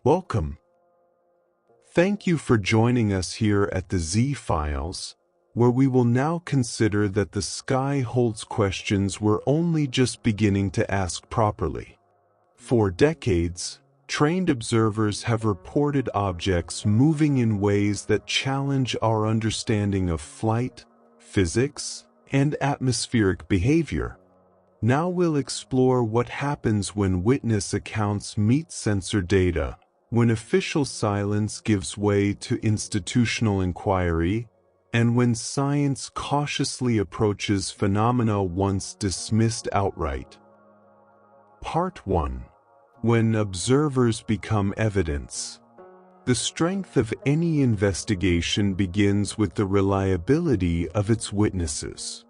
Welcome. Thank you for joining us here at the TheZFiles, where we will now consider that the sky holds questions we're only just beginning to ask properly. For decades, trained observers have reported objects moving in ways that challenge our understanding of flight, physics, and atmospheric behavior. Now we'll explore what happens when witness accounts meet sensor data, when official silence gives way to institutional inquiry, and when science cautiously approaches phenomena once dismissed outright. Part 1. When observers become evidence. The strength of any investigation begins with the reliability of its witnesses.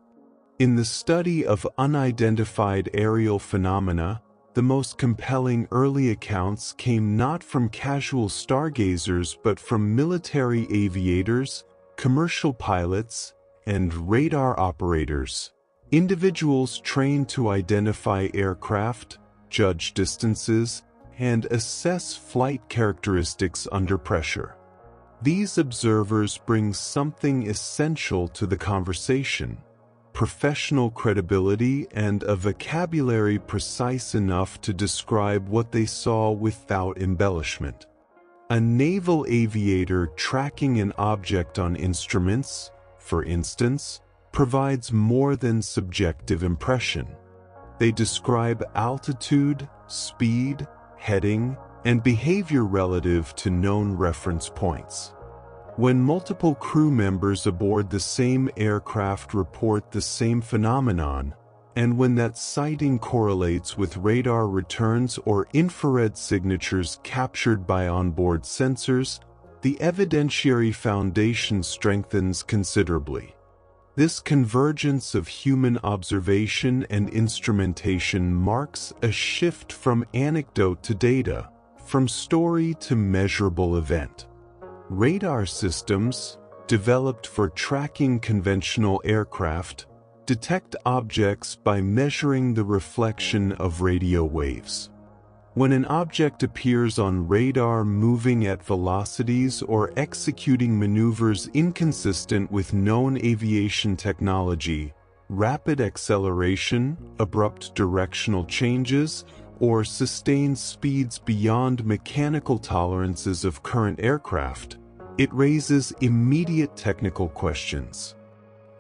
In the study of unidentified aerial phenomena, the most compelling early accounts came not from casual stargazers but from military aviators, commercial pilots, and radar operators, individuals trained to identify aircraft, judge distances, and assess flight characteristics under pressure. These observers bring something essential to the conversation: professional credibility and a vocabulary precise enough to describe what they saw without embellishment. A naval aviator tracking an object on instruments, for instance, provides more than subjective impression. They describe altitude, speed, heading, and behavior relative to known reference points. When multiple crew members aboard the same aircraft report the same phenomenon, and when that sighting correlates with radar returns or infrared signatures captured by onboard sensors, the evidentiary foundation strengthens considerably. This convergence of human observation and instrumentation marks a shift from anecdote to data, from story to measurable event. Radar systems, developed for tracking conventional aircraft, detect objects by measuring the reflection of radio waves. When an object appears on radar moving at velocities or executing maneuvers inconsistent with known aviation technology, rapid acceleration, abrupt directional changes, or sustained speeds beyond mechanical tolerances of current aircraft, it raises immediate technical questions.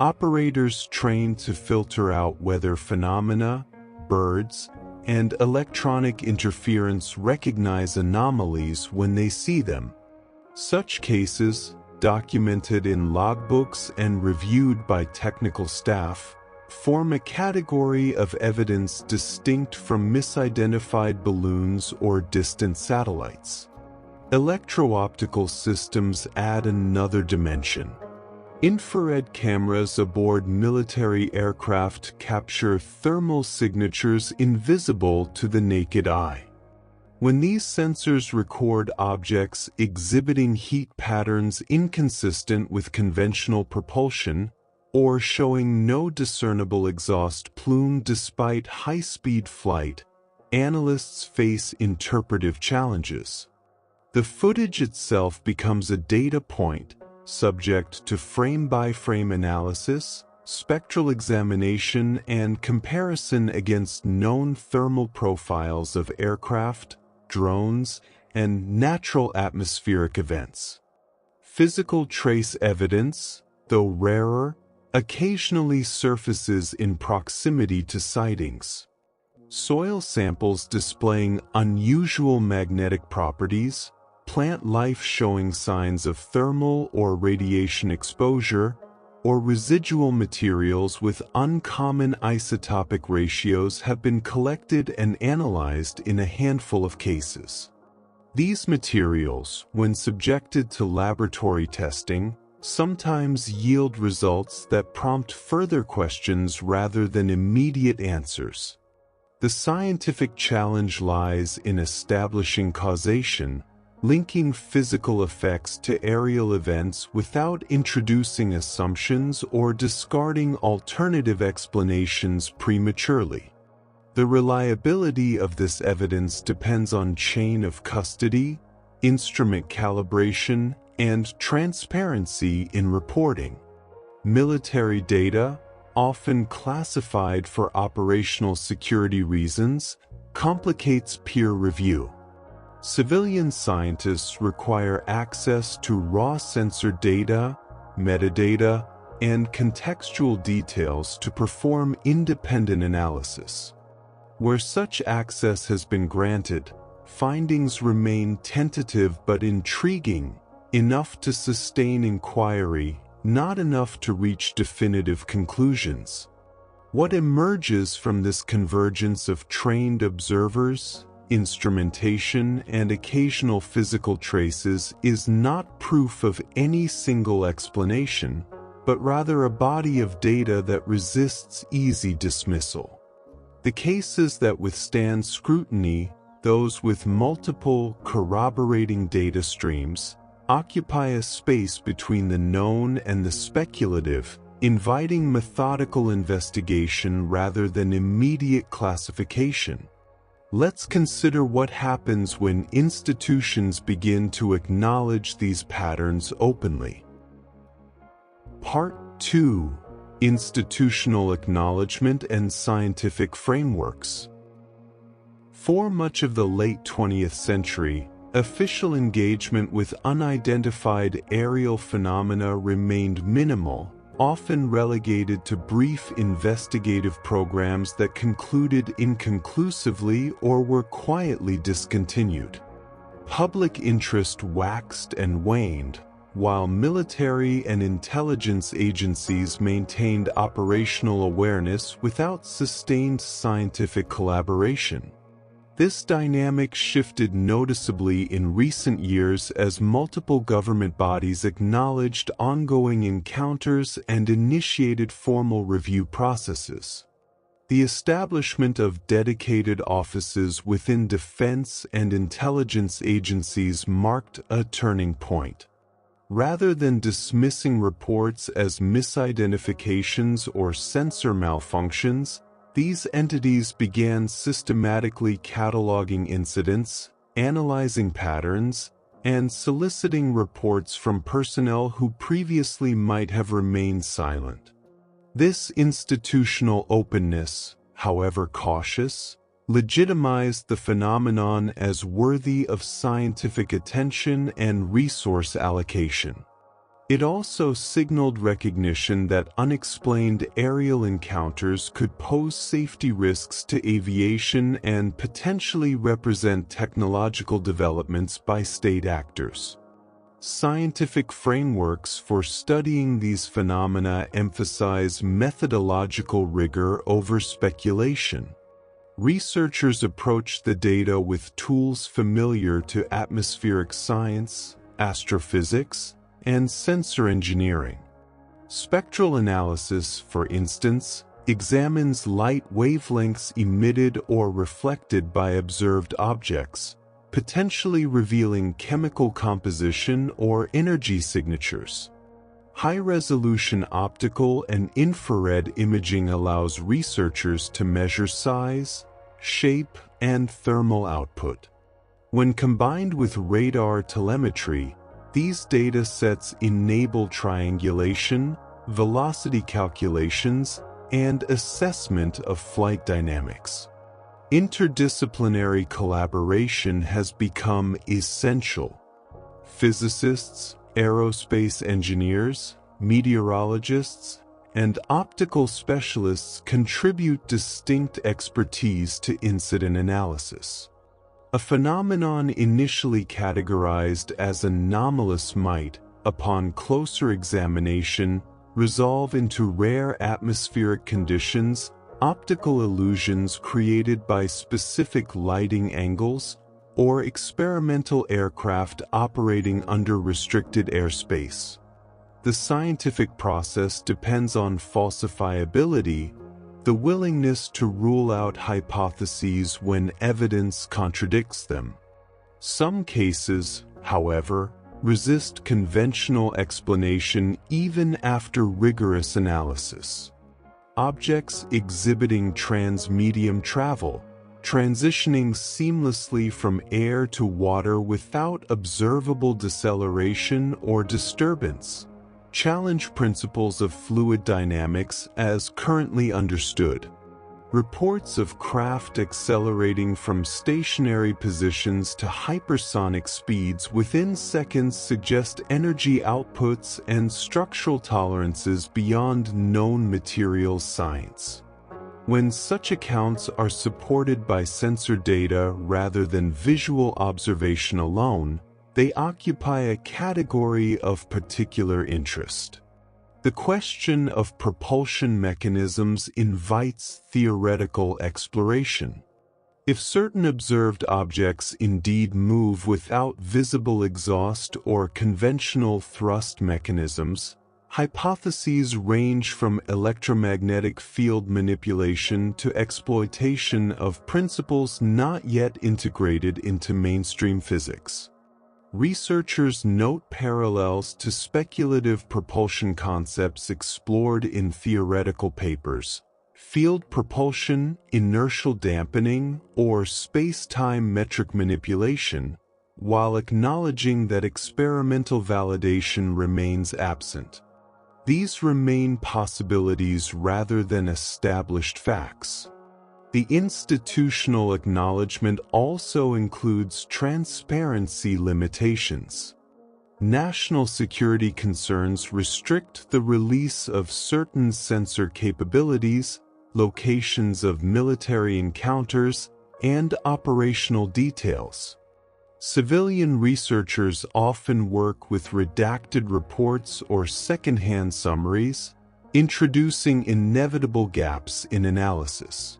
Operators trained to filter out weather phenomena, birds, and electronic interference recognize anomalies when they see them. Such cases, documented in logbooks and reviewed by technical staff, form a category of evidence distinct from misidentified balloons or distant satellites. Electro-optical systems add another dimension. Infrared cameras aboard military aircraft capture thermal signatures invisible to the naked eye. When these sensors record objects exhibiting heat patterns inconsistent with conventional propulsion, or showing no discernible exhaust plume despite high-speed flight, analysts face interpretive challenges. The footage itself becomes a data point, subject to frame-by-frame analysis, spectral examination, and comparison against known thermal profiles of aircraft, drones, and natural atmospheric events. Physical trace evidence, though rarer, occasionally surfaces in proximity to sightings. Soil samples displaying unusual magnetic properties, plant life showing signs of thermal or radiation exposure, or residual materials with uncommon isotopic ratios have been collected and analyzed in a handful of cases. These materials, when subjected to laboratory testing, sometimes yield results that prompt further questions rather than immediate answers. The scientific challenge lies in establishing causation, linking physical effects to aerial events without introducing assumptions or discarding alternative explanations prematurely. The reliability of this evidence depends on chain of custody, instrument calibration, and transparency in reporting. Military data, often classified for operational security reasons, complicates peer review. Civilian scientists require access to raw sensor data, metadata, and contextual details to perform independent analysis. Where such access has been granted, findings remain tentative but intriguing, enough to sustain inquiry, not enough to reach definitive conclusions. What emerges from this convergence of trained observers, instrumentation, and occasional physical traces is not proof of any single explanation, but rather a body of data that resists easy dismissal. The cases that withstand scrutiny, those with multiple corroborating data streams, occupy a space between the known and the speculative, inviting methodical investigation rather than immediate classification. Let's consider what happens when institutions begin to acknowledge these patterns openly. Part 2: Institutional Acknowledgement and Scientific Frameworks. For much of the late 20th century, official engagement with unidentified aerial phenomena remained minimal, often relegated to brief investigative programs that concluded inconclusively or were quietly discontinued. Public interest waxed and waned, while military and intelligence agencies maintained operational awareness without sustained scientific collaboration. This dynamic shifted noticeably in recent years as multiple government bodies acknowledged ongoing encounters and initiated formal review processes. The establishment of dedicated offices within defense and intelligence agencies marked a turning point. Rather than dismissing reports as misidentifications or sensor malfunctions, these entities began systematically cataloging incidents, analyzing patterns, and soliciting reports from personnel who previously might have remained silent. This institutional openness, however cautious, legitimized the phenomenon as worthy of scientific attention and resource allocation. It also signaled recognition that unexplained aerial encounters could pose safety risks to aviation and potentially represent technological developments by state actors. Scientific frameworks for studying these phenomena emphasize methodological rigor over speculation. Researchers approach the data with tools familiar to atmospheric science, astrophysics, and sensor engineering. Spectral analysis, for instance, examines light wavelengths emitted or reflected by observed objects, potentially revealing chemical composition or energy signatures. High-resolution optical and infrared imaging allows researchers to measure size, shape, and thermal output. When combined with radar telemetry, these data sets enable triangulation, velocity calculations, and assessment of flight dynamics. Interdisciplinary collaboration has become essential. Physicists, aerospace engineers, meteorologists, and optical specialists contribute distinct expertise to incident analysis. A phenomenon initially categorized as anomalous might, upon closer examination, resolve into rare atmospheric conditions, optical illusions created by specific lighting angles, or experimental aircraft operating under restricted airspace. The scientific process depends on falsifiability, the willingness to rule out hypotheses when evidence contradicts them. Some cases, however, resist conventional explanation even after rigorous analysis. Objects exhibiting transmedium travel, transitioning seamlessly from air to water without observable deceleration or disturbance, challenge principles of fluid dynamics as currently understood. Reports of craft accelerating from stationary positions to hypersonic speeds within seconds suggest energy outputs and structural tolerances beyond known materials science. When such accounts are supported by sensor data rather than visual observation alone, they occupy a category of particular interest. The question of propulsion mechanisms invites theoretical exploration. If certain observed objects indeed move without visible exhaust or conventional thrust mechanisms, hypotheses range from electromagnetic field manipulation to exploitation of principles not yet integrated into mainstream physics. Researchers note parallels to speculative propulsion concepts explored in theoretical papers, field propulsion, inertial dampening, or space-time metric manipulation, while acknowledging that experimental validation remains absent. These remain possibilities rather than established facts. The institutional acknowledgement also includes transparency limitations. National security concerns restrict the release of certain sensor capabilities, locations of military encounters, and operational details. Civilian researchers often work with redacted reports or secondhand summaries, introducing inevitable gaps in analysis.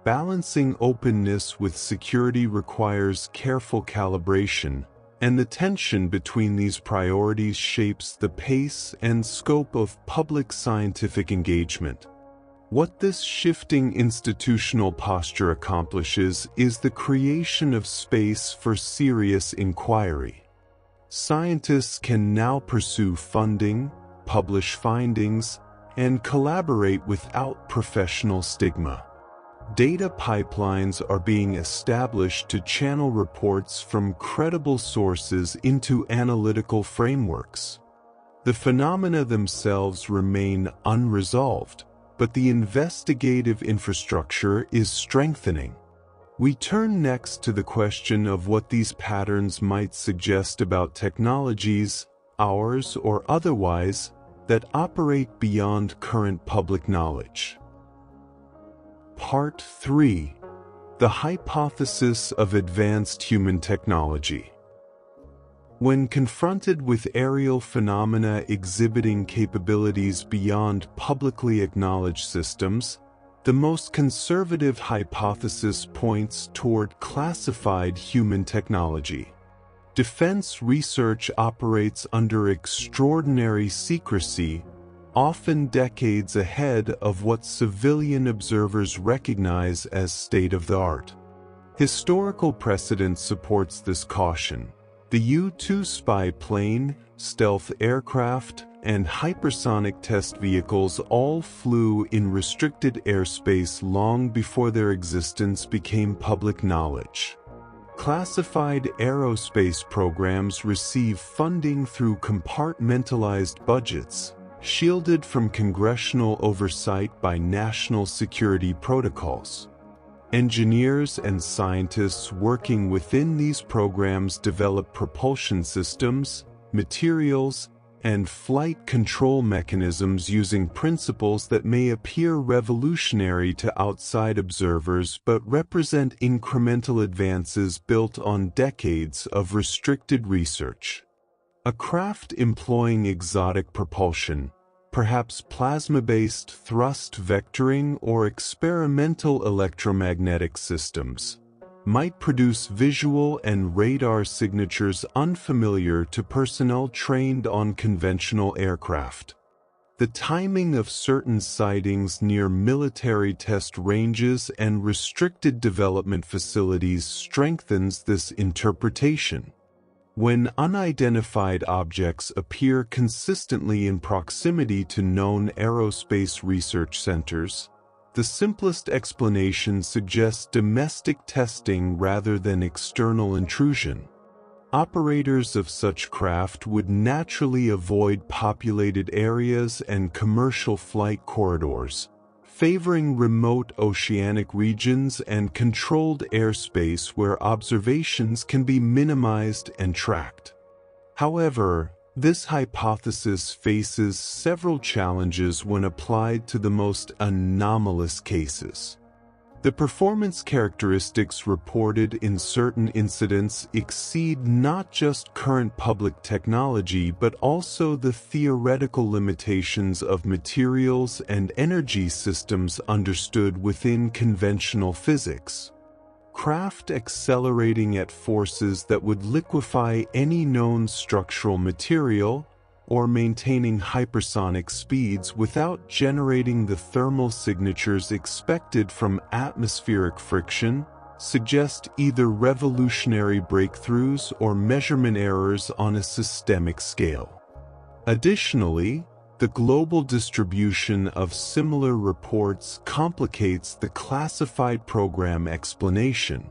Balancing openness with security requires careful calibration, and the tension between these priorities shapes the pace and scope of public scientific engagement. What this shifting institutional posture accomplishes is the creation of space for serious inquiry. Scientists can now pursue funding, publish findings, and collaborate without professional stigma. Data pipelines are being established to channel reports from credible sources into analytical frameworks. The phenomena themselves remain unresolved, but the investigative infrastructure is strengthening. We turn next to the question of what these patterns might suggest about technologies, ours or otherwise, that operate beyond current public knowledge. Part 3. The Hypothesis of Advanced Human Technology. When confronted with aerial phenomena exhibiting capabilities beyond publicly acknowledged systems, the most conservative hypothesis points toward classified human technology. Defense research operates under extraordinary secrecy, often decades ahead of what civilian observers recognize as state-of-the-art. Historical precedent supports this caution. The U-2 spy plane, stealth aircraft, and hypersonic test vehicles all flew in restricted airspace long before their existence became public knowledge. Classified aerospace programs receive funding through compartmentalized budgets, shielded from congressional oversight by national security protocols. Engineers and scientists working within these programs develop propulsion systems, materials, and flight control mechanisms using principles that may appear revolutionary to outside observers but represent incremental advances built on decades of restricted research. A craft employing exotic propulsion, perhaps plasma-based thrust vectoring or experimental electromagnetic systems, might produce visual and radar signatures unfamiliar to personnel trained on conventional aircraft. The timing of certain sightings near military test ranges and restricted development facilities strengthens this interpretation. When unidentified objects appear consistently in proximity to known aerospace research centers, The simplest explanation suggests domestic testing rather than external intrusion. Operators of such craft would naturally avoid populated areas and commercial flight corridors, favoring remote oceanic regions and controlled airspace where observations can be minimized and tracked. However, this hypothesis faces several challenges when applied to the most anomalous cases. The performance characteristics reported in certain incidents exceed not just current public technology but also the theoretical limitations of materials and energy systems understood within conventional physics. Craft accelerating at forces that would liquefy any known structural material, or maintaining hypersonic speeds without generating the thermal signatures expected from atmospheric friction, suggest either revolutionary breakthroughs or measurement errors on a systemic scale. Additionally, the global distribution of similar reports complicates the classified program explanation.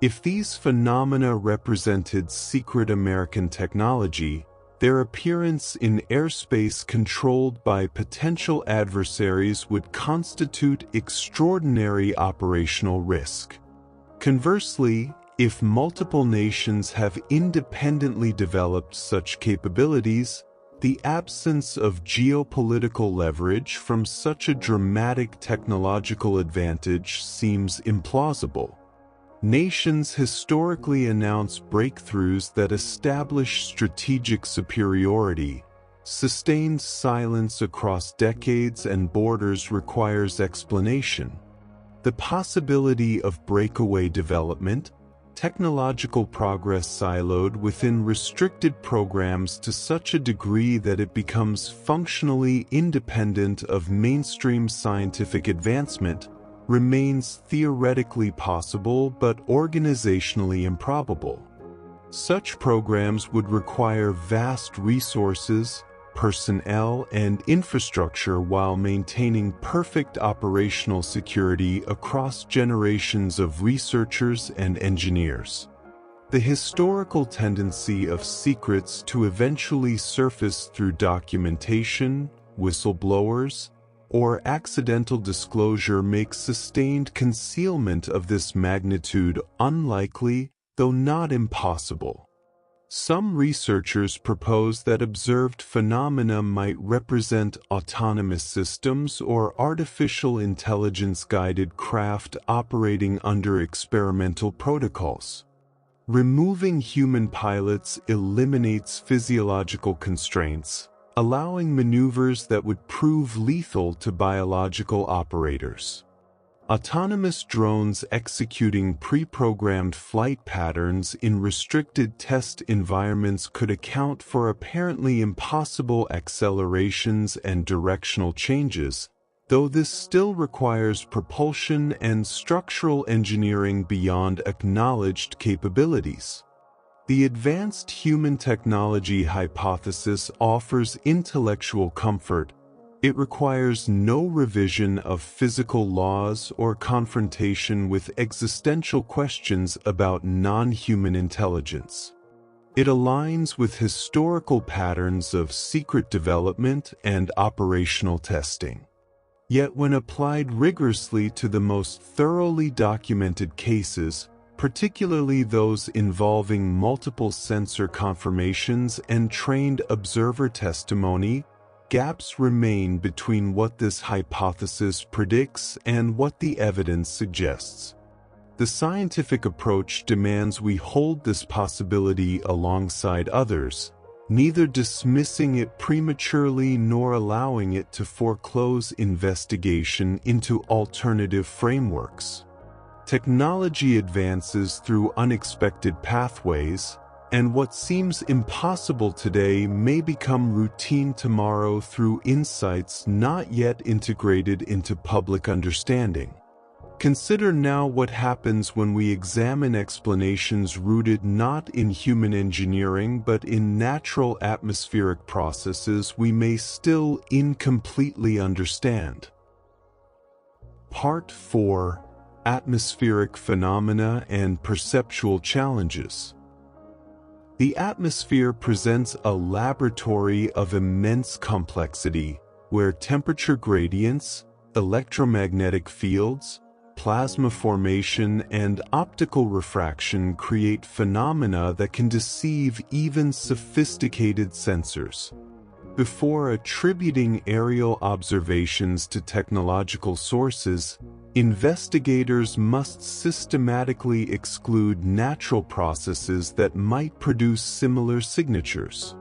If these phenomena represented secret American technology, their appearance in airspace controlled by potential adversaries would constitute extraordinary operational risk. Conversely, if multiple nations have independently developed such capabilities, the absence of geopolitical leverage from such a dramatic technological advantage seems implausible. Nations historically announce breakthroughs that establish strategic superiority. Sustained silence across decades and borders requires explanation. The possibility of breakaway development, technological progress siloed within restricted programs to such a degree that it becomes functionally independent of mainstream scientific advancement, remains theoretically possible but organizationally improbable. Such programs would require vast resources, personnel, and infrastructure while maintaining perfect operational security across generations of researchers and engineers. The historical tendency of secrets to eventually surface through documentation, whistleblowers, or accidental disclosure makes sustained concealment of this magnitude unlikely, though not impossible. Some researchers propose that observed phenomena might represent autonomous systems or artificial intelligence-guided craft operating under experimental protocols. Removing human pilots eliminates physiological constraints, allowing maneuvers that would prove lethal to biological operators. Autonomous drones executing pre-programmed flight patterns in restricted test environments could account for apparently impossible accelerations and directional changes, though this still requires propulsion and structural engineering beyond acknowledged capabilities. The advanced human technology hypothesis offers intellectual comfort. It requires no revision of physical laws or confrontation with existential questions about non-human intelligence. It aligns with historical patterns of secret development and operational testing. Yet when applied rigorously to the most thoroughly documented cases, particularly those involving multiple sensor confirmations and trained observer testimony, gaps remain between what this hypothesis predicts and what the evidence suggests. The scientific approach demands we hold this possibility alongside others, neither dismissing it prematurely nor allowing it to foreclose investigation into alternative frameworks. Technology advances through unexpected pathways, and what seems impossible today may become routine tomorrow through insights not yet integrated into public understanding. Consider now what happens when we examine explanations rooted not in human engineering but in natural atmospheric processes we may still incompletely understand. Part 4: Atmospheric Phenomena and Perceptual Challenges. The atmosphere presents a laboratory of immense complexity, where temperature gradients, electromagnetic fields, plasma formation, and optical refraction create phenomena that can deceive even sophisticated sensors. Before attributing aerial observations to technological sources, investigators must systematically exclude natural processes that might produce similar signatures.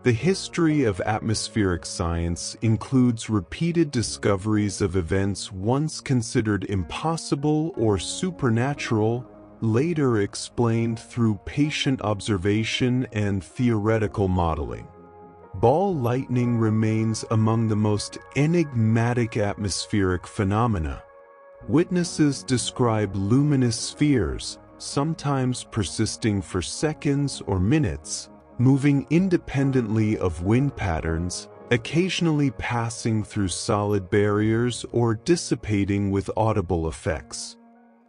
The history of atmospheric science includes repeated discoveries of events once considered impossible or supernatural, later explained through patient observation and theoretical modeling. Ball lightning remains among the most enigmatic atmospheric phenomena. Witnesses describe luminous spheres, sometimes persisting for seconds or minutes, moving independently of wind patterns, occasionally passing through solid barriers or dissipating with audible effects.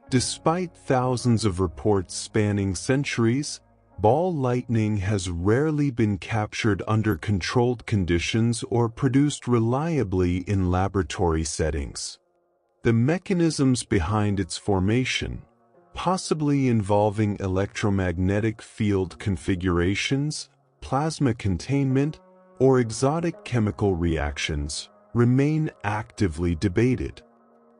Despite thousands of reports spanning centuries, ball lightning has rarely been captured under controlled conditions or produced reliably in laboratory settings. The mechanisms behind its formation, possibly involving electromagnetic field configurations, plasma containment, or exotic chemical reactions, remain actively debated.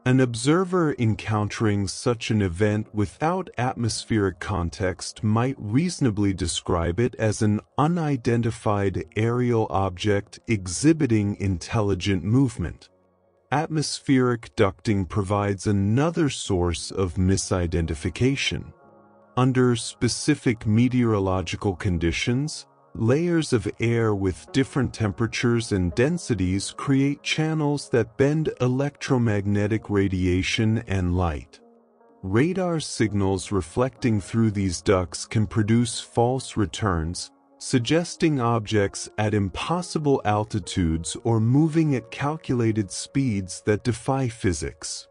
An observer encountering such an event without atmospheric context might reasonably describe it as an unidentified aerial object exhibiting intelligent movement. Atmospheric ducting provides another source of misidentification. Under specific meteorological conditions, layers of air with different temperatures and densities create channels that bend electromagnetic radiation and light. Radar signals reflecting through these ducts can produce false returns, suggesting objects at impossible altitudes or moving at calculated speeds that defy physics.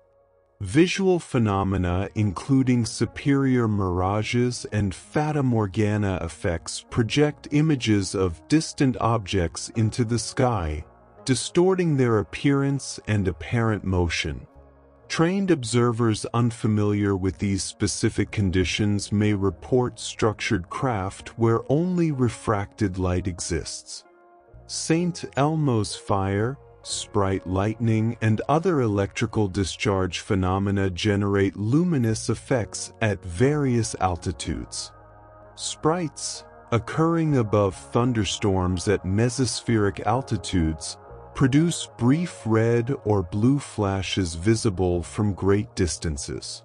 Visual phenomena including superior mirages and fata morgana effects project images of distant objects into the sky, distorting their appearance and apparent motion. Trained observers unfamiliar with these specific conditions may report structured craft where only refracted light exists. St. Elmo's fire, sprite lightning, and other electrical discharge phenomena generate luminous effects at various altitudes. Sprites, occurring above thunderstorms at mesospheric altitudes, produce brief red or blue flashes visible from great distances.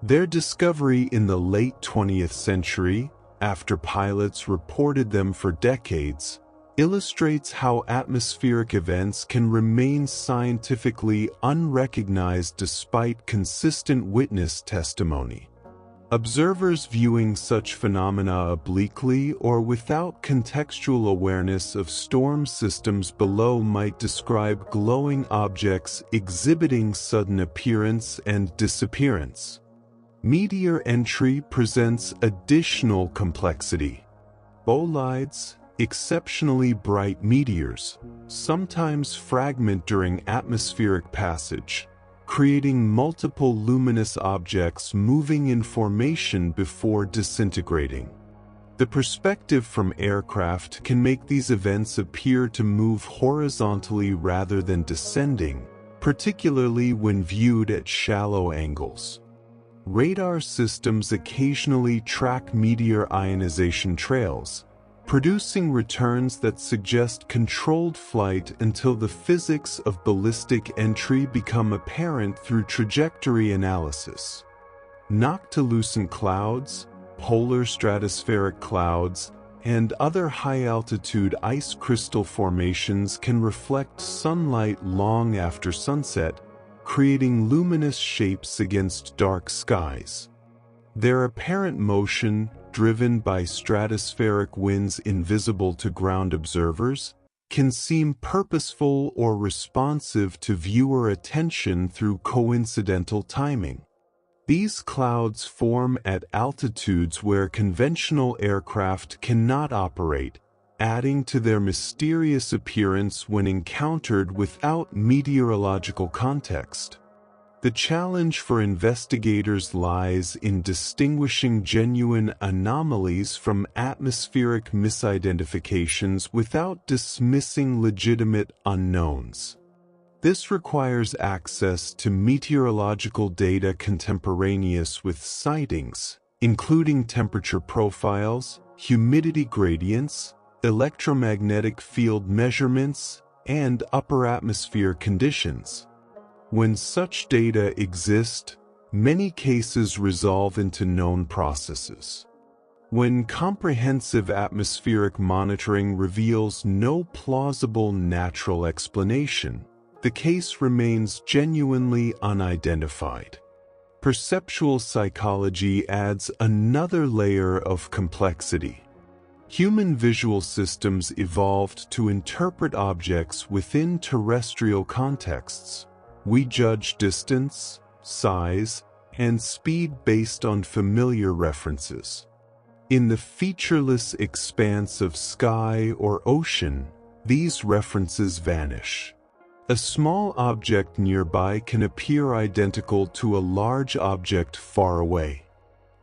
Their discovery in the late 20th century, after pilots reported them for decades, illustrates how atmospheric events can remain scientifically unrecognized despite consistent witness testimony. Observers viewing such phenomena obliquely or without contextual awareness of storm systems below might describe glowing objects exhibiting sudden appearance and disappearance. Meteor entry presents additional complexity. Bolides, exceptionally bright meteors, sometimes fragment during atmospheric passage, creating multiple luminous objects moving in formation before disintegrating. The perspective from aircraft can make these events appear to move horizontally rather than descending, particularly when viewed at shallow angles. Radar systems occasionally track meteor ionization trails, producing returns that suggest controlled flight until the physics of ballistic entry become apparent through trajectory analysis. Noctilucent clouds, polar stratospheric clouds, and other high-altitude ice crystal formations can reflect sunlight long after sunset, creating luminous shapes against dark skies. Their apparent motion, driven by stratospheric winds invisible to ground observers, can seem purposeful or responsive to viewer attention through coincidental timing. These clouds form at altitudes where conventional aircraft cannot operate, adding to their mysterious appearance when encountered without meteorological context. The challenge for investigators lies in distinguishing genuine anomalies from atmospheric misidentifications without dismissing legitimate unknowns. This requires access to meteorological data contemporaneous with sightings, including temperature profiles, humidity gradients, electromagnetic field measurements, and upper atmosphere conditions. When such data exist, many cases resolve into known processes. When comprehensive atmospheric monitoring reveals no plausible natural explanation, the case remains genuinely unidentified. Perceptual psychology adds another layer of complexity. Human visual systems evolved to interpret objects within terrestrial contexts. We judge distance, size, and speed based on familiar references. In the featureless expanse of sky or ocean, these references vanish. A small object nearby can appear identical to a large object far away.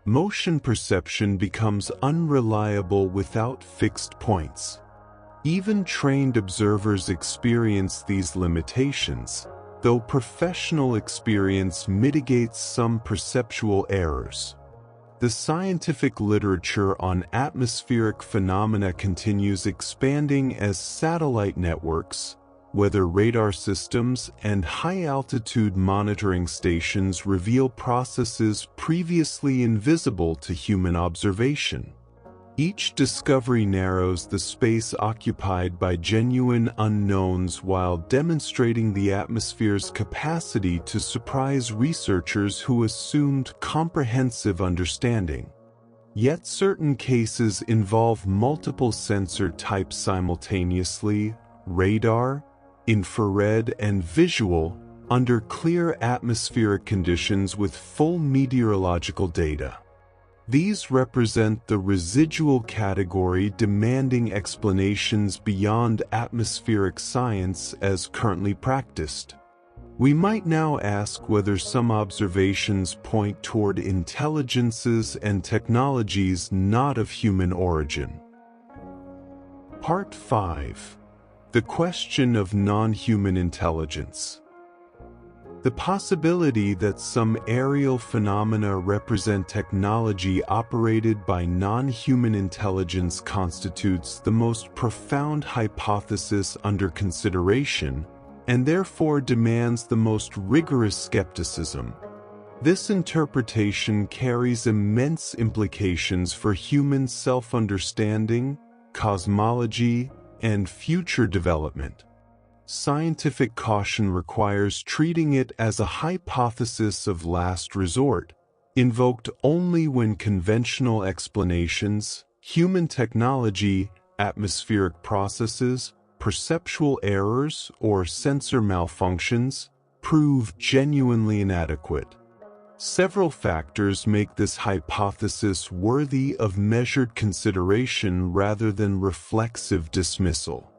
Motion perception becomes unreliable without fixed points. Even trained observers experience these limitations, though professional experience mitigates some perceptual errors. The scientific literature on atmospheric phenomena continues expanding as satellite networks, weather radar systems, and high-altitude monitoring stations reveal processes previously invisible to human observation. Each discovery narrows the space occupied by genuine unknowns while demonstrating the atmosphere's capacity to surprise researchers who assumed comprehensive understanding. Yet certain cases involve multiple sensor types simultaneously: radar, infrared, and visual, under clear atmospheric conditions with full meteorological data. These represent the residual category demanding explanations beyond atmospheric science as currently practiced. We might now ask whether some observations point toward intelligences and technologies not of human origin. Part 5. The question of non-human intelligence. The possibility that some aerial phenomena represent technology operated by non-human intelligence constitutes the most profound hypothesis under consideration, and therefore demands the most rigorous skepticism. This interpretation carries immense implications for human self-understanding, cosmology, and future development. Scientific caution requires treating it as a hypothesis of last resort, invoked only when conventional explanations, human technology, atmospheric processes, perceptual errors, or sensor malfunctions prove genuinely inadequate. Several factors make this hypothesis worthy of measured consideration rather than reflexive dismissal.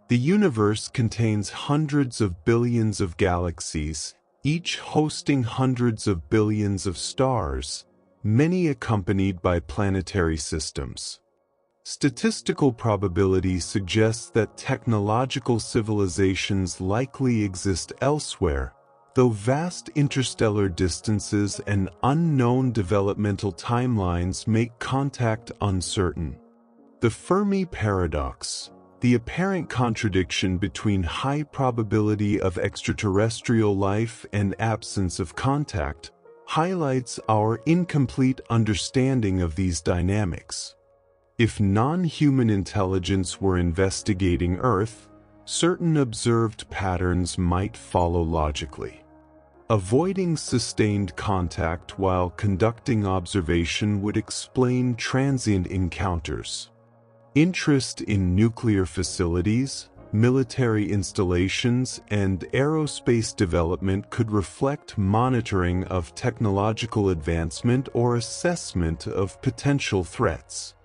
The universe contains hundreds of billions of galaxies, each hosting hundreds of billions of stars, many accompanied by planetary systems. Statistical probability suggests that technological civilizations likely exist elsewhere, though vast interstellar distances and unknown developmental timelines make contact uncertain. The Fermi paradox, the apparent contradiction between high probability of extraterrestrial life and absence of contact, highlights our incomplete understanding of these dynamics. If non-human intelligence were investigating Earth, certain observed patterns might follow logically. Avoiding sustained contact while conducting observation would explain transient encounters. Interest in nuclear facilities, military installations, and aerospace development could reflect monitoring of technological advancement or assessment of potential threats.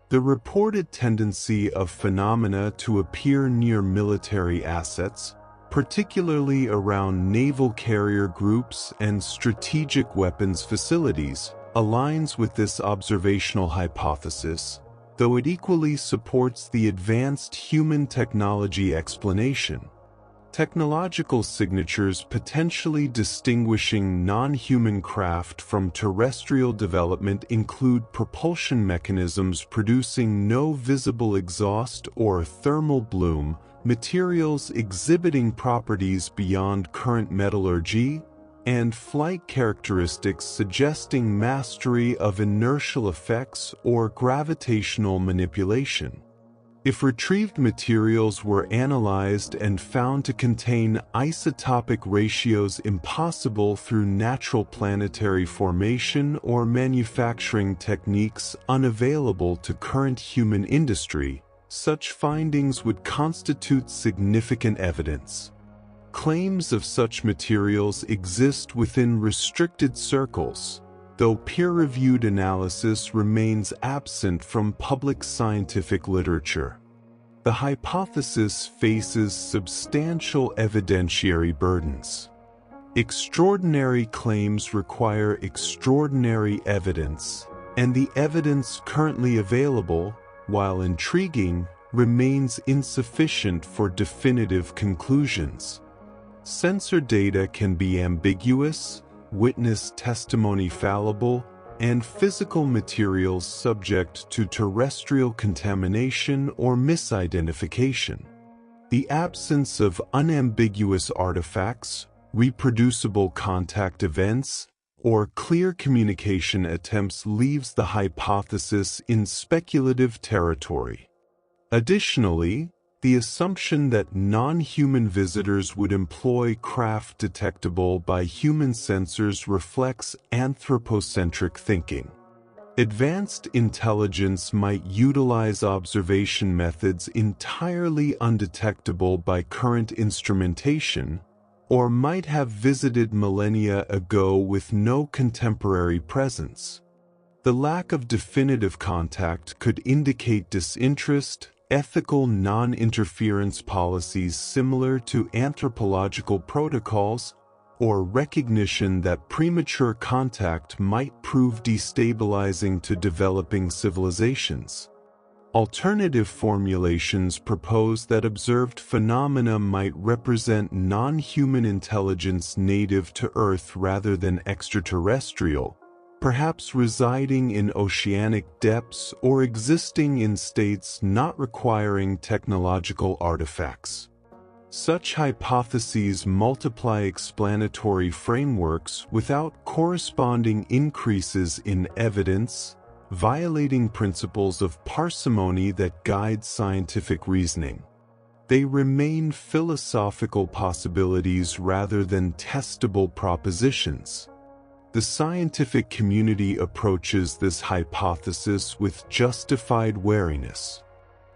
The reported tendency of phenomena to appear near military assets, particularly around naval carrier groups and strategic weapons facilities, aligns with this observational hypothesis, though it equally supports the advanced human technology explanation. Technological signatures potentially distinguishing non-human craft from terrestrial development include propulsion mechanisms producing no visible exhaust or thermal bloom, materials exhibiting properties beyond current metallurgy, and flight characteristics suggesting mastery of inertial effects or gravitational manipulation. If retrieved materials were analyzed and found to contain isotopic ratios impossible through natural planetary formation or manufacturing techniques unavailable to current human industry, such findings would constitute significant evidence. Claims of such materials exist within restricted circles, though peer-reviewed analysis remains absent from public scientific literature. The hypothesis faces substantial evidentiary burdens. Extraordinary claims require extraordinary evidence, and the evidence currently available, while intriguing, remains insufficient for definitive conclusions. Sensor data can be ambiguous, witness testimony fallible, and physical materials subject to terrestrial contamination or misidentification. The absence of unambiguous artifacts, reproducible contact events, or clear communication attempts leaves the hypothesis in speculative territory. Additionally, the assumption that non-human visitors would employ craft detectable by human sensors reflects anthropocentric thinking. Advanced intelligence might utilize observation methods entirely undetectable by current instrumentation, or might have visited millennia ago with no contemporary presence. The lack of definitive contact could indicate disinterest, ethical non-interference policies similar to anthropological protocols, or recognition that premature contact might prove destabilizing to developing civilizations. Alternative formulations propose that observed phenomena might represent non-human intelligence native to Earth rather than extraterrestrial, perhaps residing in oceanic depths or existing in states not requiring technological artifacts. Such hypotheses multiply explanatory frameworks without corresponding increases in evidence, violating principles of parsimony that guide scientific reasoning. They remain philosophical possibilities rather than testable propositions. The scientific community approaches this hypothesis with justified wariness.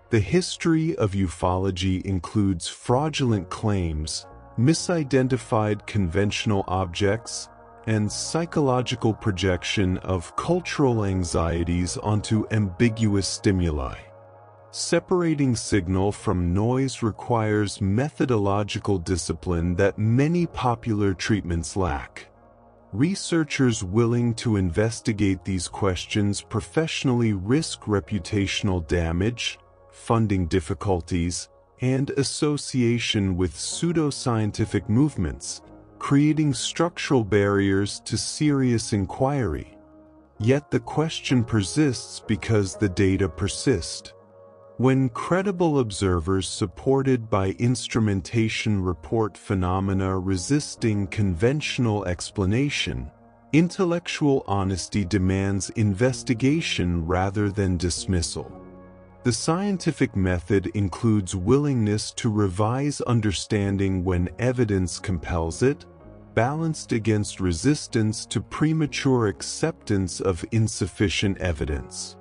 The history of ufology includes fraudulent claims, misidentified conventional objects, and psychological projection of cultural anxieties onto ambiguous stimuli. Separating signal from noise requires methodological discipline that many popular treatments lack. Researchers willing to investigate these questions professionally risk reputational damage, funding difficulties, and association with pseudoscientific movements, creating structural barriers to serious inquiry. Yet the question persists because the data persist. When credible observers supported by instrumentation report phenomena resisting conventional explanation, intellectual honesty demands investigation rather than dismissal. The scientific method includes willingness to revise understanding when evidence compels it, balanced against resistance to premature acceptance of insufficient evidence.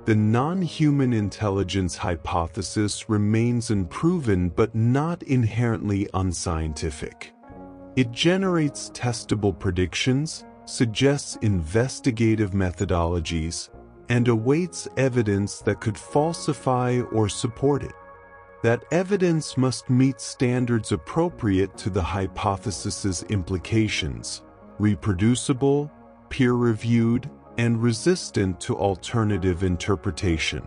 The non-human intelligence hypothesis remains unproven but not inherently unscientific. It generates testable predictions, suggests investigative methodologies, and awaits evidence that could falsify or support it. That evidence must meet standards appropriate to the hypothesis's implications, reproducible, peer-reviewed, and resistant to alternative interpretation.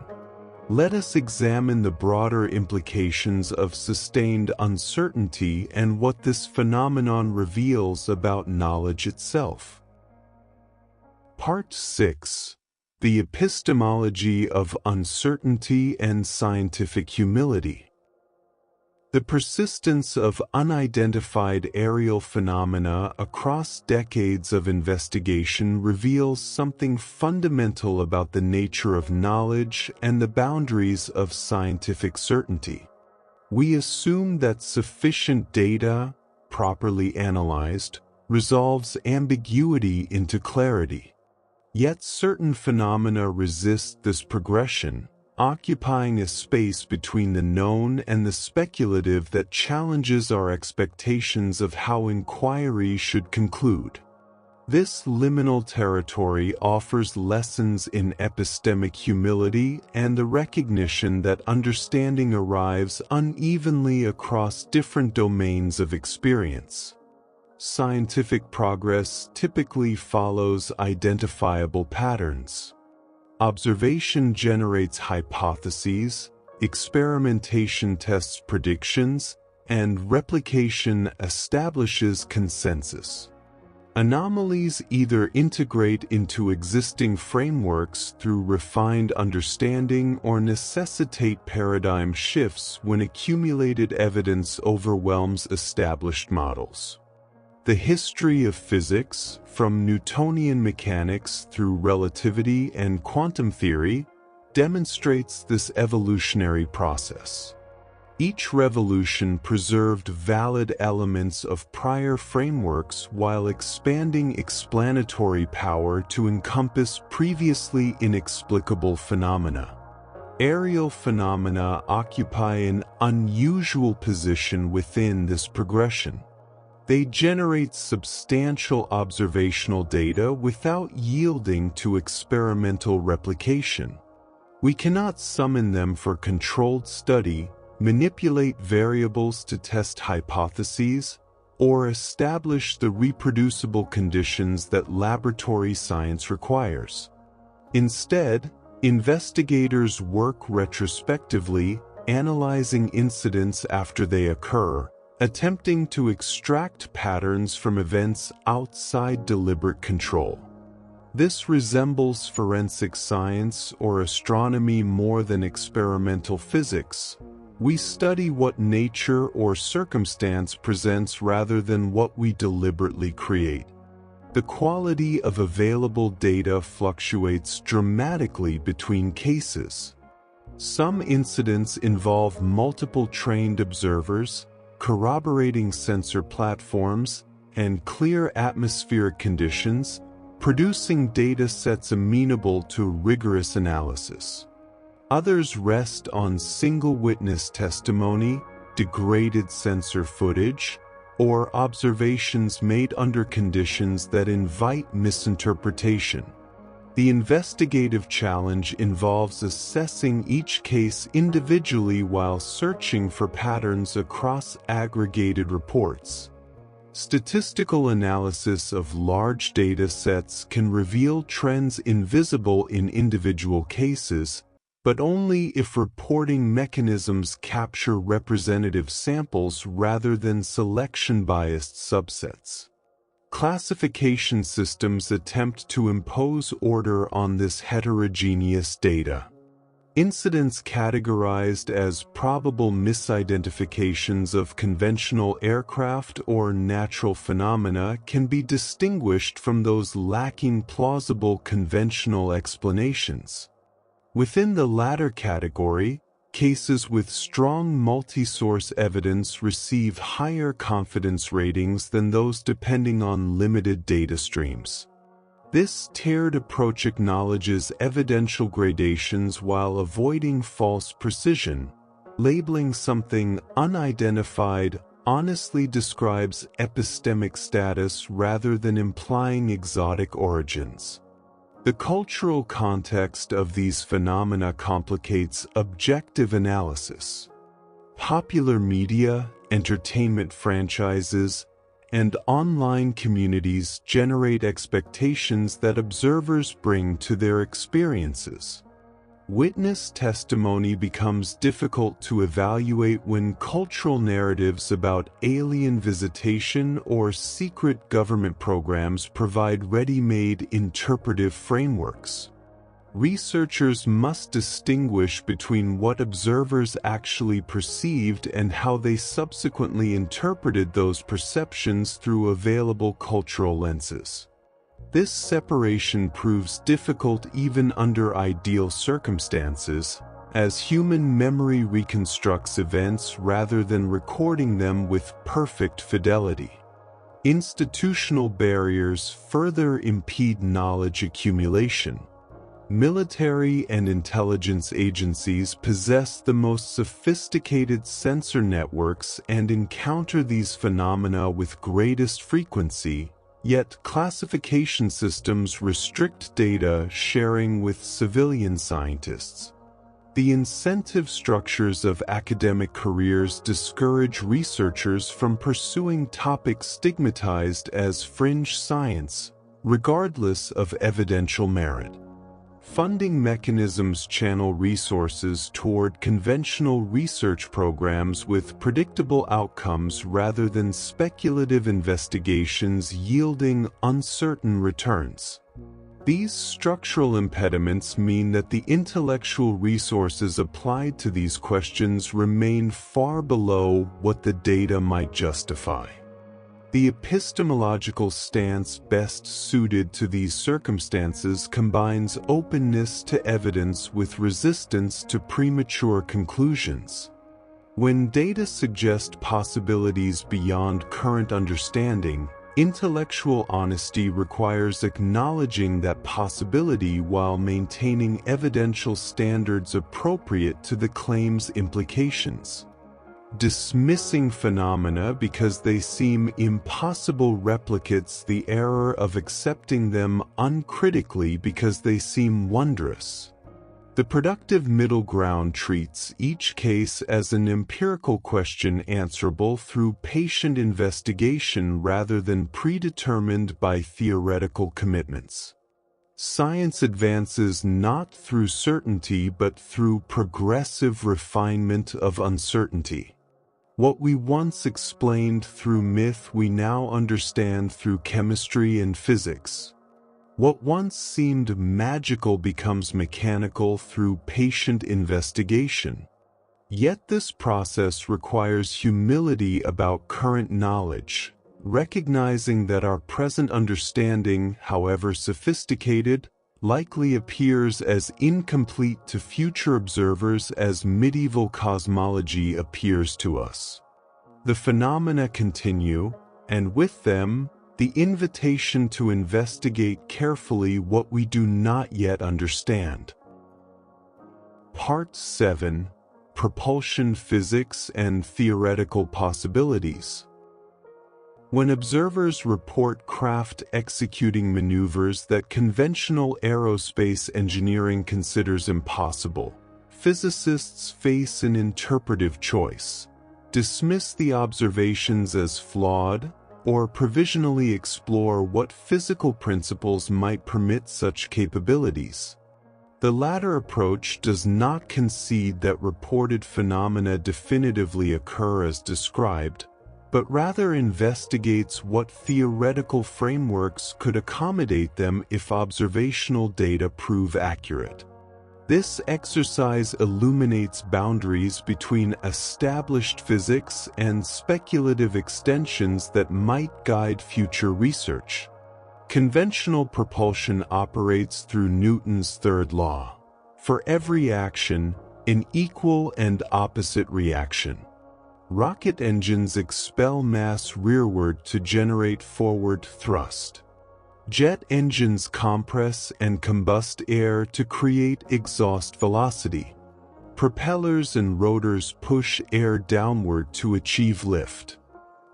Let us examine the broader implications of sustained uncertainty and what this phenomenon reveals about knowledge itself. Part 6. The Epistemology of Uncertainty and Scientific Humility. The persistence of unidentified aerial phenomena across decades of investigation reveals something fundamental about the nature of knowledge and the boundaries of scientific certainty. We assume that sufficient data, properly analyzed, resolves ambiguity into clarity. Yet certain phenomena resist this progression, occupying a space between the known and the speculative that challenges our expectations of how inquiry should conclude. This liminal territory offers lessons in epistemic humility and the recognition that understanding arrives unevenly across different domains of experience. Scientific progress typically follows identifiable patterns. Observation generates hypotheses, experimentation tests predictions, and replication establishes consensus. Anomalies either integrate into existing frameworks through refined understanding or necessitate paradigm shifts when accumulated evidence overwhelms established models. The history of physics, from Newtonian mechanics through relativity and quantum theory, demonstrates this evolutionary process. Each revolution preserved valid elements of prior frameworks while expanding explanatory power to encompass previously inexplicable phenomena. Aerial phenomena occupy an unusual position within this progression. They generate substantial observational data without yielding to experimental replication. We cannot summon them for controlled study, manipulate variables to test hypotheses, or establish the reproducible conditions that laboratory science requires. Instead, investigators work retrospectively, analyzing incidents after they occur, attempting to extract patterns from events outside deliberate control. This resembles forensic science or astronomy more than experimental physics. We study what nature or circumstance presents rather than what we deliberately create. The quality of available data fluctuates dramatically between cases. Some incidents involve multiple trained observers, corroborating sensor platforms, and clear atmospheric conditions, producing data sets amenable to rigorous analysis. Others rest on single witness testimony, degraded sensor footage, or observations made under conditions that invite misinterpretation. The investigative challenge involves assessing each case individually while searching for patterns across aggregated reports. Statistical analysis of large data sets can reveal trends invisible in individual cases, but only if reporting mechanisms capture representative samples rather than selection-biased subsets. Classification systems attempt to impose order on this heterogeneous data. Incidents categorized as probable misidentifications of conventional aircraft or natural phenomena can be distinguished from those lacking plausible conventional explanations. Within the latter category, cases with strong multi-source evidence receive higher confidence ratings than those depending on limited data streams. This tiered approach acknowledges evidential gradations while avoiding false precision. Labeling something unidentified honestly describes epistemic status rather than implying exotic origins. The cultural context of these phenomena complicates objective analysis. Popular media, entertainment franchises, and online communities generate expectations that observers bring to their experiences. Witness testimony becomes difficult to evaluate when cultural narratives about alien visitation or secret government programs provide ready-made interpretive frameworks. Researchers must distinguish between what observers actually perceived and how they subsequently interpreted those perceptions through available cultural lenses. This separation proves difficult even under ideal circumstances, as human memory reconstructs events rather than recording them with perfect fidelity. Institutional barriers further impede knowledge accumulation. Military and intelligence agencies possess the most sophisticated sensor networks and encounter these phenomena with greatest frequency, yet classification systems restrict data sharing with civilian scientists. The incentive structures of academic careers discourage researchers from pursuing topics stigmatized as fringe science, regardless of evidential merit. Funding mechanisms channel resources toward conventional research programs with predictable outcomes rather than speculative investigations yielding uncertain returns. These structural impediments mean that the intellectual resources applied to these questions remain far below what the data might justify. The epistemological stance best suited to these circumstances combines openness to evidence with resistance to premature conclusions. When data suggest possibilities beyond current understanding, intellectual honesty requires acknowledging that possibility while maintaining evidential standards appropriate to the claim's implications. Dismissing phenomena because they seem impossible replicates the error of accepting them uncritically because they seem wondrous. The productive middle ground treats each case as an empirical question answerable through patient investigation rather than predetermined by theoretical commitments. Science advances not through certainty but through progressive refinement of uncertainty. What we once explained through myth we now understand through chemistry and physics. What once seemed magical becomes mechanical through patient investigation. Yet this process requires humility about current knowledge, recognizing that our present understanding, however sophisticated, likely appears as incomplete to future observers as medieval cosmology appears to us. The phenomena continue, and with them, the invitation to investigate carefully what we do not yet understand. Part 7: Propulsion Physics and Theoretical Possibilities. When observers report craft executing maneuvers that conventional aerospace engineering considers impossible, physicists face an interpretive choice: dismiss the observations as flawed, or provisionally explore what physical principles might permit such capabilities. The latter approach does not concede that reported phenomena definitively occur as described, but rather investigates what theoretical frameworks could accommodate them if observational data prove accurate. This exercise illuminates boundaries between established physics and speculative extensions that might guide future research. Conventional propulsion operates through Newton's third law. For every action, an equal and opposite reaction. Rocket engines expel mass rearward to generate forward thrust. Jet engines compress and combust air to create exhaust velocity. Propellers and rotors push air downward to achieve lift.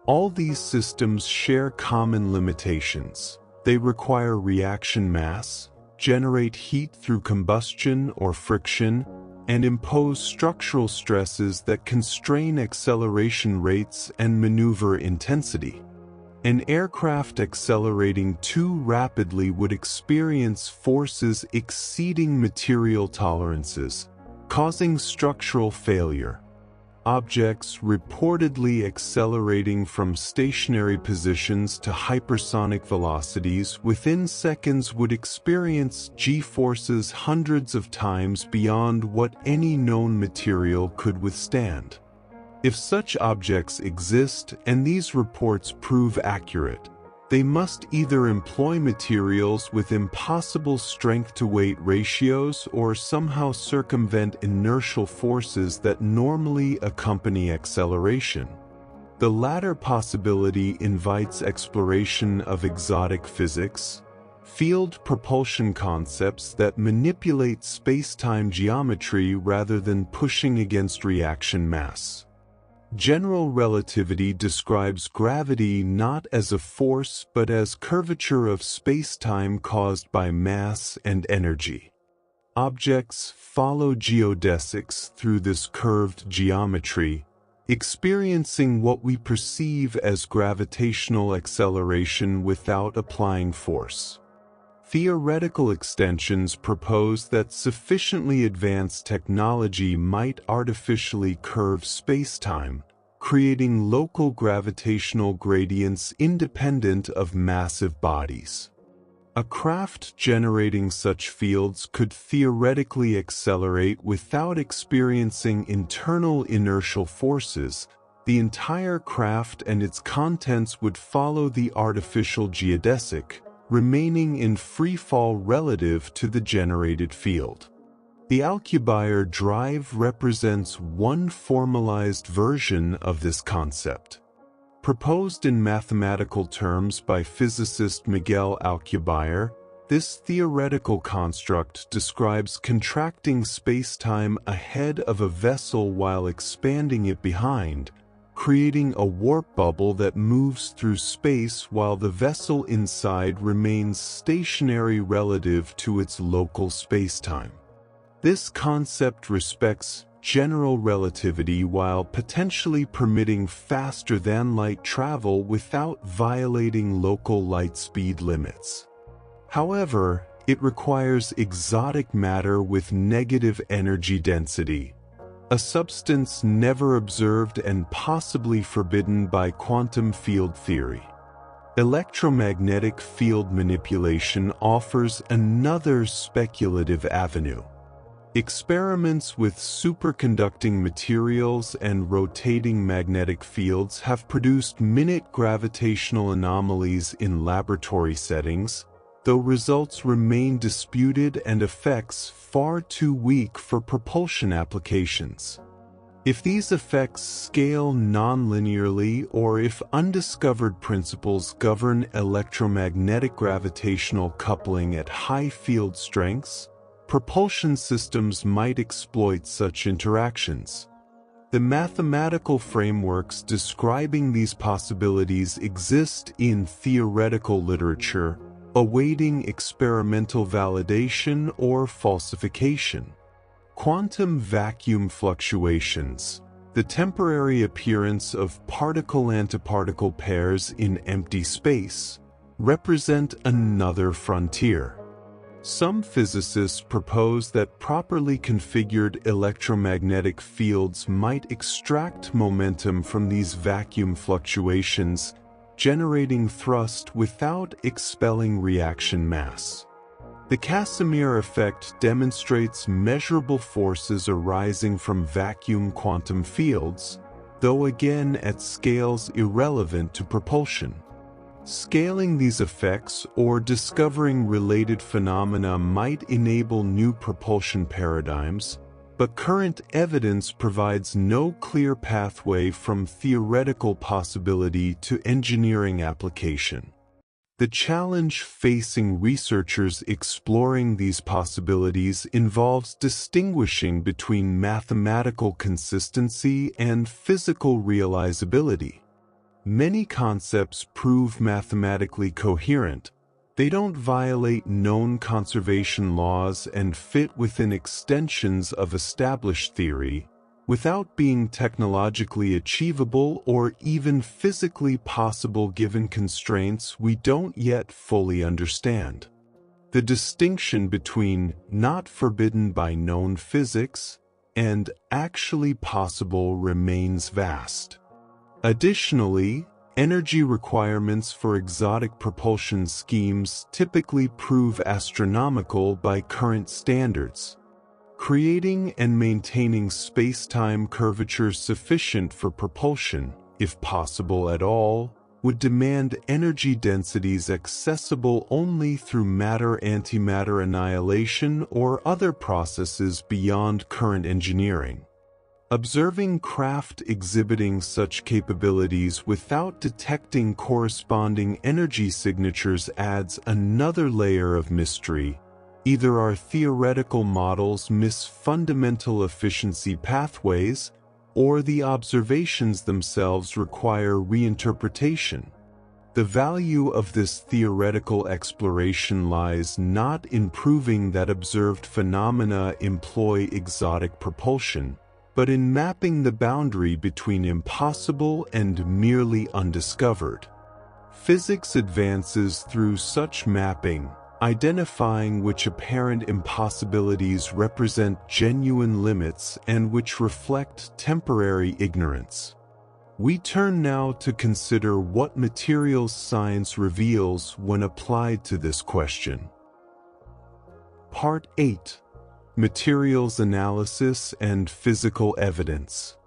All these systems share common limitations. They require reaction mass, generate heat through combustion or friction, and impose structural stresses that constrain acceleration rates and maneuver intensity. An aircraft accelerating too rapidly would experience forces exceeding material tolerances, causing structural failure. Objects reportedly accelerating from stationary positions to hypersonic velocities within seconds would experience g-forces hundreds of times beyond what any known material could withstand. If such objects exist and these reports prove accurate, they must either employ materials with impossible strength-to-weight ratios or somehow circumvent inertial forces that normally accompany acceleration. The latter possibility invites exploration of exotic physics, field propulsion concepts that manipulate space-time geometry rather than pushing against reaction mass. General relativity describes gravity not as a force but as curvature of space-time caused by mass and energy. Objects follow geodesics through this curved geometry, experiencing what we perceive as gravitational acceleration without applying force. Theoretical extensions propose that sufficiently advanced technology might artificially curve spacetime, creating local gravitational gradients independent of massive bodies. A craft generating such fields could theoretically accelerate without experiencing internal inertial forces. The entire craft and its contents would follow the artificial geodesic, remaining in free fall relative to the generated field. The Alcubierre drive represents one formalized version of this concept. Proposed in mathematical terms by physicist Miguel Alcubierre, this theoretical construct describes contracting spacetime ahead of a vessel while expanding it behind, creating a warp bubble that moves through space while the vessel inside remains stationary relative to its local spacetime. This concept respects general relativity while potentially permitting faster-than-light travel without violating local light speed limits. However, it requires exotic matter with negative energy density, a substance never observed and possibly forbidden by quantum field theory. Electromagnetic field manipulation offers another speculative avenue. Experiments with superconducting materials and rotating magnetic fields have produced minute gravitational anomalies in laboratory settings, though results remain disputed and effects far too weak for propulsion applications. If these effects scale non-linearly or if undiscovered principles govern electromagnetic gravitational coupling at high field strengths, propulsion systems might exploit such interactions. The mathematical frameworks describing these possibilities exist in theoretical literature, awaiting experimental validation or falsification. Quantum vacuum fluctuations, the temporary appearance of particle-antiparticle pairs in empty space, represent another frontier. Some physicists propose that properly configured electromagnetic fields might extract momentum from these vacuum fluctuations, generating thrust without expelling reaction mass. The Casimir effect demonstrates measurable forces arising from vacuum quantum fields, though again at scales irrelevant to propulsion. Scaling these effects or discovering related phenomena might enable new propulsion paradigms, but current evidence provides no clear pathway from theoretical possibility to engineering application. The challenge facing researchers exploring these possibilities involves distinguishing between mathematical consistency and physical realizability. Many concepts prove mathematically coherent. They don't violate known conservation laws and fit within extensions of established theory, without being technologically achievable or even physically possible given constraints we don't yet fully understand. The distinction between not forbidden by known physics and actually possible remains vast. Additionally, energy requirements for exotic propulsion schemes typically prove astronomical by current standards. Creating and maintaining space-time curvature sufficient for propulsion, if possible at all, would demand energy densities accessible only through matter-antimatter annihilation or other processes beyond current engineering. Observing craft exhibiting such capabilities without detecting corresponding energy signatures adds another layer of mystery. Either our theoretical models miss fundamental efficiency pathways, or the observations themselves require reinterpretation. The value of this theoretical exploration lies not in proving that observed phenomena employ exotic propulsion, but in mapping the boundary between impossible and merely undiscovered. Physics advances through such mapping, identifying which apparent impossibilities represent genuine limits and which reflect temporary ignorance. We turn now to consider what materials science reveals when applied to this question. Part 8. Materials Analysis and Physical Evidence.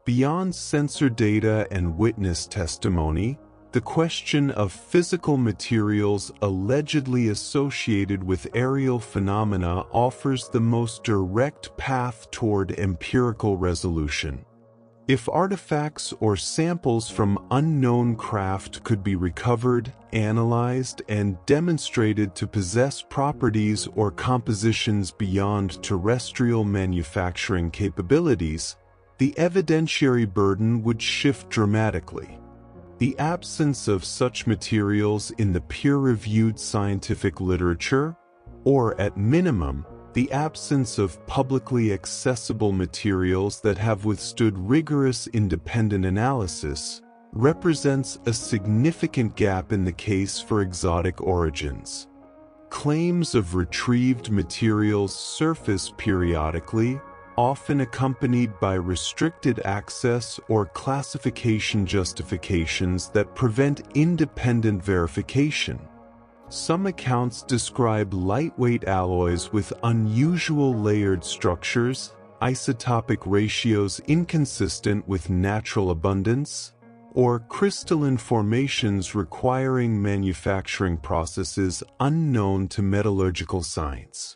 Beyond sensor data and witness testimony, the question of physical materials allegedly associated with aerial phenomena offers the most direct path toward empirical resolution. If artifacts or samples from unknown craft could be recovered, analyzed, and demonstrated to possess properties or compositions beyond terrestrial manufacturing capabilities, the evidentiary burden would shift dramatically. The absence of such materials in the peer-reviewed scientific literature, or at minimum, the absence of publicly accessible materials that have withstood rigorous independent analysis, represents a significant gap in the case for exotic origins. Claims of retrieved materials surface periodically, often accompanied by restricted access or classification justifications that prevent independent verification. Some accounts describe lightweight alloys with unusual layered structures, isotopic ratios inconsistent with natural abundance, or crystalline formations requiring manufacturing processes unknown to metallurgical science.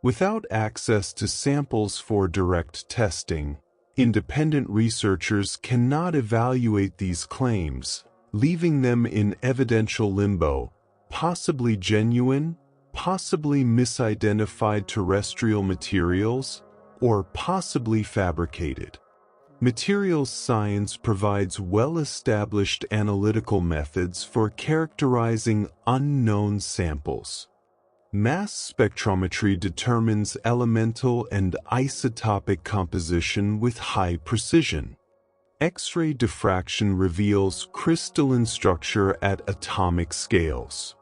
Without access to samples for direct testing, independent researchers cannot evaluate these claims, leaving them in evidential limbo, possibly genuine, possibly misidentified terrestrial materials, or possibly fabricated. Materials science provides well-established analytical methods for characterizing unknown samples. Mass spectrometry determines elemental and isotopic composition with high precision. X-ray diffraction reveals crystalline structure at atomic scales.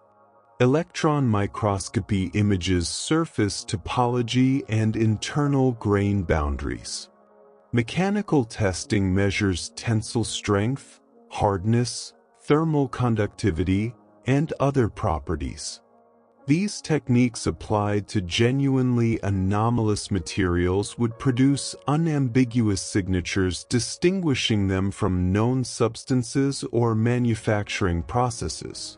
Electron microscopy images surface topology and internal grain boundaries. Mechanical testing measures tensile strength, hardness, thermal conductivity, and other properties. These techniques applied to genuinely anomalous materials would produce unambiguous signatures distinguishing them from known substances or manufacturing processes.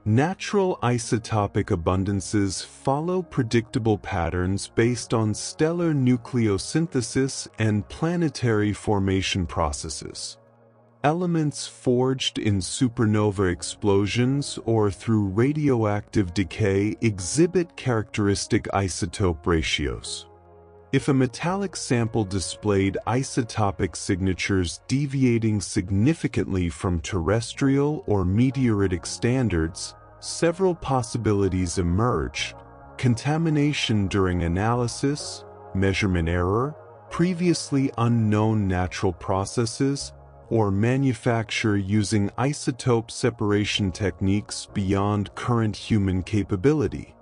Natural isotopic abundances follow predictable patterns based on stellar nucleosynthesis and planetary formation processes. Elements forged in supernova explosions or through radioactive decay exhibit characteristic isotope ratios. If a metallic sample displayed isotopic signatures deviating significantly from terrestrial or meteoritic standards, several possibilities emerge: contamination during analysis, measurement error, previously unknown natural processes, or manufacture using isotope separation techniques beyond current human capability.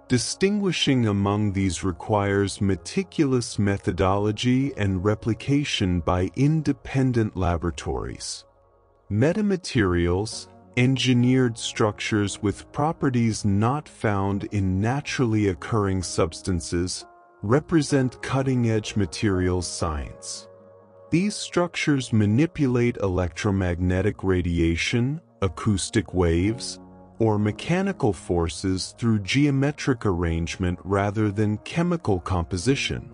Distinguishing among these requires meticulous methodology and replication by independent laboratories. Metamaterials, engineered structures with properties not found in naturally occurring substances, represent cutting-edge materials science. These structures manipulate electromagnetic radiation, acoustic waves, or mechanical forces through geometric arrangement rather than chemical composition.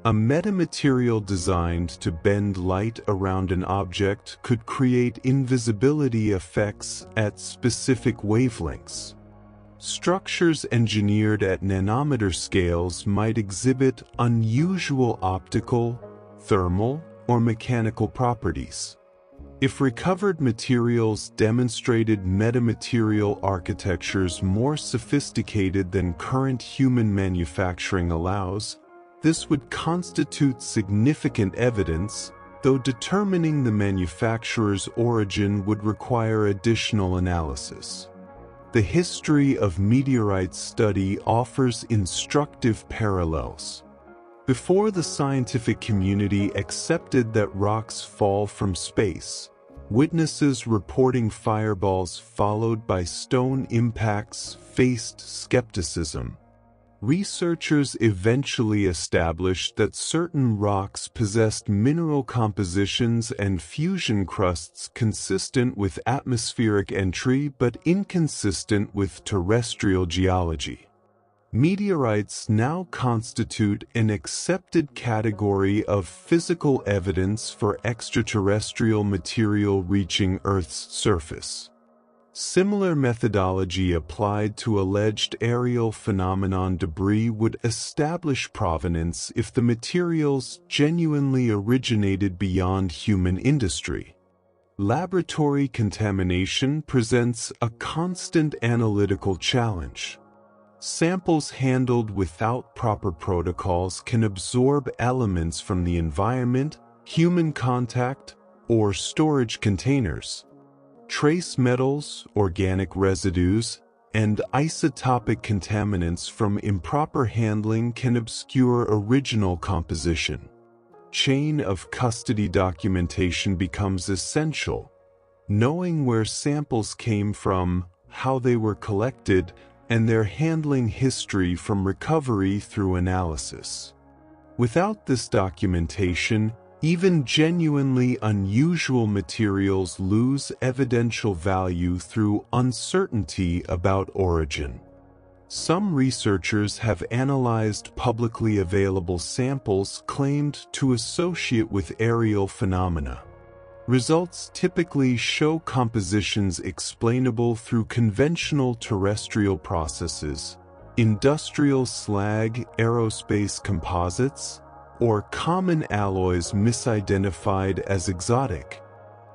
A metamaterial designed to bend light around an object could create invisibility effects at specific wavelengths. Structures engineered at nanometer scales might exhibit unusual optical, thermal, or mechanical properties. If recovered materials demonstrated metamaterial architectures more sophisticated than current human manufacturing allows, this would constitute significant evidence, though determining the manufacturer's origin would require additional analysis. The history of meteorite study offers instructive parallels. Before the scientific community accepted that rocks fall from space, witnesses reporting fireballs followed by stone impacts faced skepticism. Researchers eventually established that certain rocks possessed mineral compositions and fusion crusts consistent with atmospheric entry but inconsistent with terrestrial geology. Meteorites now constitute an accepted category of physical evidence for extraterrestrial material reaching Earth's surface. Similar methodology applied to alleged aerial phenomenon debris would establish provenance if the materials genuinely originated beyond human industry. Laboratory contamination presents a constant analytical challenge. Samples handled without proper protocols can absorb elements from the environment, human contact, or storage containers. Trace metals, organic residues, and isotopic contaminants from improper handling can obscure original composition. Chain of custody documentation becomes essential. Knowing where samples came from, how they were collected, and their handling history from recovery through analysis. Without this documentation, even genuinely unusual materials lose evidential value through uncertainty about origin. Some researchers have analyzed publicly available samples claimed to associate with aerial phenomena. Results typically show compositions explainable through conventional terrestrial processes, industrial slag, aerospace composites, or common alloys misidentified as exotic.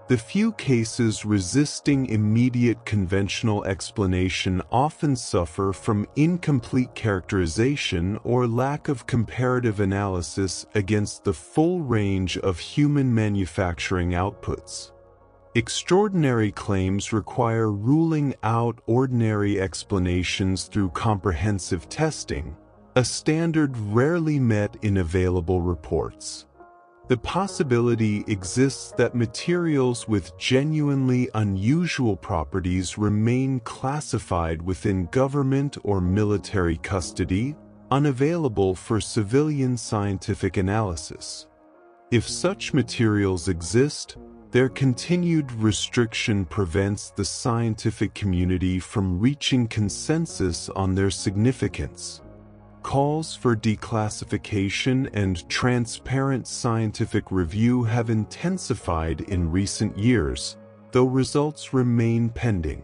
The few cases resisting immediate conventional explanation often suffer from incomplete characterization or lack of comparative analysis against the full range of human manufacturing outputs. Extraordinary claims require ruling out ordinary explanations through comprehensive testing, a standard rarely met in available reports. The possibility exists that materials with genuinely unusual properties remain classified within government or military custody, unavailable for civilian scientific analysis. If such materials exist, their continued restriction prevents the scientific community from reaching consensus on their significance. calls for declassification and transparent scientific review have intensified in recent years, though results remain pending.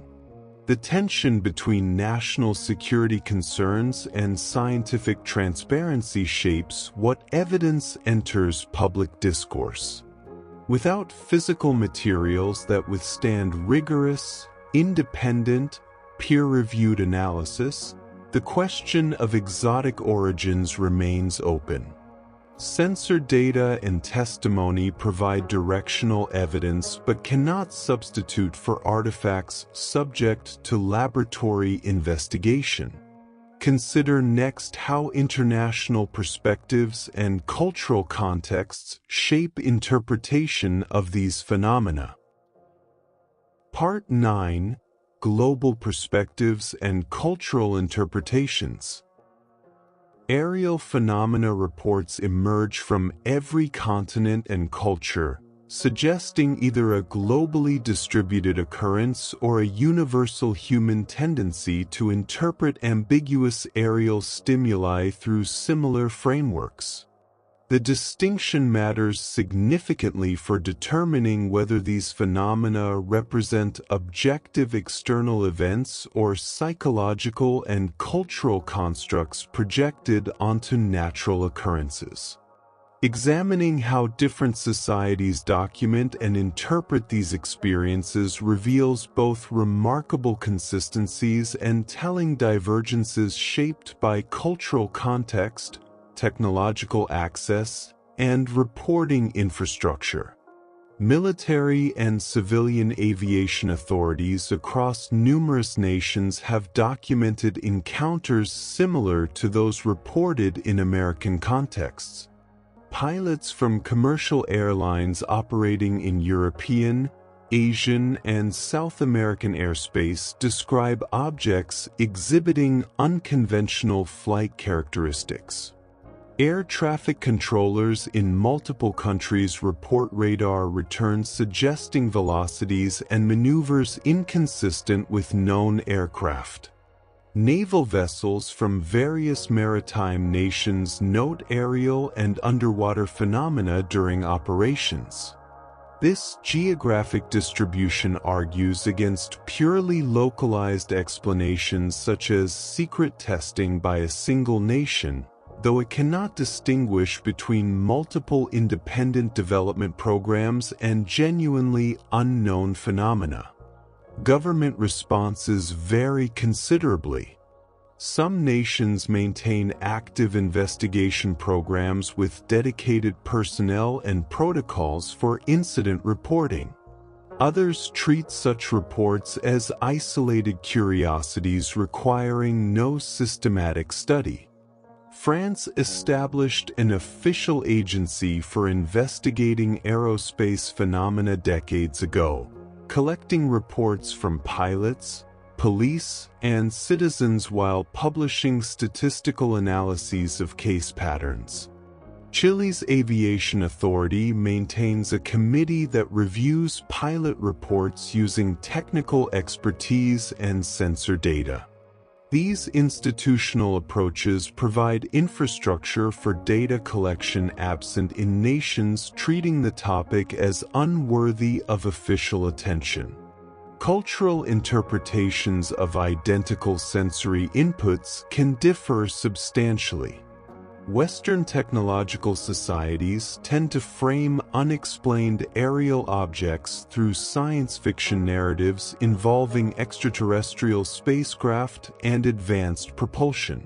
The tension between national security concerns and scientific transparency shapes what evidence enters public discourse. Without physical materials that withstand rigorous, independent, peer-reviewed analysis, the question of exotic origins remains open. Sensor data and testimony provide directional evidence but cannot substitute for artifacts subject to laboratory investigation. Consider next how international perspectives and cultural contexts shape interpretation of these phenomena. Part 9: Global Perspectives and Cultural Interpretations. Aerial phenomena reports emerge from every continent and culture, suggesting either a globally distributed occurrence or a universal human tendency to interpret ambiguous aerial stimuli through similar frameworks. The distinction matters significantly for determining whether these phenomena represent objective external events or psychological and cultural constructs projected onto natural occurrences. Examining how different societies document and interpret these experiences reveals both remarkable consistencies and telling divergences shaped by cultural context, technological access, and reporting infrastructure. Military and civilian aviation authorities across numerous nations have documented encounters similar to those reported in American contexts. Pilots from commercial airlines operating in European, Asian, and South American airspace describe objects exhibiting unconventional flight characteristics. Air traffic controllers in multiple countries report radar returns suggesting velocities and maneuvers inconsistent with known aircraft. Naval vessels from various maritime nations note aerial and underwater phenomena during operations. This geographic distribution argues against purely localized explanations such as secret testing by a single nation, though it cannot distinguish between multiple independent development programs and genuinely unknown phenomena. Government responses vary considerably. Some nations maintain active investigation programs with dedicated personnel and protocols for incident reporting. Others treat such reports as isolated curiosities requiring no systematic study. France established an official agency for investigating aerospace phenomena decades ago, collecting reports from pilots, police, and citizens while publishing statistical analyses of case patterns. Chile's Aviation Authority maintains a committee that reviews pilot reports using technical expertise and sensor data. These institutional approaches provide infrastructure for data collection absent in nations treating the topic as unworthy of official attention. Cultural interpretations of identical sensory inputs can differ substantially. Western technological societies tend to frame unexplained aerial objects through science fiction narratives involving extraterrestrial spacecraft and advanced propulsion.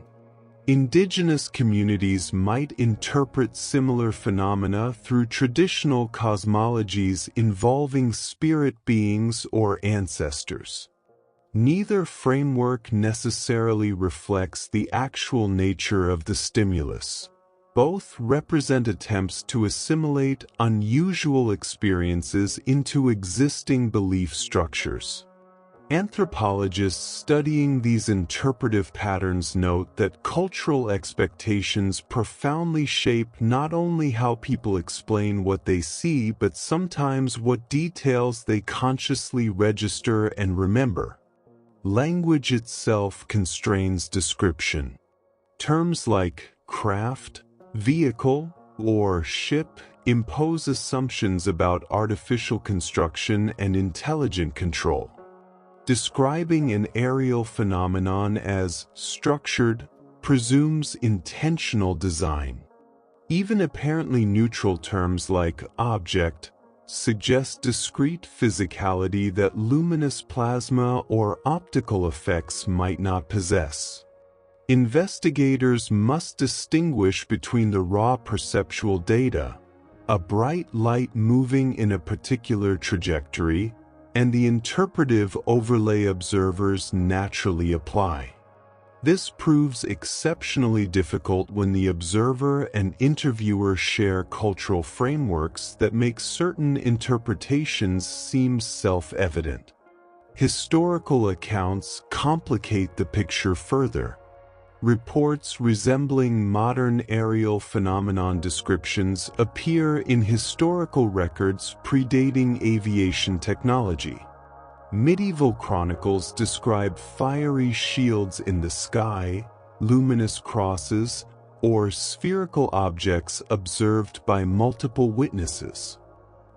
Indigenous communities might interpret similar phenomena through traditional cosmologies involving spirit beings or ancestors. Neither framework necessarily reflects the actual nature of the stimulus. Both represent attempts to assimilate unusual experiences into existing belief structures. Anthropologists studying these interpretive patterns note that cultural expectations profoundly shape not only how people explain what they see but sometimes what details they consciously register and remember. Language itself constrains description. Terms like craft, vehicle, or ship impose assumptions about artificial construction and intelligent control. Describing an aerial phenomenon as structured presumes intentional design. Even apparently neutral terms like object suggest discrete physicality that luminous plasma or optical effects might not possess. Investigators must distinguish between the raw perceptual data, a bright light moving in a particular trajectory, and the interpretive overlay observers naturally apply. This proves exceptionally difficult when the observer and interviewer share cultural frameworks that make certain interpretations seem self-evident. Historical accounts complicate the picture further. Reports resembling modern aerial phenomenon descriptions appear in historical records predating aviation technology. Medieval chronicles describe fiery shields in the sky, luminous crosses, or spherical objects observed by multiple witnesses.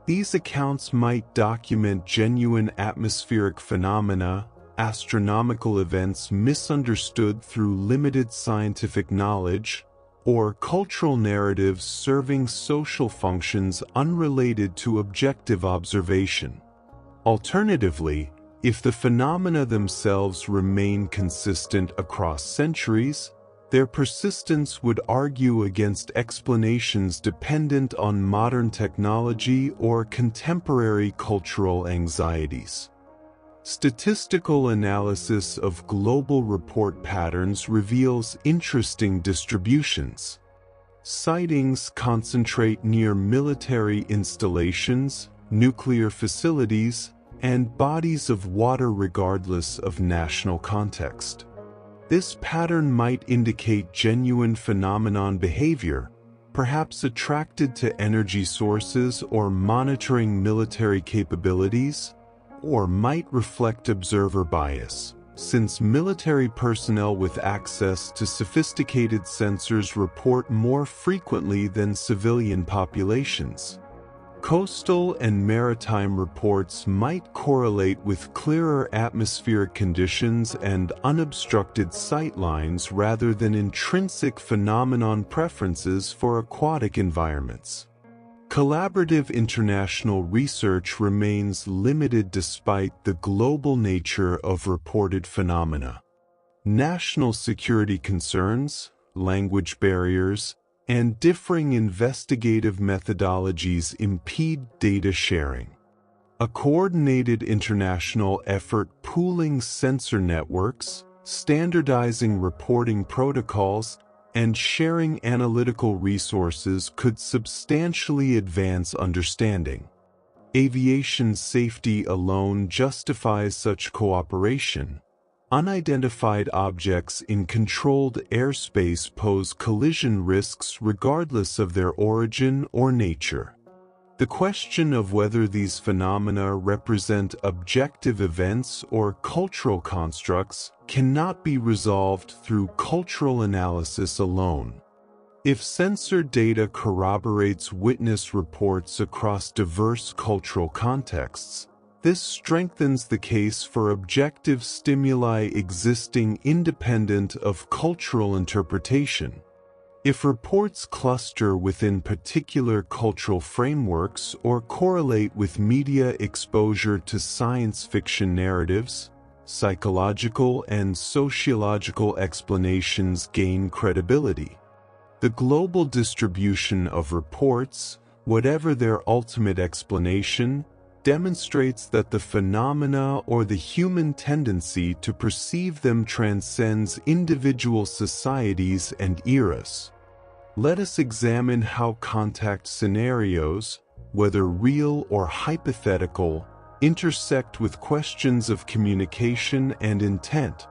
These accounts might document genuine atmospheric phenomena, astronomical events misunderstood through limited scientific knowledge, or cultural narratives serving social functions unrelated to objective observation. Alternatively, if the phenomena themselves remain consistent across centuries, their persistence would argue against explanations dependent on modern technology or contemporary cultural anxieties. Statistical analysis of global report patterns reveals interesting distributions. Sightings concentrate near military installations, nuclear facilities, and bodies of water regardless of national context. This pattern might indicate genuine phenomenon behavior, perhaps attracted to energy sources or monitoring military capabilities, or might reflect observer bias, since military personnel with access to sophisticated sensors report more frequently than civilian populations. Coastal and maritime reports might correlate with clearer atmospheric conditions and unobstructed sightlines rather than intrinsic phenomenon preferences for aquatic environments. Collaborative international research remains limited despite the global nature of reported phenomena. National security concerns, language barriers, and differing investigative methodologies impede data sharing. A coordinated international effort pooling sensor networks, standardizing reporting protocols, and sharing analytical resources could substantially advance understanding. Aviation safety alone justifies such cooperation. Unidentified objects in controlled airspace pose collision risks regardless of their origin or nature. The question of whether these phenomena represent objective events or cultural constructs cannot be resolved through cultural analysis alone. If sensor data corroborates witness reports across diverse cultural contexts, this strengthens the case for objective stimuli existing independent of cultural interpretation. If reports cluster within particular cultural frameworks or correlate with media exposure to science fiction narratives, psychological and sociological explanations gain credibility. The global distribution of reports, whatever their ultimate explanation, demonstrates that the phenomena or the human tendency to perceive them transcends individual societies and eras. Let us examine how contact scenarios, whether real or hypothetical, intersect with questions of communication and intent.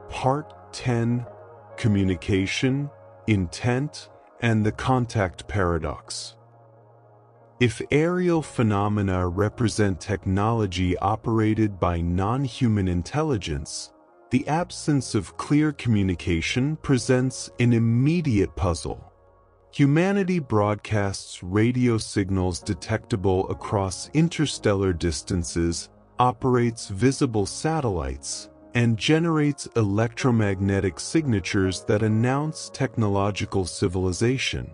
Part 10: Communication, Intent, and the Contact Paradox. If aerial phenomena represent technology operated by non-human intelligence, The absence of clear communication presents an immediate puzzle. Humanity broadcasts radio signals detectable across interstellar distances, operates visible satellites, and generates electromagnetic signatures that announce technological civilization.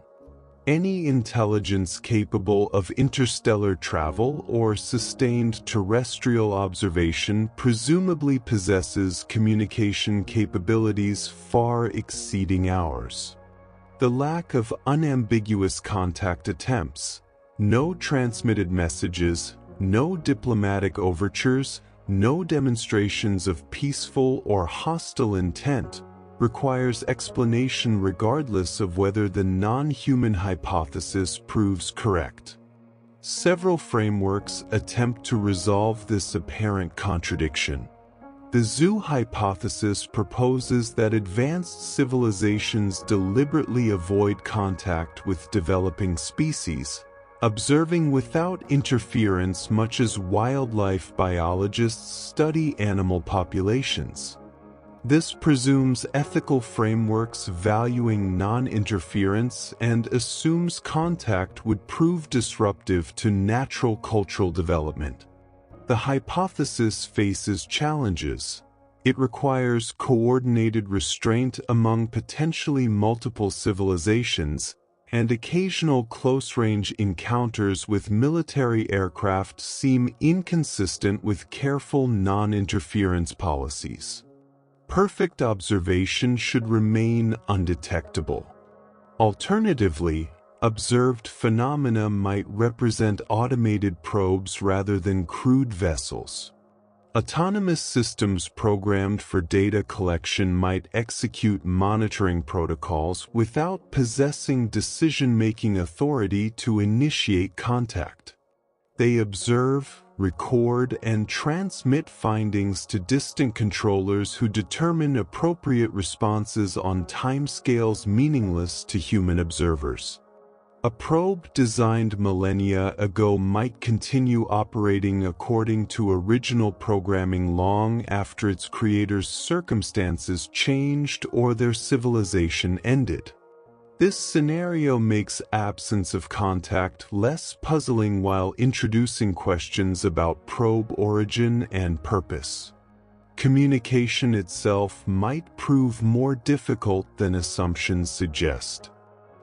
Any intelligence capable of interstellar travel or sustained terrestrial observation presumably possesses communication capabilities far exceeding ours. The lack of unambiguous contact attempts, no transmitted messages, no diplomatic overtures, no demonstrations of peaceful or hostile intent, requires explanation regardless of whether the non-human hypothesis proves correct. Several frameworks attempt to resolve this apparent contradiction. The zoo hypothesis proposes that advanced civilizations deliberately avoid contact with developing species, observing without interference much as wildlife biologists study animal populations. This presumes ethical frameworks valuing non-interference and assumes contact would prove disruptive to natural cultural development. The hypothesis faces challenges. It requires coordinated restraint among potentially multiple civilizations, and occasional close-range encounters with military aircraft seem inconsistent with careful non-interference policies. Perfect observation should remain undetectable. Alternatively, observed phenomena might represent automated probes rather than crewed vessels. Autonomous systems programmed for data collection might execute monitoring protocols without possessing decision-making authority to initiate contact. They observe, record, and transmit findings to distant controllers who determine appropriate responses on timescales meaningless to human observers. A probe designed millennia ago might continue operating according to original programming long after its creator's circumstances changed or their civilization ended. This scenario makes absence of contact less puzzling while introducing questions about probe origin and purpose. Communication itself might prove more difficult than assumptions suggest.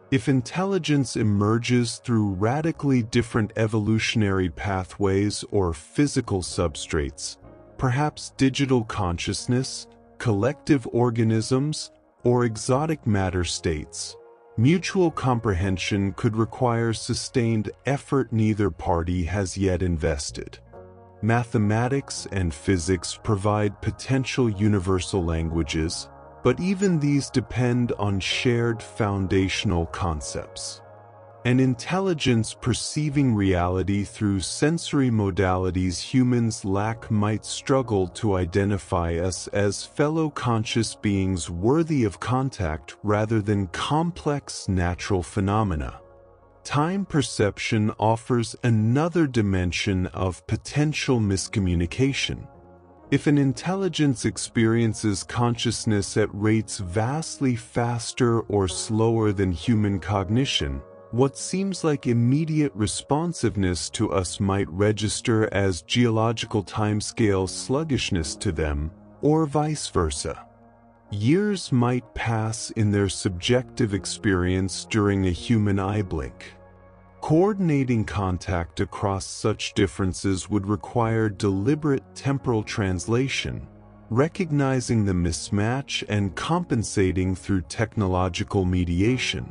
If intelligence emerges through radically different evolutionary pathways or physical substrates, perhaps digital consciousness, collective organisms, or exotic matter states, mutual comprehension could require sustained effort neither party has yet invested. Mathematics and physics provide potential universal languages, but even these depend on shared foundational concepts. An intelligence perceiving reality through sensory modalities humans lack might struggle to identify us as fellow conscious beings worthy of contact rather than complex natural phenomena. Time perception offers another dimension of potential miscommunication. If an intelligence experiences consciousness at rates vastly faster or slower than human cognition, what seems like immediate responsiveness to us might register as geological timescale sluggishness to them, or vice versa. Years might pass in their subjective experience during a human eye blink. Coordinating contact across such differences would require deliberate temporal translation, recognizing the mismatch and compensating through technological mediation.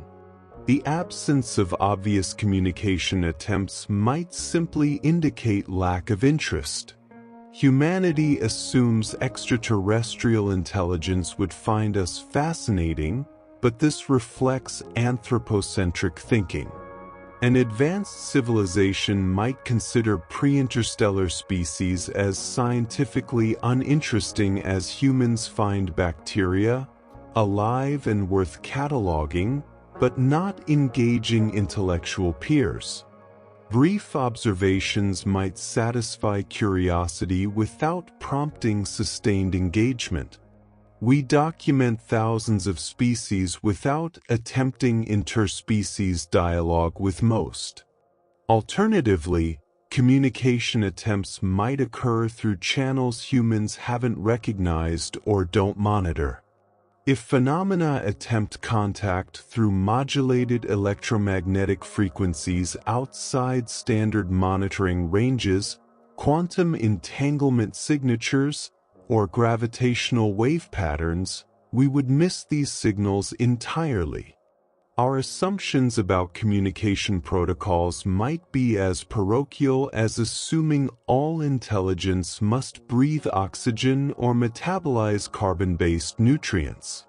The absence of obvious communication attempts might simply indicate lack of interest. Humanity assumes extraterrestrial intelligence would find us fascinating, but this reflects anthropocentric thinking. An advanced civilization might consider pre-interstellar species as scientifically uninteresting as humans find bacteria, alive and worth cataloging, but not engaging intellectual peers. Brief observations might satisfy curiosity without prompting sustained engagement. We document thousands of species without attempting interspecies dialogue with most. Alternatively, communication attempts might occur through channels humans haven't recognized or don't monitor. If phenomena attempt contact through modulated electromagnetic frequencies outside standard monitoring ranges, quantum entanglement signatures, or gravitational wave patterns, we would miss these signals entirely. Our assumptions about communication protocols might be as parochial as assuming all intelligence must breathe oxygen or metabolize carbon-based nutrients.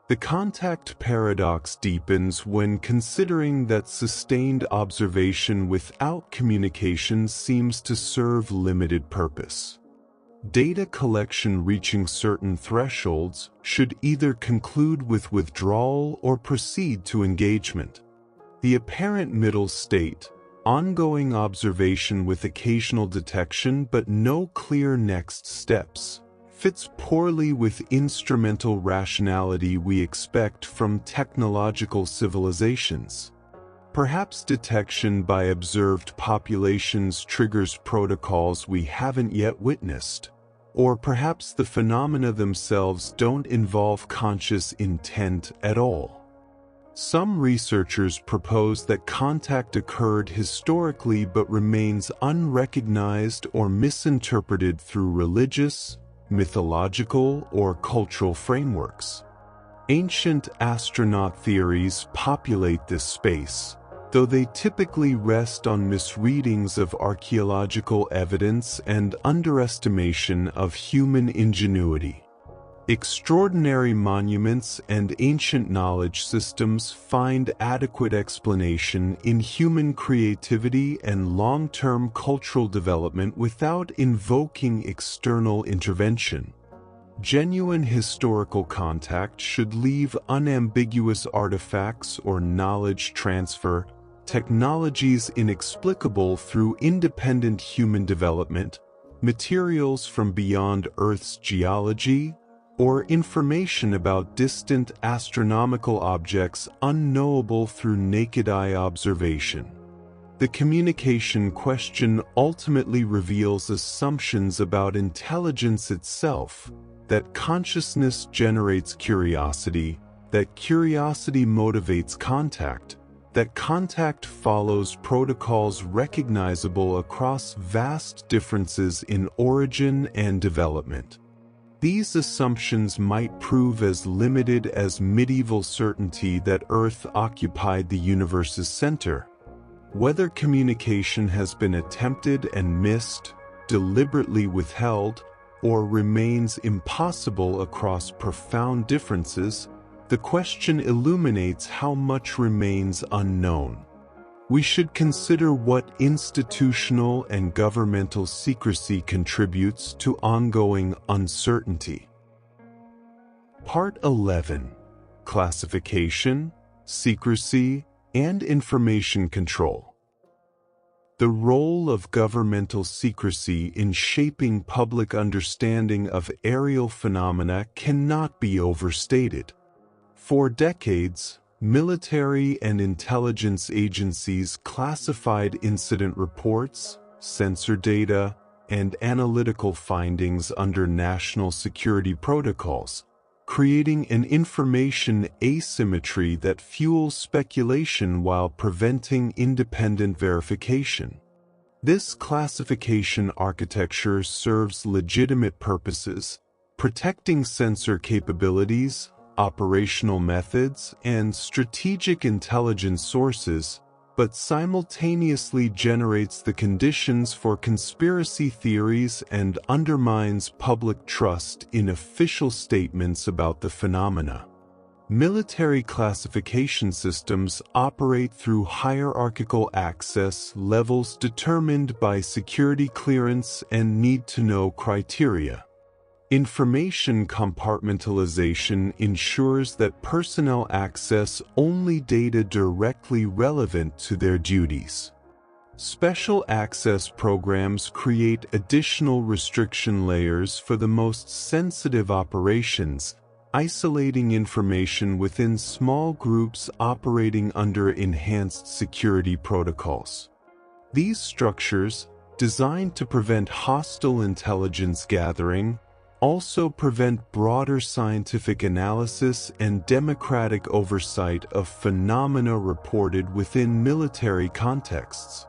The contact paradox deepens when considering that sustained observation without communication seems to serve limited purpose. Data collection reaching certain thresholds should either conclude with withdrawal or proceed to engagement. The apparent middle state, ongoing observation with occasional detection but no clear next steps, fits poorly with instrumental rationality we expect from technological civilizations. Perhaps detection by observed populations triggers protocols we haven't yet witnessed. Or perhaps the phenomena themselves don't involve conscious intent at all. Some researchers propose that contact occurred historically but remains unrecognized or misinterpreted through religious, mythological, or cultural frameworks. Ancient astronaut theories populate this space, though they typically rest on misreadings of archaeological evidence and underestimation of human ingenuity. Extraordinary monuments and ancient knowledge systems find adequate explanation in human creativity and long-term cultural development without invoking external intervention. Genuine historical contact should leave unambiguous artifacts or knowledge transfer, technologies inexplicable through independent human development, materials from beyond Earth's geology, or information about distant astronomical objects unknowable through naked-eye observation. The communication question ultimately reveals assumptions about intelligence itself, that consciousness generates curiosity, that curiosity motivates contact, that contact follows protocols recognizable across vast differences in origin and development. These assumptions might prove as limited as medieval certainty that Earth occupied the universe's center. Whether communication has been attempted and missed, deliberately withheld, or remains impossible across profound differences, the question illuminates how much remains unknown. We should consider what institutional and governmental secrecy contributes to ongoing uncertainty. Part 11. Classification, Secrecy, and Information Control. The role of governmental secrecy in shaping public understanding of aerial phenomena cannot be overstated. For decades, military and intelligence agencies classified incident reports, sensor data, and analytical findings under national security protocols, creating an information asymmetry that fuels speculation while preventing independent verification. This classification architecture serves legitimate purposes, protecting sensor capabilities, operational methods, and strategic intelligence sources, but simultaneously generates the conditions for conspiracy theories and undermines public trust in official statements about the phenomena. Military classification systems operate through hierarchical access levels determined by security clearance and need-to-know criteria. Information compartmentalization ensures that personnel access only data directly relevant to their duties. Special access programs create additional restriction layers for the most sensitive operations, isolating information within small groups operating under enhanced security protocols. These structures, designed to prevent hostile intelligence gathering, also prevent broader scientific analysis and democratic oversight of phenomena reported within military contexts.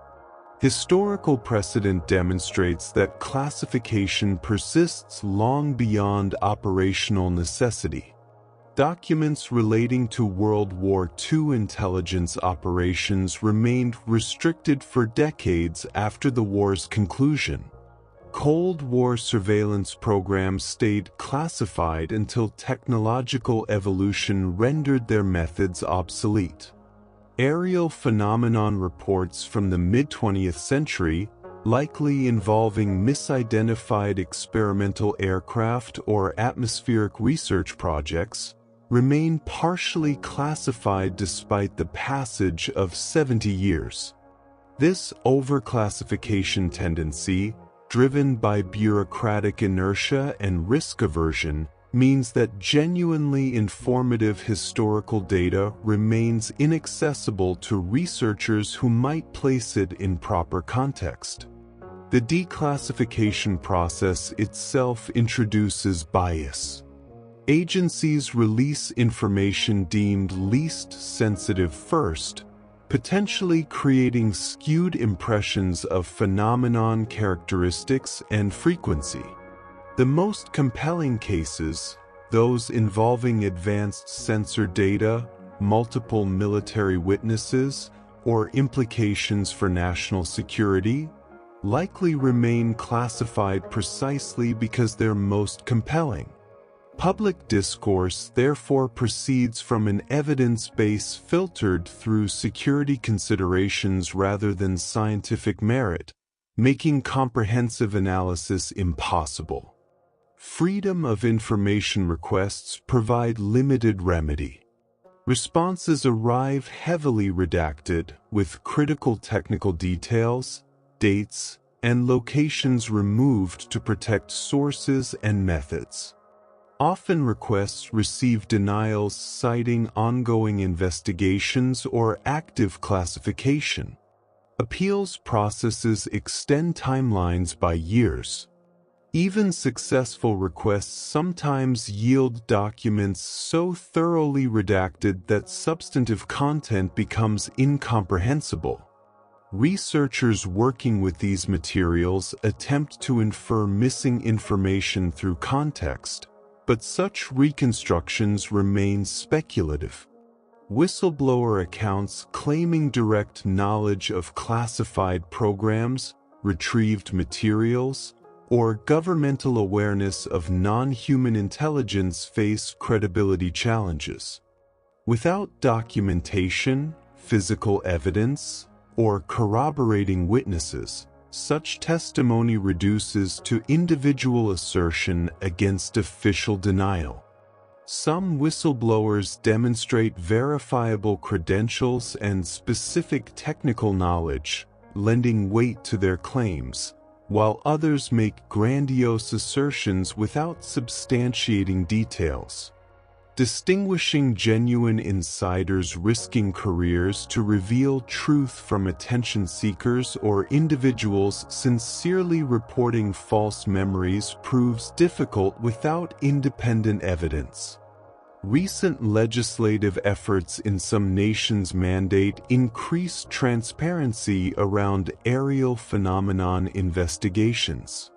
Historical precedent demonstrates that classification persists long beyond operational necessity. Documents relating to World War II intelligence operations remained restricted for decades after the war's conclusion. Cold War surveillance programs stayed classified until technological evolution rendered their methods obsolete. Aerial phenomenon reports from the mid-20th century, likely involving misidentified experimental aircraft or atmospheric research projects, remain partially classified despite the passage of 70 years. This overclassification tendency, driven by bureaucratic inertia and risk aversion, means that genuinely informative historical data remains inaccessible to researchers who might place it in proper context. The declassification process itself introduces bias. Agencies release information deemed least sensitive first, potentially creating skewed impressions of phenomenon characteristics and frequency. The most compelling cases, those involving advanced sensor data, multiple military witnesses, or implications for national security, likely remain classified precisely because they're most compelling. Public discourse therefore proceeds from an evidence base filtered through security considerations rather than scientific merit, making comprehensive analysis impossible. Freedom of information requests provide limited remedy. Responses arrive heavily redacted, with critical technical details, dates, and locations removed to protect sources and methods. Often requests receive denials citing ongoing investigations or active classification. Appeals processes extend timelines by years. Even successful requests sometimes yield documents so thoroughly redacted that substantive content becomes incomprehensible. Researchers working with these materials attempt to infer missing information through context, but such reconstructions remain speculative. Whistleblower accounts claiming direct knowledge of classified programs, retrieved materials, or governmental awareness of non-human intelligence face credibility challenges. Without documentation, physical evidence, or corroborating witnesses, such testimony reduces to individual assertion against official denial. Some whistleblowers demonstrate verifiable credentials and specific technical knowledge, lending weight to their claims, while others make grandiose assertions without substantiating details. Distinguishing genuine insiders risking careers to reveal truth from attention seekers or individuals sincerely reporting false memories proves difficult without independent evidence. Recent legislative efforts in some nations mandate increased transparency around aerial phenomenon investigations.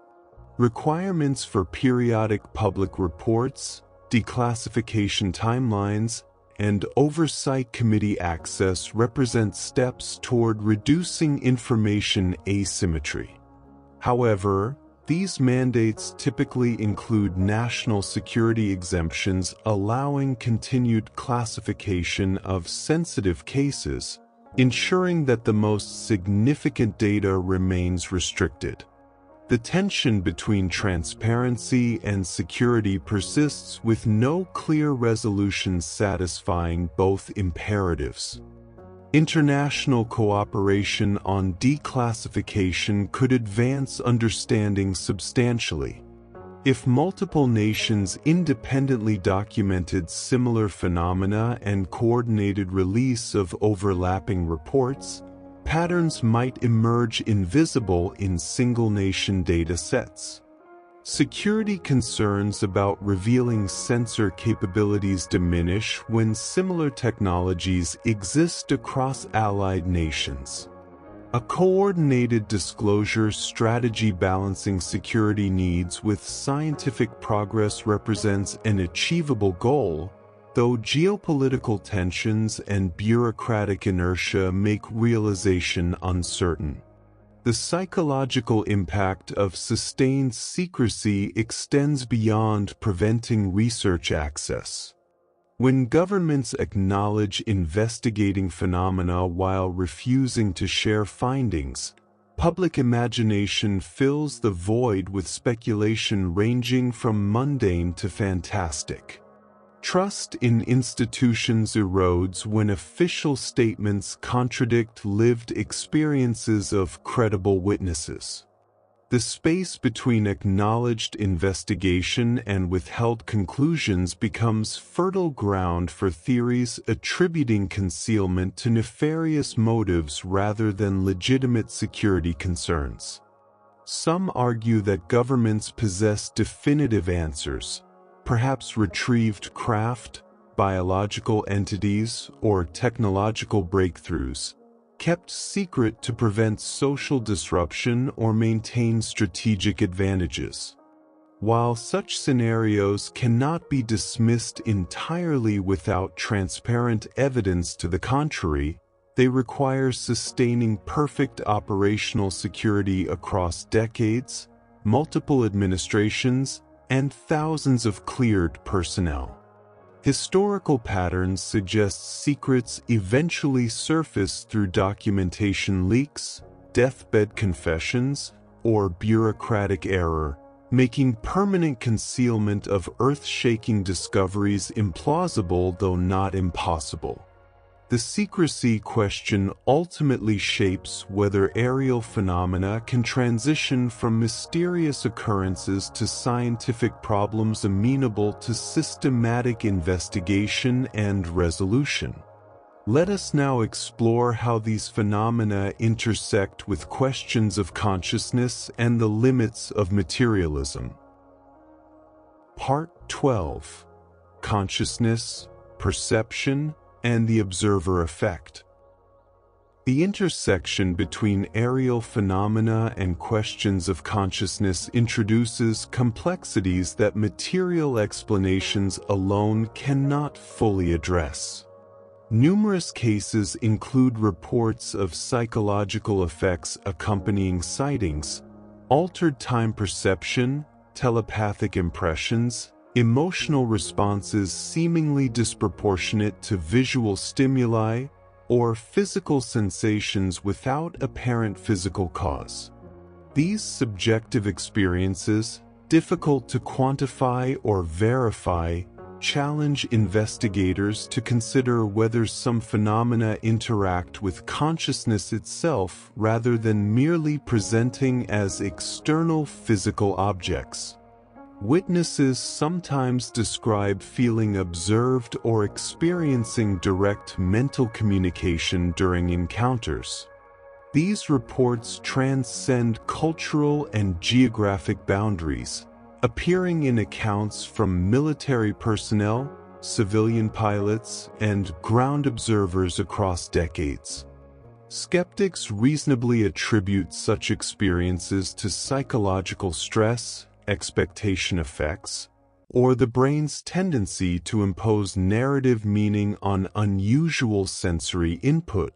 Requirements for periodic public reports, declassification timelines, and oversight committee access represent steps toward reducing information asymmetry. However, these mandates typically include national security exemptions allowing continued classification of sensitive cases, ensuring that the most significant data remains restricted. The tension between transparency and security persists with no clear resolution satisfying both imperatives. International cooperation on declassification could advance understanding substantially. If multiple nations independently documented similar phenomena and coordinated release of overlapping reports, patterns might emerge invisible in single-nation data sets. Security concerns about revealing sensor capabilities diminish when similar technologies exist across allied nations. A coordinated disclosure strategy balancing security needs with scientific progress represents an achievable goal, though geopolitical tensions and bureaucratic inertia make realization uncertain. The psychological impact of sustained secrecy extends beyond preventing research access. When governments acknowledge investigating phenomena while refusing to share findings, public imagination fills the void with speculation ranging from mundane to fantastic. Trust in institutions erodes when official statements contradict lived experiences of credible witnesses. The space between acknowledged investigation and withheld conclusions becomes fertile ground for theories attributing concealment to nefarious motives rather than legitimate security concerns. Some argue that governments possess definitive answers, perhaps retrieved craft, biological entities, or technological breakthroughs, kept secret to prevent social disruption or maintain strategic advantages. While such scenarios cannot be dismissed entirely without transparent evidence to the contrary, they require sustaining perfect operational security across decades, multiple administrations, and thousands of cleared personnel. Historical patterns suggest secrets eventually surface through documentation leaks, deathbed confessions, or bureaucratic error, making permanent concealment of earth-shaking discoveries implausible though not impossible. The secrecy question ultimately shapes whether aerial phenomena can transition from mysterious occurrences to scientific problems amenable to systematic investigation and resolution. Let us now explore how these phenomena intersect with questions of consciousness and the limits of materialism. Part 12. Consciousness, Perception, and the observer effect. The intersection between aerial phenomena and questions of consciousness introduces complexities that material explanations alone cannot fully address. Numerous cases include reports of psychological effects accompanying sightings, altered time perception, telepathic impressions, emotional responses seemingly disproportionate to visual stimuli, or physical sensations without apparent physical cause. These subjective experiences, difficult to quantify or verify, challenge investigators to consider whether some phenomena interact with consciousness itself rather than merely presenting as external physical objects. Witnesses sometimes describe feeling observed or experiencing direct mental communication during encounters. These reports transcend cultural and geographic boundaries, appearing in accounts from military personnel, civilian pilots, and ground observers across decades. Skeptics reasonably attribute such experiences to psychological stress, expectation effects, or the brain's tendency to impose narrative meaning on unusual sensory input.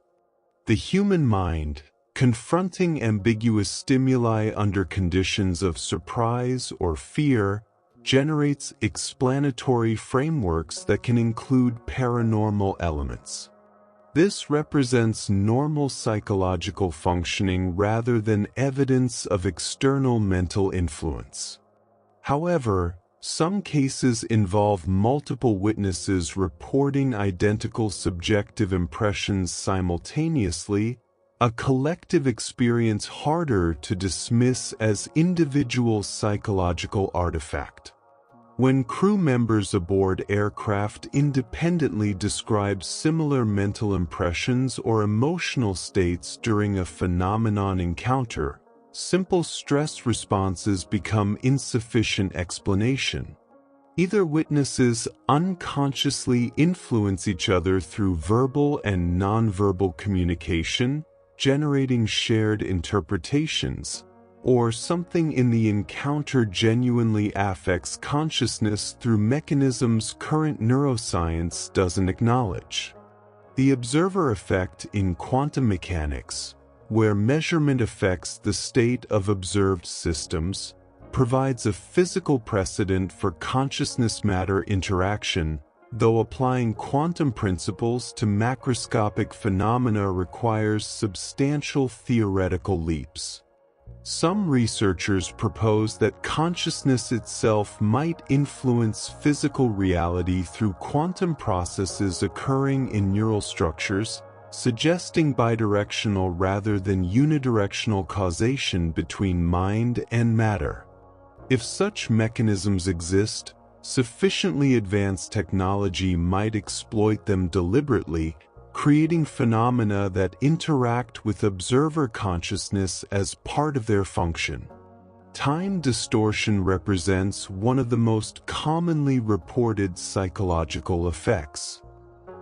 The human mind, confronting ambiguous stimuli under conditions of surprise or fear, generates explanatory frameworks that can include paranormal elements. This represents normal psychological functioning rather than evidence of external mental influence. However, some cases involve multiple witnesses reporting identical subjective impressions simultaneously, a collective experience harder to dismiss as individual psychological artifact. When crew members aboard aircraft independently describe similar mental impressions or emotional states during a phenomenon encounter, simple stress responses become insufficient explanation. Either witnesses unconsciously influence each other through verbal and nonverbal communication, generating shared interpretations, or something in the encounter genuinely affects consciousness through mechanisms current neuroscience doesn't acknowledge. The observer effect in quantum mechanics, where measurement affects the state of observed systems, provides a physical precedent for consciousness-matter interaction, though applying quantum principles to macroscopic phenomena requires substantial theoretical leaps. Some researchers propose that consciousness itself might influence physical reality through quantum processes occurring in neural structures, suggesting bidirectional rather than unidirectional causation between mind and matter. If such mechanisms exist, sufficiently advanced technology might exploit them deliberately, creating phenomena that interact with observer consciousness as part of their function. Time distortion represents one of the most commonly reported psychological effects.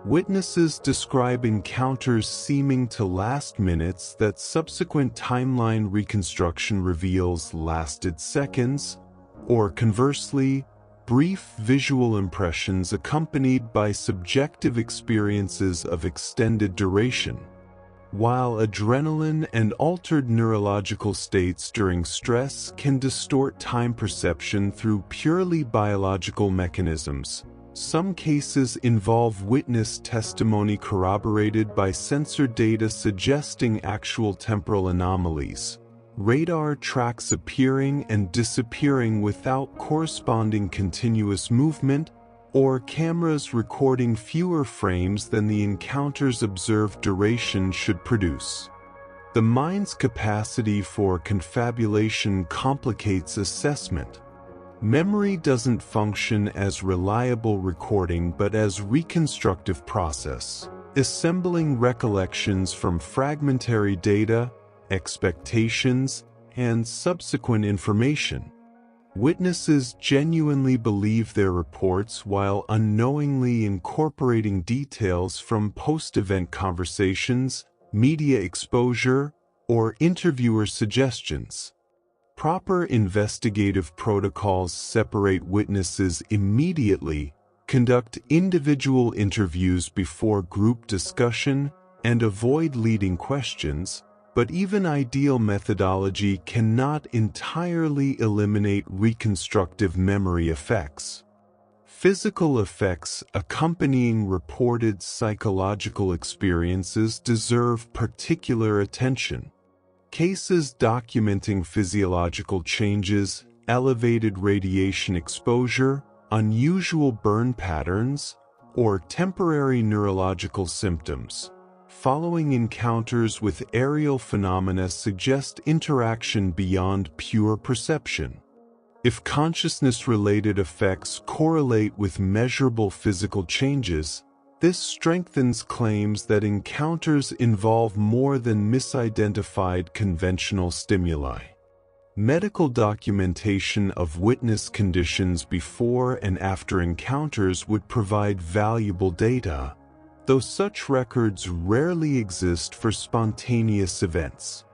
Witnesses describe encounters seeming to last minutes that subsequent timeline reconstruction reveals lasted seconds, or conversely, brief visual impressions accompanied by subjective experiences of extended duration. While adrenaline and altered neurological states during stress can distort time perception through purely biological mechanisms, some cases involve witness testimony corroborated by sensor data suggesting actual temporal anomalies. Radar tracks appearing and disappearing without corresponding continuous movement, or cameras recording fewer frames than the encounter's observed duration should produce. The mind's capacity for confabulation complicates assessment. Memory doesn't function as reliable recording but as reconstructive process, assembling recollections from fragmentary data, expectations, and subsequent information. Witnesses genuinely believe their reports while unknowingly incorporating details from post-event conversations, media exposure, or interviewer suggestions. Proper investigative protocols separate witnesses immediately, conduct individual interviews before group discussion, and avoid leading questions. But even ideal methodology cannot entirely eliminate reconstructive memory effects. Physical effects accompanying reported psychological experiences deserve particular attention. Cases documenting physiological changes, elevated radiation exposure, unusual burn patterns, or temporary neurological symptoms following encounters with aerial phenomena suggest interaction beyond pure perception. If consciousness-related effects correlate with measurable physical changes, this strengthens claims that encounters involve more than misidentified conventional stimuli. Medical documentation of witness conditions before and after encounters would provide valuable data, though such records rarely exist for spontaneous events.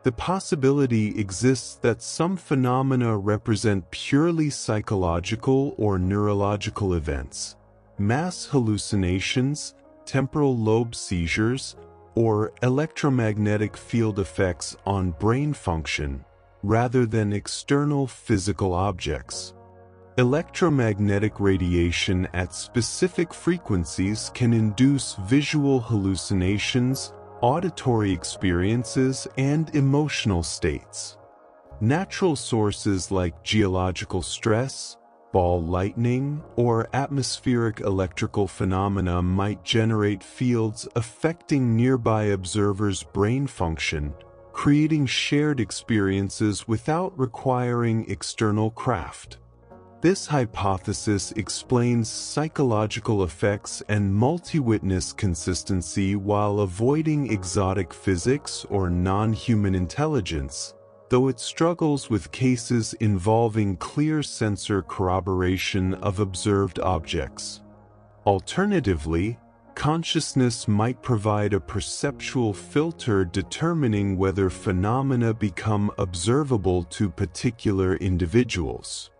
The possibility exists that some phenomena represent purely psychological or neurological events, mass hallucinations, temporal lobe seizures, or electromagnetic field effects on brain function, rather than external physical objects. Electromagnetic radiation at specific frequencies can induce visual hallucinations, auditory experiences, and emotional states. Natural sources like geological stress, ball lightning or atmospheric electrical phenomena might generate fields affecting nearby observers' brain function, creating shared experiences without requiring external craft. This hypothesis explains psychological effects and multi-witness consistency while avoiding exotic physics or non-human intelligence, though it struggles with cases involving clear sensor corroboration of observed objects. Alternatively, consciousness might provide a perceptual filter determining whether phenomena become observable to particular individuals.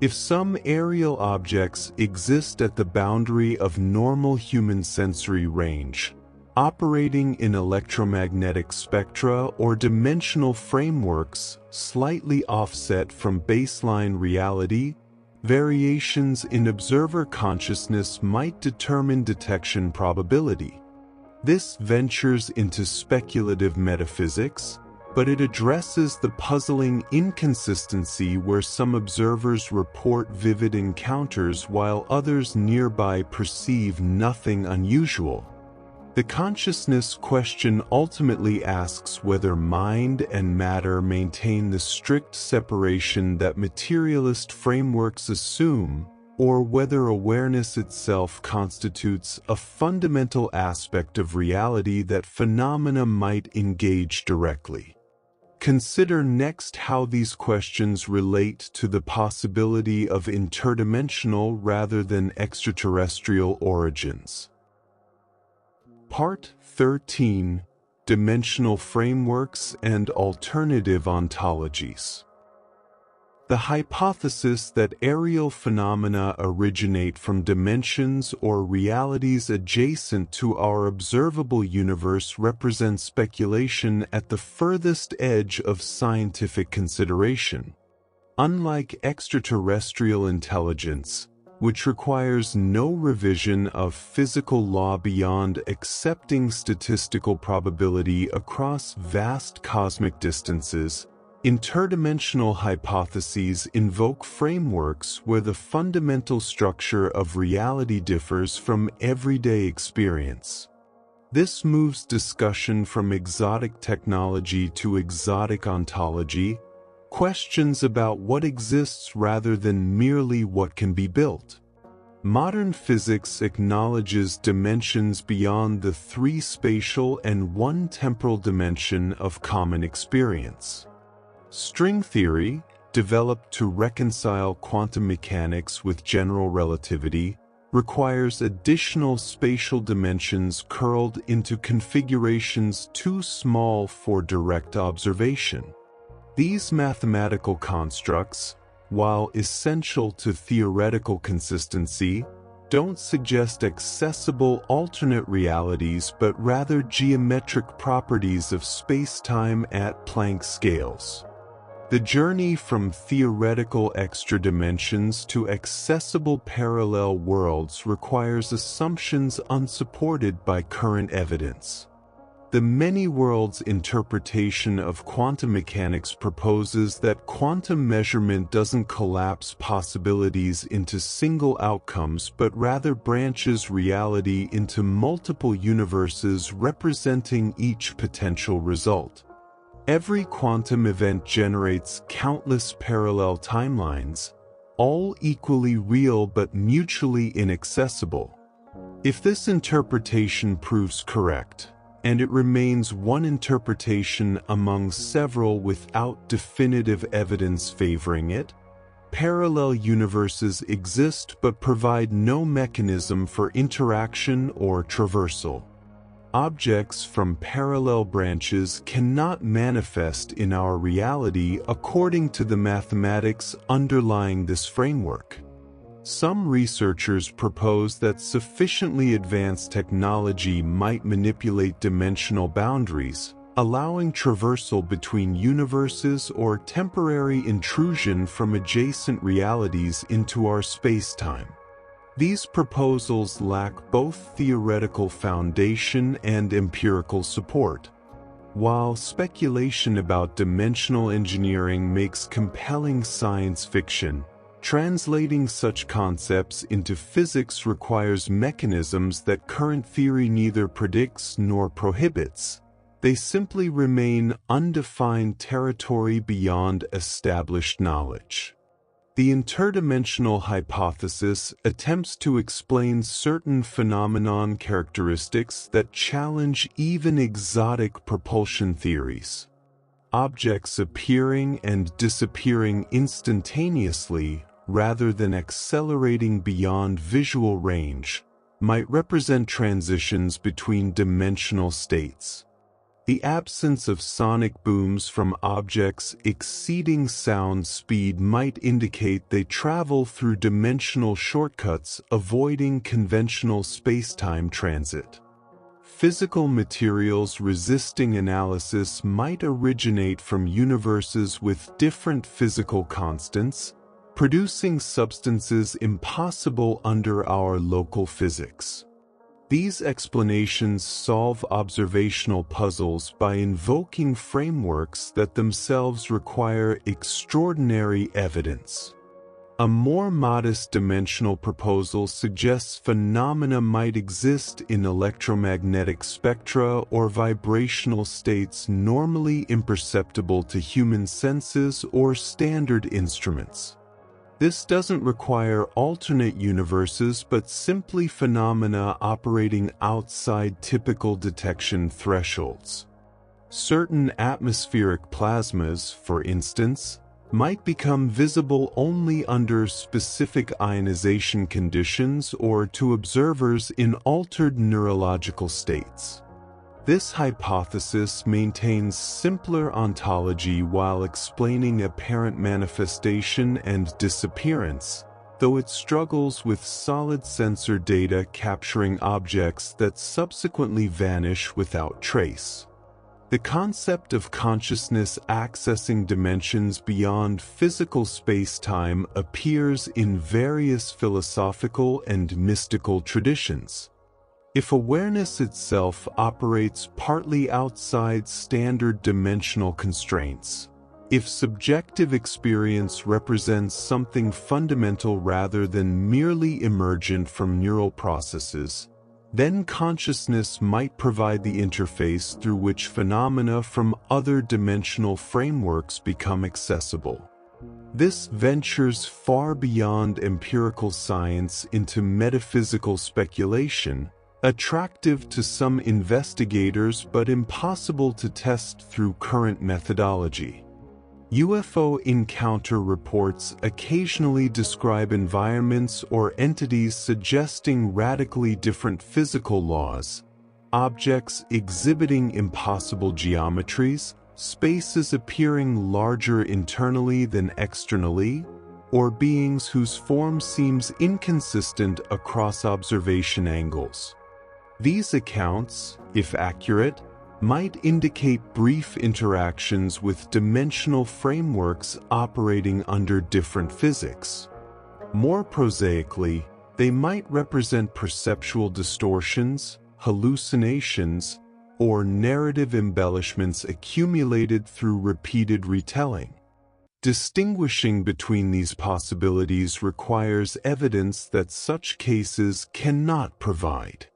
If some aerial objects exist at the boundary of normal human sensory range, operating in electromagnetic spectra or dimensional frameworks slightly offset from baseline reality, variations in observer consciousness might determine detection probability. This ventures into speculative metaphysics, but it addresses the puzzling inconsistency where some observers report vivid encounters while others nearby perceive nothing unusual. The consciousness question ultimately asks whether mind and matter maintain the strict separation that materialist frameworks assume, or whether awareness itself constitutes a fundamental aspect of reality that phenomena might engage directly. Consider next how these questions relate to the possibility of interdimensional rather than extraterrestrial origins. Part 13: Dimensional Frameworks and Alternative Ontologies. The hypothesis that aerial phenomena originate from dimensions or realities adjacent to our observable universe represents speculation at the furthest edge of scientific consideration. Unlike extraterrestrial intelligence, which requires no revision of physical law beyond accepting statistical probability across vast cosmic distances, interdimensional hypotheses invoke frameworks where the fundamental structure of reality differs from everyday experience. This moves discussion from exotic technology to exotic ontology, questions about what exists rather than merely what can be built. Modern physics acknowledges dimensions beyond the three spatial and one temporal dimension of common experience. String theory, developed to reconcile quantum mechanics with general relativity, requires additional spatial dimensions curled into configurations too small for direct observation. These mathematical constructs, while essential to theoretical consistency, don't suggest accessible alternate realities but rather geometric properties of space-time at Planck scales. The journey from theoretical extra dimensions to accessible parallel worlds requires assumptions unsupported by current evidence. The many-worlds interpretation of quantum mechanics proposes that quantum measurement doesn't collapse possibilities into single outcomes but rather branches reality into multiple universes representing each potential result. Every quantum event generates countless parallel timelines, all equally real but mutually inaccessible. If this interpretation proves correct, and it remains one interpretation among several without definitive evidence favoring it, parallel universes exist but provide no mechanism for interaction or traversal. Objects from parallel branches cannot manifest in our reality according to the mathematics underlying this framework. Some researchers propose that sufficiently advanced technology might manipulate dimensional boundaries, allowing traversal between universes or temporary intrusion from adjacent realities into our space-time. These proposals lack both theoretical foundation and empirical support. While speculation about dimensional engineering makes compelling science fiction, Translating such concepts into physics requires mechanisms that current theory neither predicts nor prohibits. They simply remain undefined territory beyond established knowledge. The interdimensional hypothesis attempts to explain certain phenomenon characteristics that challenge even exotic propulsion theories. Objects appearing and disappearing instantaneously rather than accelerating beyond visual range might represent transitions between dimensional states. The absence of sonic booms from objects exceeding sound speed might indicate they travel through dimensional shortcuts, avoiding conventional space-time transit. Physical materials resisting analysis might originate from universes with different physical constants, producing substances impossible under our local physics. These explanations solve observational puzzles by invoking frameworks that themselves require extraordinary evidence. A more modest dimensional proposal suggests phenomena might exist in electromagnetic spectra or vibrational states normally imperceptible to human senses or standard instruments. This doesn't require alternate universes but simply phenomena operating outside typical detection thresholds. Certain atmospheric plasmas, for instance, might become visible only under specific ionization conditions or to observers in altered neurological states. This hypothesis maintains simpler ontology while explaining apparent manifestation and disappearance, though it struggles with solid sensor data capturing objects that subsequently vanish without trace. The concept of consciousness accessing dimensions beyond physical space-time appears in various philosophical and mystical traditions. If awareness itself operates partly outside standard dimensional constraints, if subjective experience represents something fundamental rather than merely emergent from neural processes, then consciousness might provide the interface through which phenomena from other dimensional frameworks become accessible. This ventures far beyond empirical science into metaphysical speculation, attractive to some investigators but impossible to test through current methodology. UFO encounter reports occasionally describe environments or entities suggesting radically different physical laws, objects exhibiting impossible geometries, spaces appearing larger internally than externally, or beings whose form seems inconsistent across observation angles. These accounts, if accurate, might indicate brief interactions with dimensional frameworks operating under different physics. More prosaically, they might represent perceptual distortions, hallucinations, or narrative embellishments accumulated through repeated retelling. Distinguishing between these possibilities requires evidence that such cases cannot provide.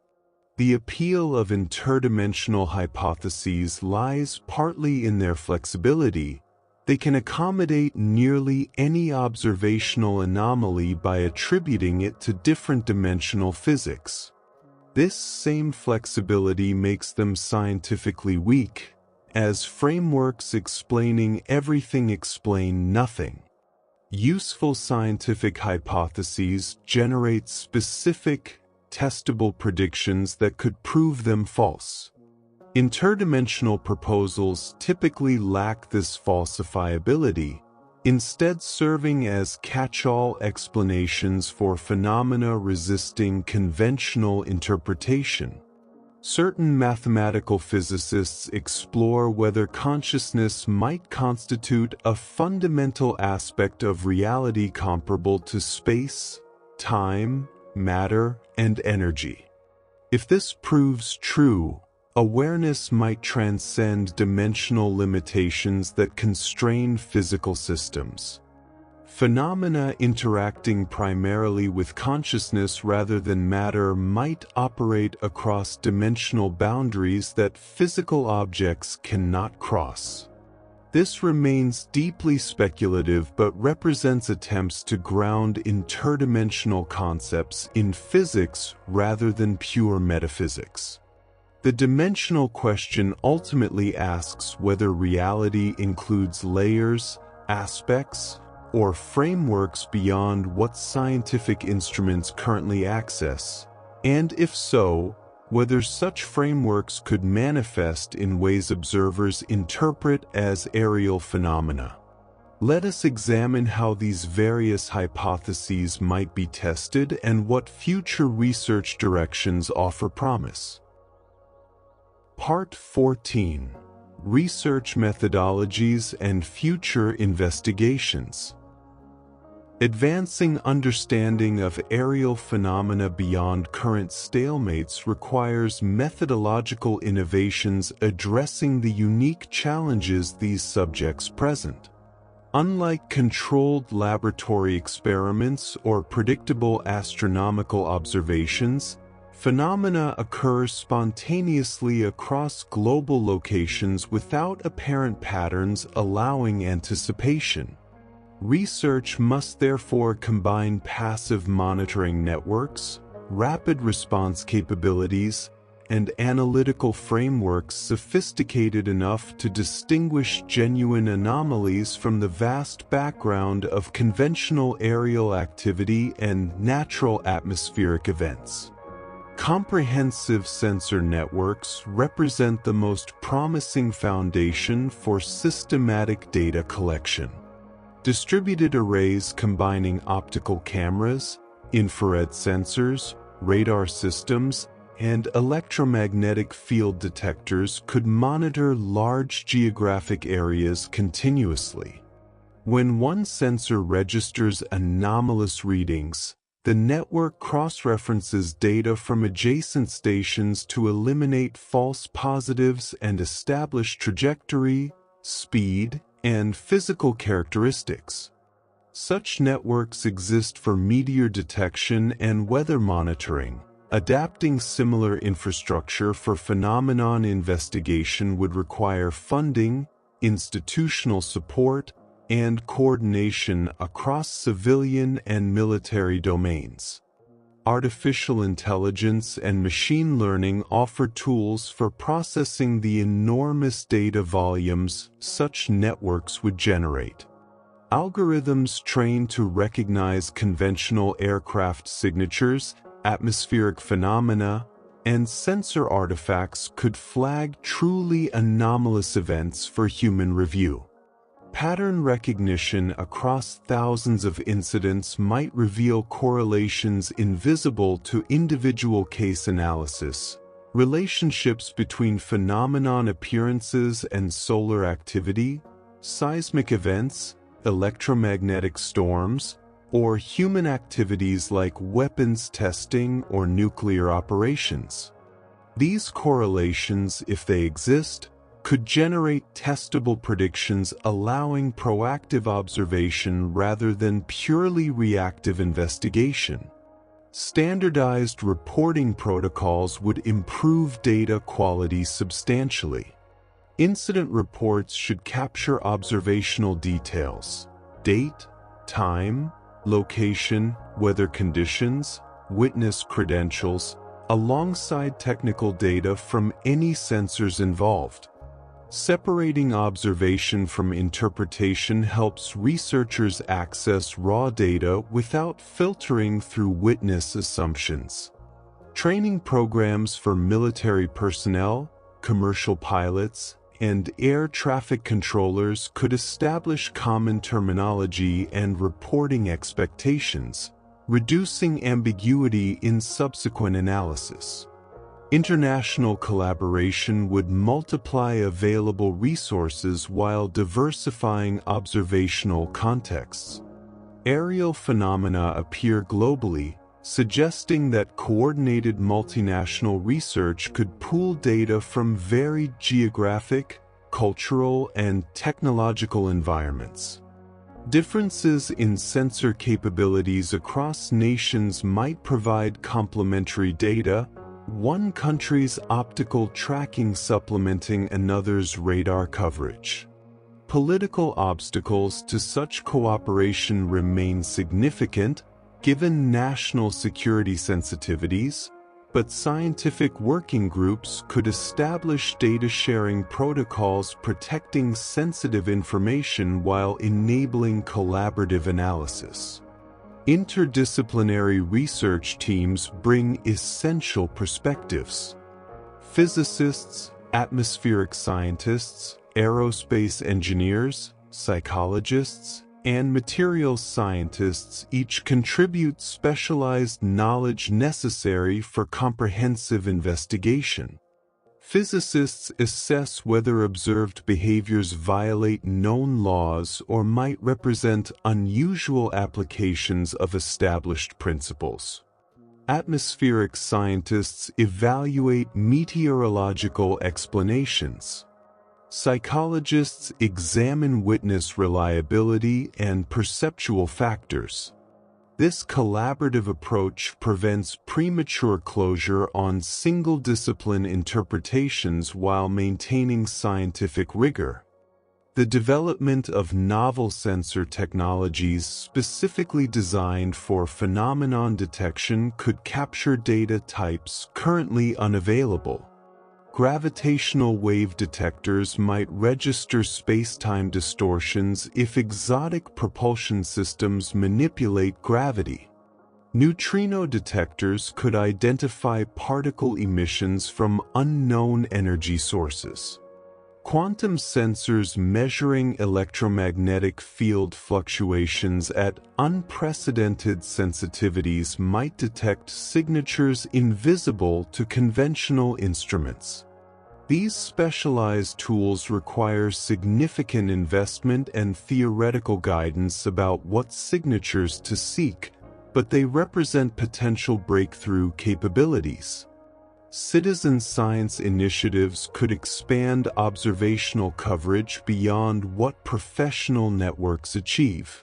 The appeal of interdimensional hypotheses lies partly in their flexibility. They can accommodate nearly any observational anomaly by attributing it to different dimensional physics. This same flexibility makes them scientifically weak, as frameworks explaining everything explain nothing. Useful scientific hypotheses generate specific, testable predictions that could prove them false. Interdimensional proposals typically lack this falsifiability, instead serving as catch-all explanations for phenomena resisting conventional interpretation. Certain mathematical physicists explore whether consciousness might constitute a fundamental aspect of reality comparable to space, time, matter, and energy. If this proves true, awareness might transcend dimensional limitations that constrain physical systems. Phenomena interacting primarily with consciousness rather than matter might operate across dimensional boundaries that physical objects cannot cross. This remains deeply speculative but represents attempts to ground interdimensional concepts in physics rather than pure metaphysics. The dimensional question ultimately asks whether reality includes layers, aspects, or frameworks beyond what scientific instruments currently access, and if so, whether such frameworks could manifest in ways observers interpret as aerial phenomena. Let us examine how these various hypotheses might be tested and what future research directions offer promise. Part 14. Research Methodologies and Future Investigations. Advancing understanding of aerial phenomena beyond current stalemates requires methodological innovations addressing the unique challenges these subjects present. Unlike controlled laboratory experiments or predictable astronomical observations, phenomena occur spontaneously across global locations without apparent patterns allowing anticipation. Research must therefore combine passive monitoring networks, rapid response capabilities, and analytical frameworks sophisticated enough to distinguish genuine anomalies from the vast background of conventional aerial activity and natural atmospheric events. Comprehensive sensor networks represent the most promising foundation for systematic data collection. Distributed arrays combining optical cameras, infrared sensors, radar systems, and electromagnetic field detectors could monitor large geographic areas continuously. When one sensor registers anomalous readings, the network cross-references data from adjacent stations to eliminate false positives and establish trajectory, speed, and physical characteristics. Such networks exist for meteor detection and weather monitoring. Adapting similar infrastructure for phenomenon investigation would require funding, institutional support, and coordination across civilian and military domains. Artificial intelligence and machine learning offer tools for processing the enormous data volumes such networks would generate. Algorithms trained to recognize conventional aircraft signatures, atmospheric phenomena, and sensor artifacts could flag truly anomalous events for human review. Pattern recognition across thousands of incidents might reveal correlations invisible to individual case analysis, relationships between phenomenon appearances and solar activity, seismic events, electromagnetic storms, or human activities like weapons testing or nuclear operations. These correlations, if they exist, could generate testable predictions allowing proactive observation rather than purely reactive investigation. Standardized reporting protocols would improve data quality substantially. Incident reports should capture observational details: date, time, location, weather conditions, witness credentials, alongside technical data from any sensors involved. Separating observation from interpretation helps researchers access raw data without filtering through witness assumptions. Training programs for military personnel, commercial pilots, and air traffic controllers could establish common terminology and reporting expectations, reducing ambiguity in subsequent analysis. International collaboration would multiply available resources while diversifying observational contexts. Aerial phenomena appear globally, suggesting that coordinated multinational research could pool data from varied geographic, cultural, and technological environments. Differences in sensor capabilities across nations might provide complementary data, one country's optical tracking supplementing another's radar coverage. Political obstacles to such cooperation remain significant, given national security sensitivities, but scientific working groups could establish data-sharing protocols protecting sensitive information while enabling collaborative analysis. Interdisciplinary research teams bring essential perspectives. Physicists, atmospheric scientists, aerospace engineers, psychologists, and materials scientists each contribute specialized knowledge necessary for comprehensive investigation. Physicists assess whether observed behaviors violate known laws or might represent unusual applications of established principles. Atmospheric scientists evaluate meteorological explanations. Psychologists examine witness reliability and perceptual factors. This collaborative approach prevents premature closure on single-discipline interpretations while maintaining scientific rigor. The development of novel sensor technologies specifically designed for phenomenon detection could capture data types currently unavailable. Gravitational wave detectors might register space-time distortions if exotic propulsion systems manipulate gravity. Neutrino detectors could identify particle emissions from unknown energy sources. Quantum sensors measuring electromagnetic field fluctuations at unprecedented sensitivities might detect signatures invisible to conventional instruments. These specialized tools require significant investment and theoretical guidance about what signatures to seek, but they represent potential breakthrough capabilities. Citizen science initiatives could expand observational coverage beyond what professional networks achieve.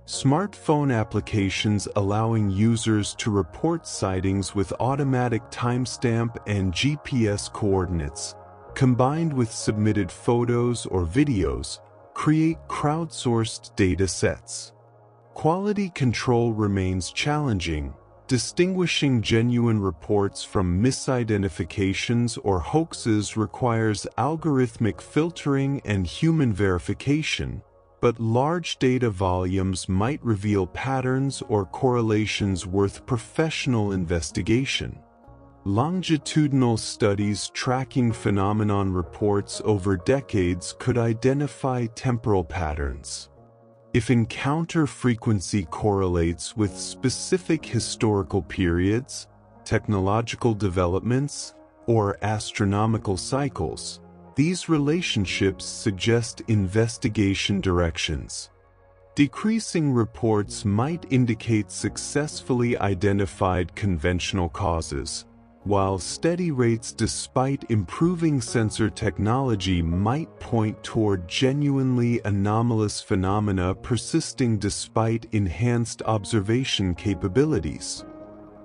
Smartphone applications allowing users to report sightings with automatic timestamp and GPS coordinates, combined with submitted photos or videos, create crowdsourced data sets. Quality control remains challenging. Distinguishing genuine reports from misidentifications or hoaxes requires algorithmic filtering and human verification, but large data volumes might reveal patterns or correlations worth professional investigation. Longitudinal studies tracking phenomenon reports over decades could identify temporal patterns. If encounter frequency correlates with specific historical periods, technological developments, or astronomical cycles, these relationships suggest investigation directions. Decreasing reports might indicate successfully identified conventional causes, while steady rates despite improving sensor technology might point toward genuinely anomalous phenomena persisting despite enhanced observation capabilities.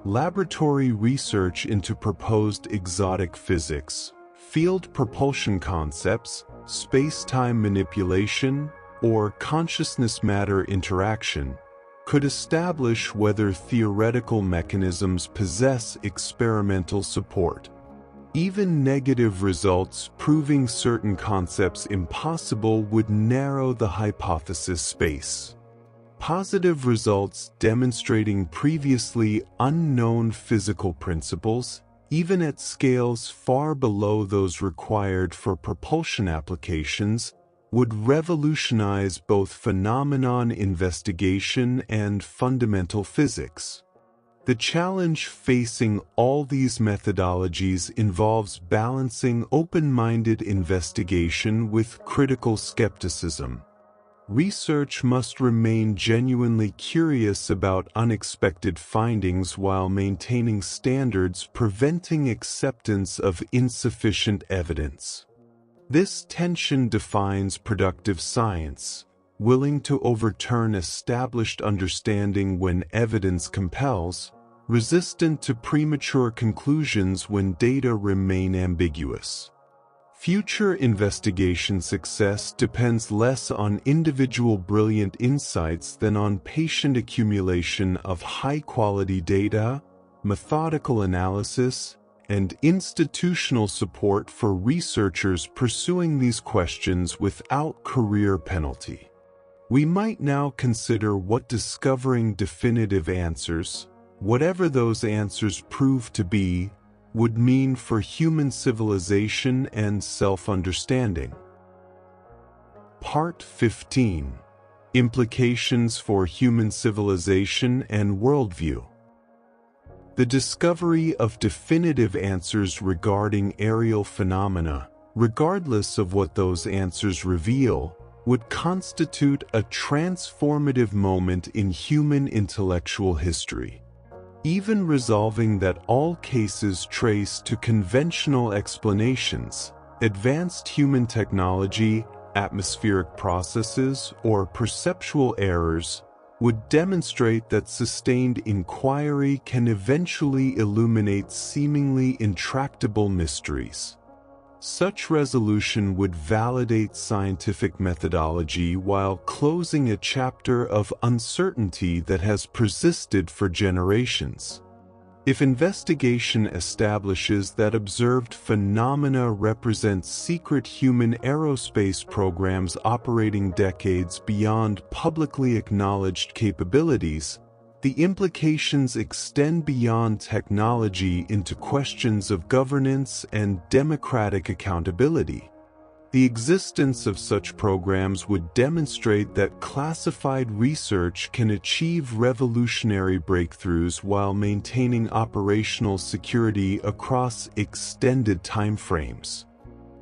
Laboratory research into proposed exotic physics, field propulsion concepts, space-time manipulation, or consciousness-matter interaction could establish whether theoretical mechanisms possess experimental support. Even negative results proving certain concepts impossible would narrow the hypothesis space. Positive results demonstrating previously unknown physical principles, even at scales far below those required for propulsion applications, would revolutionize both phenomenon investigation and fundamental physics. The challenge facing all these methodologies involves balancing open-minded investigation with critical skepticism. Research must remain genuinely curious about unexpected findings while maintaining standards preventing acceptance of insufficient evidence. This tension defines productive science, willing to overturn established understanding when evidence compels, resistant to premature conclusions when data remain ambiguous. Future investigation success depends less on individual brilliant insights than on patient accumulation of high-quality data, methodical analysis, and institutional support for researchers pursuing these questions without career penalty. We might now consider what discovering definitive answers, whatever those answers prove to be, would mean for human civilization and self-understanding. Part 15. Implications for human civilization and worldview. The discovery of definitive answers regarding aerial phenomena, regardless of what those answers reveal, would constitute a transformative moment in human intellectual history. Even resolving that all cases trace to conventional explanations, advanced human technology, atmospheric processes, or perceptual errors, would demonstrate that sustained inquiry can eventually illuminate seemingly intractable mysteries. Such resolution would validate scientific methodology while closing a chapter of uncertainty that has persisted for generations. If investigation establishes that observed phenomena represent secret human aerospace programs operating decades beyond publicly acknowledged capabilities, the implications extend beyond technology into questions of governance and democratic accountability. The existence of such programs would demonstrate that classified research can achieve revolutionary breakthroughs while maintaining operational security across extended timeframes.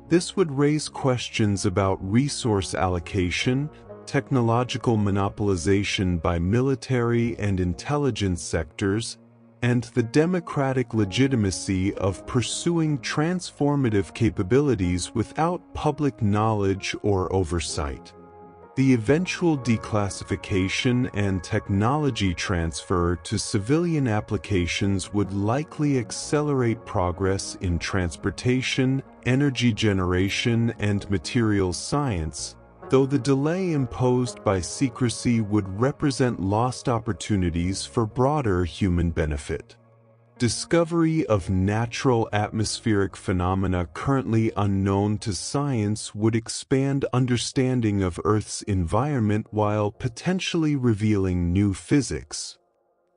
This would raise questions about resource allocation, technological monopolization by military and intelligence sectors, and the democratic legitimacy of pursuing transformative capabilities without public knowledge or oversight. The eventual declassification and technology transfer to civilian applications would likely accelerate progress in transportation, energy generation, and materials science, though the delay imposed by secrecy would represent lost opportunities for broader human benefit. Discovery of natural atmospheric phenomena currently unknown to science would expand understanding of Earth's environment while potentially revealing new physics.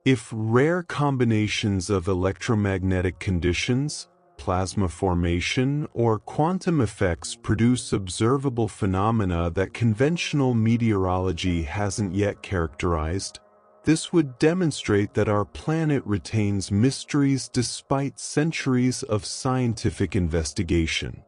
If rare combinations of electromagnetic conditions, plasma formation, or quantum effects produce observable phenomena that conventional meteorology hasn't yet characterized, this would demonstrate that our planet retains mysteries despite centuries of scientific investigation.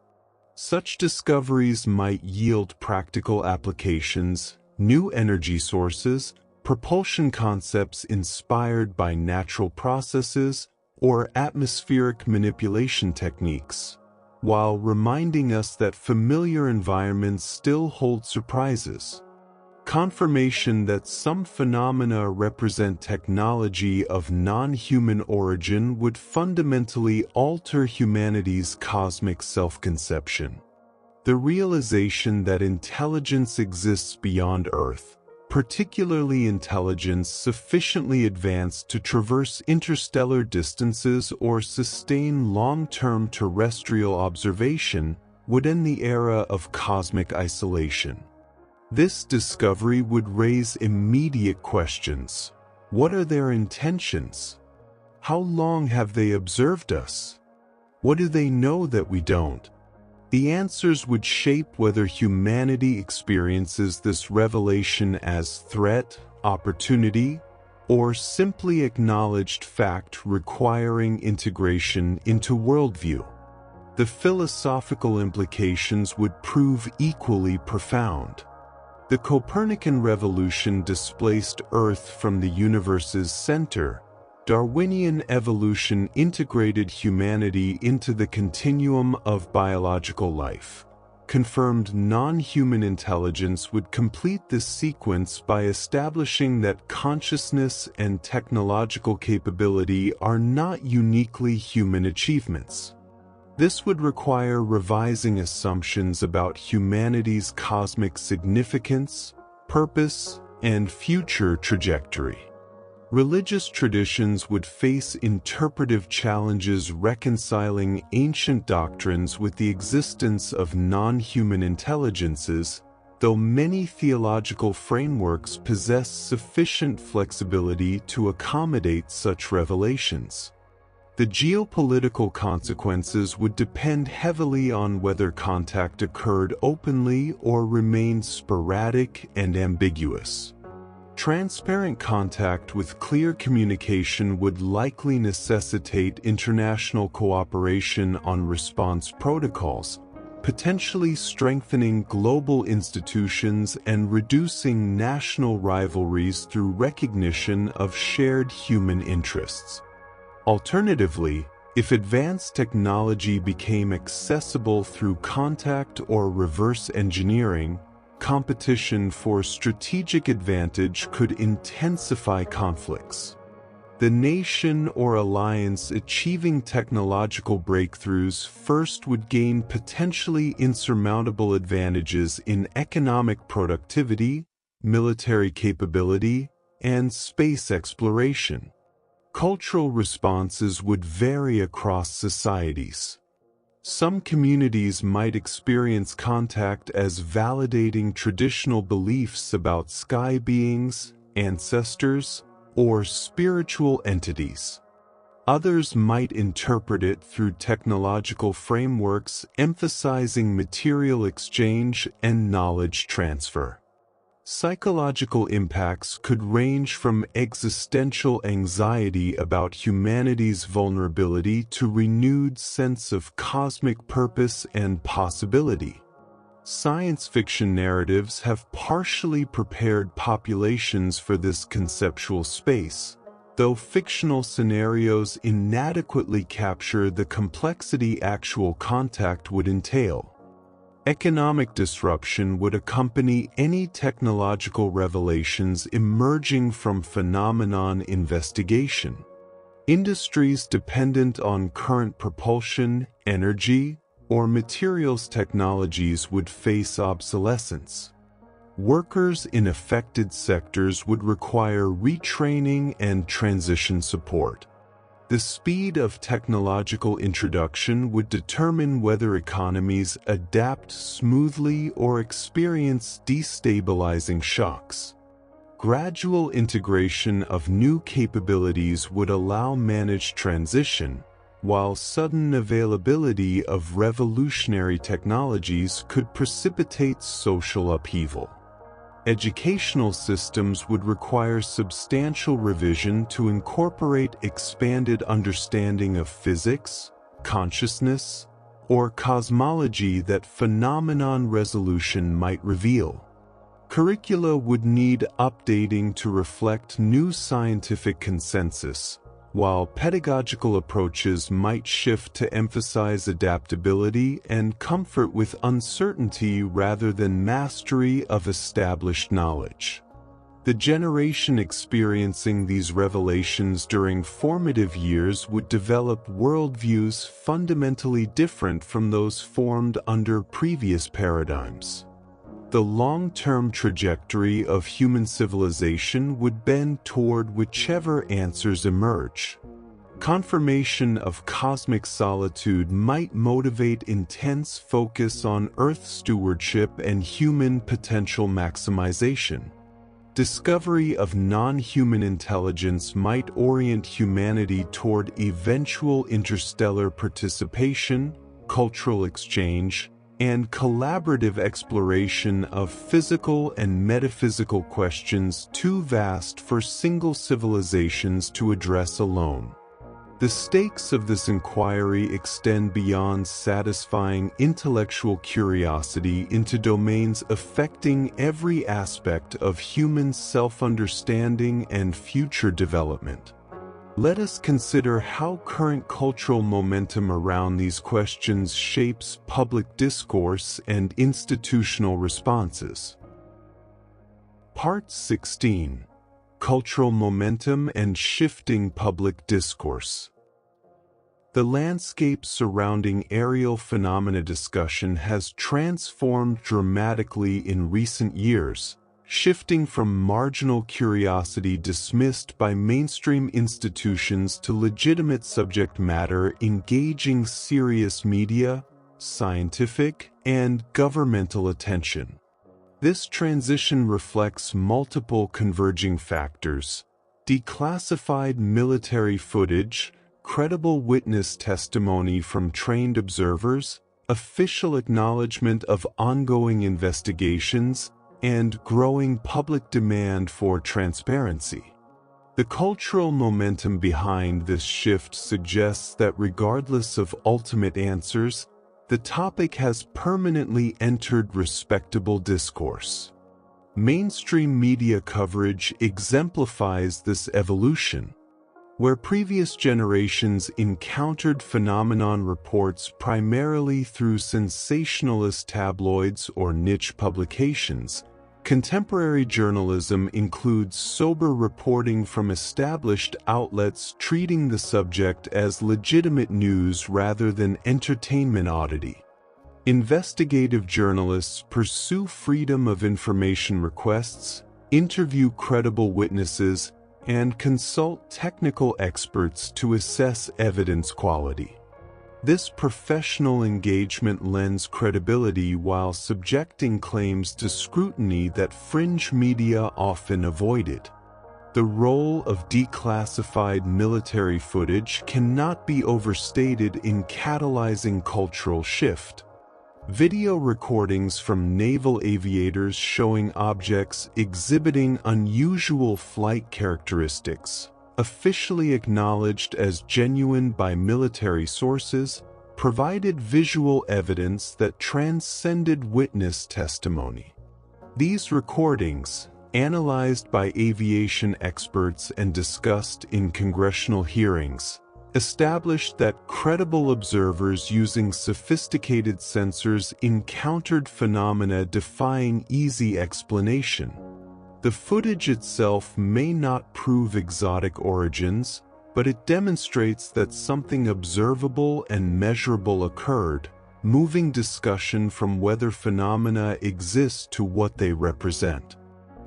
Such discoveries might yield practical applications, new energy sources, propulsion concepts inspired by natural processes, or atmospheric manipulation techniques, while reminding us that familiar environments still hold surprises. Confirmation that some phenomena represent technology of non-human origin would fundamentally alter humanity's cosmic self-conception. The realization that intelligence exists beyond Earth, particularly intelligence sufficiently advanced to traverse interstellar distances or sustain long-term terrestrial observation, would end the era of cosmic isolation. This discovery would raise immediate questions. What are their intentions? How long have they observed us? What do they know that we don't? The answers would shape whether humanity experiences this revelation as threat, opportunity, or simply acknowledged fact requiring integration into worldview. The philosophical implications would prove equally profound. The Copernican revolution displaced Earth from the universe's center. Darwinian evolution integrated humanity into the continuum of biological life. confirmed non-human intelligence would complete this sequence by establishing that consciousness and technological capability are not uniquely human achievements. This would require revising assumptions about humanity's cosmic significance, purpose, and future trajectory. Religious traditions would face interpretive challenges reconciling ancient doctrines with the existence of non-human intelligences, though many theological frameworks possess sufficient flexibility to accommodate such revelations. The geopolitical consequences would depend heavily on whether contact occurred openly or remained sporadic and ambiguous. Transparent contact with clear communication would likely necessitate international cooperation on response protocols, potentially strengthening global institutions and reducing national rivalries through recognition of shared human interests. Alternatively, if advanced technology became accessible through contact or reverse engineering, competition for strategic advantage could intensify conflicts. The nation or alliance achieving technological breakthroughs first would gain potentially insurmountable advantages in economic productivity, military capability, and space exploration. Cultural responses would vary across societies. Some communities might experience contact as validating traditional beliefs about sky beings, ancestors, or spiritual entities. Others might interpret it through technological frameworks emphasizing material exchange and knowledge transfer. Psychological impacts could range from existential anxiety about humanity's vulnerability to renewed sense of cosmic purpose and possibility. Science fiction narratives have partially prepared populations for this conceptual space, though fictional scenarios inadequately capture the complexity actual contact would entail. Economic disruption would accompany any technological revelations emerging from phenomenon investigation. Industries dependent on current propulsion, energy, or materials technologies would face obsolescence. Workers in affected sectors would require retraining and transition support. The speed of technological introduction would determine whether economies adapt smoothly or experience destabilizing shocks. Gradual integration of new capabilities would allow managed transition, while sudden availability of revolutionary technologies could precipitate social upheaval. Educational systems would require substantial revision to incorporate expanded understanding of physics, consciousness, or cosmology that phenomenon resolution might reveal. Curricula would need updating to reflect new scientific consensus, while pedagogical approaches might shift to emphasize adaptability and comfort with uncertainty rather than mastery of established knowledge. The generation experiencing these revelations during formative years would develop worldviews fundamentally different from those formed under previous paradigms. The long-term trajectory of human civilization would bend toward whichever answers emerge. Confirmation of cosmic solitude might motivate intense focus on Earth stewardship and human potential maximization. Discovery of non-human intelligence might orient humanity toward eventual interstellar participation, cultural exchange, and collaborative exploration of physical and metaphysical questions too vast for single civilizations to address alone. The stakes of this inquiry extend beyond satisfying intellectual curiosity into domains affecting every aspect of human self-understanding and future development. Let us consider how current cultural momentum around these questions shapes public discourse and institutional responses. Part 16. Cultural Momentum and Shifting Public Discourse. The landscape surrounding aerial phenomena discussion has transformed dramatically in recent years, shifting from marginal curiosity dismissed by mainstream institutions to legitimate subject matter engaging serious media, scientific, and governmental attention. This transition reflects multiple converging factors: declassified military footage, credible witness testimony from trained observers, official acknowledgement of ongoing investigations, and growing public demand for transparency. The cultural momentum behind this shift suggests that regardless of ultimate answers, the topic has permanently entered respectable discourse. Mainstream media coverage exemplifies this evolution. Where previous generations encountered phenomenon reports primarily through sensationalist tabloids or niche publications, contemporary journalism includes sober reporting from established outlets treating the subject as legitimate news rather than entertainment oddity. Investigative journalists pursue freedom of information requests, interview credible witnesses, and consult technical experts to assess evidence quality. This professional engagement lends credibility while subjecting claims to scrutiny that fringe media often avoided. The role of declassified military footage cannot be overstated in catalyzing cultural shift. Video recordings from naval aviators showing objects exhibiting unusual flight characteristics, officially acknowledged as genuine by military sources, provided visual evidence that transcended witness testimony. These recordings, analyzed by aviation experts and discussed in congressional hearings, established that credible observers using sophisticated sensors encountered phenomena defying easy explanation. The footage itself may not prove exotic origins, but it demonstrates that something observable and measurable occurred, moving discussion from whether phenomena exist to what they represent.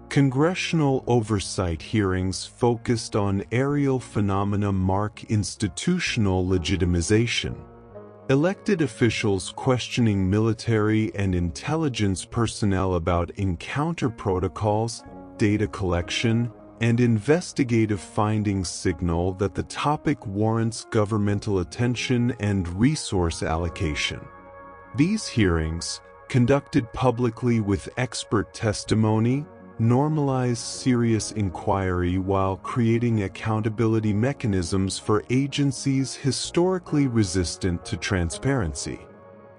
Congressional oversight hearings focused on aerial phenomena mark institutional legitimization. Elected officials questioning military and intelligence personnel about encounter protocols, data collection, and investigative findings signal that the topic warrants governmental attention and resource allocation. These hearings, conducted publicly with expert testimony, normalize serious inquiry while creating accountability mechanisms for agencies historically resistant to transparency.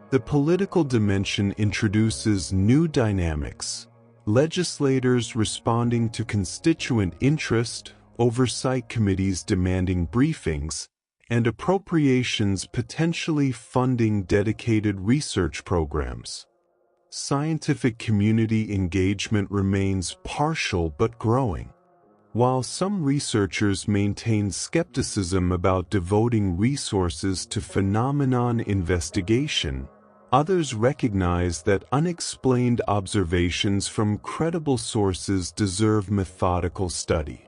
The political dimension introduces new dynamics: legislators responding to constituent interest, oversight committees demanding briefings, and appropriations potentially funding dedicated research programs. Scientific community engagement remains partial but growing. While some researchers maintain skepticism about devoting resources to phenomenon investigation, others recognize that unexplained observations from credible sources deserve methodical study.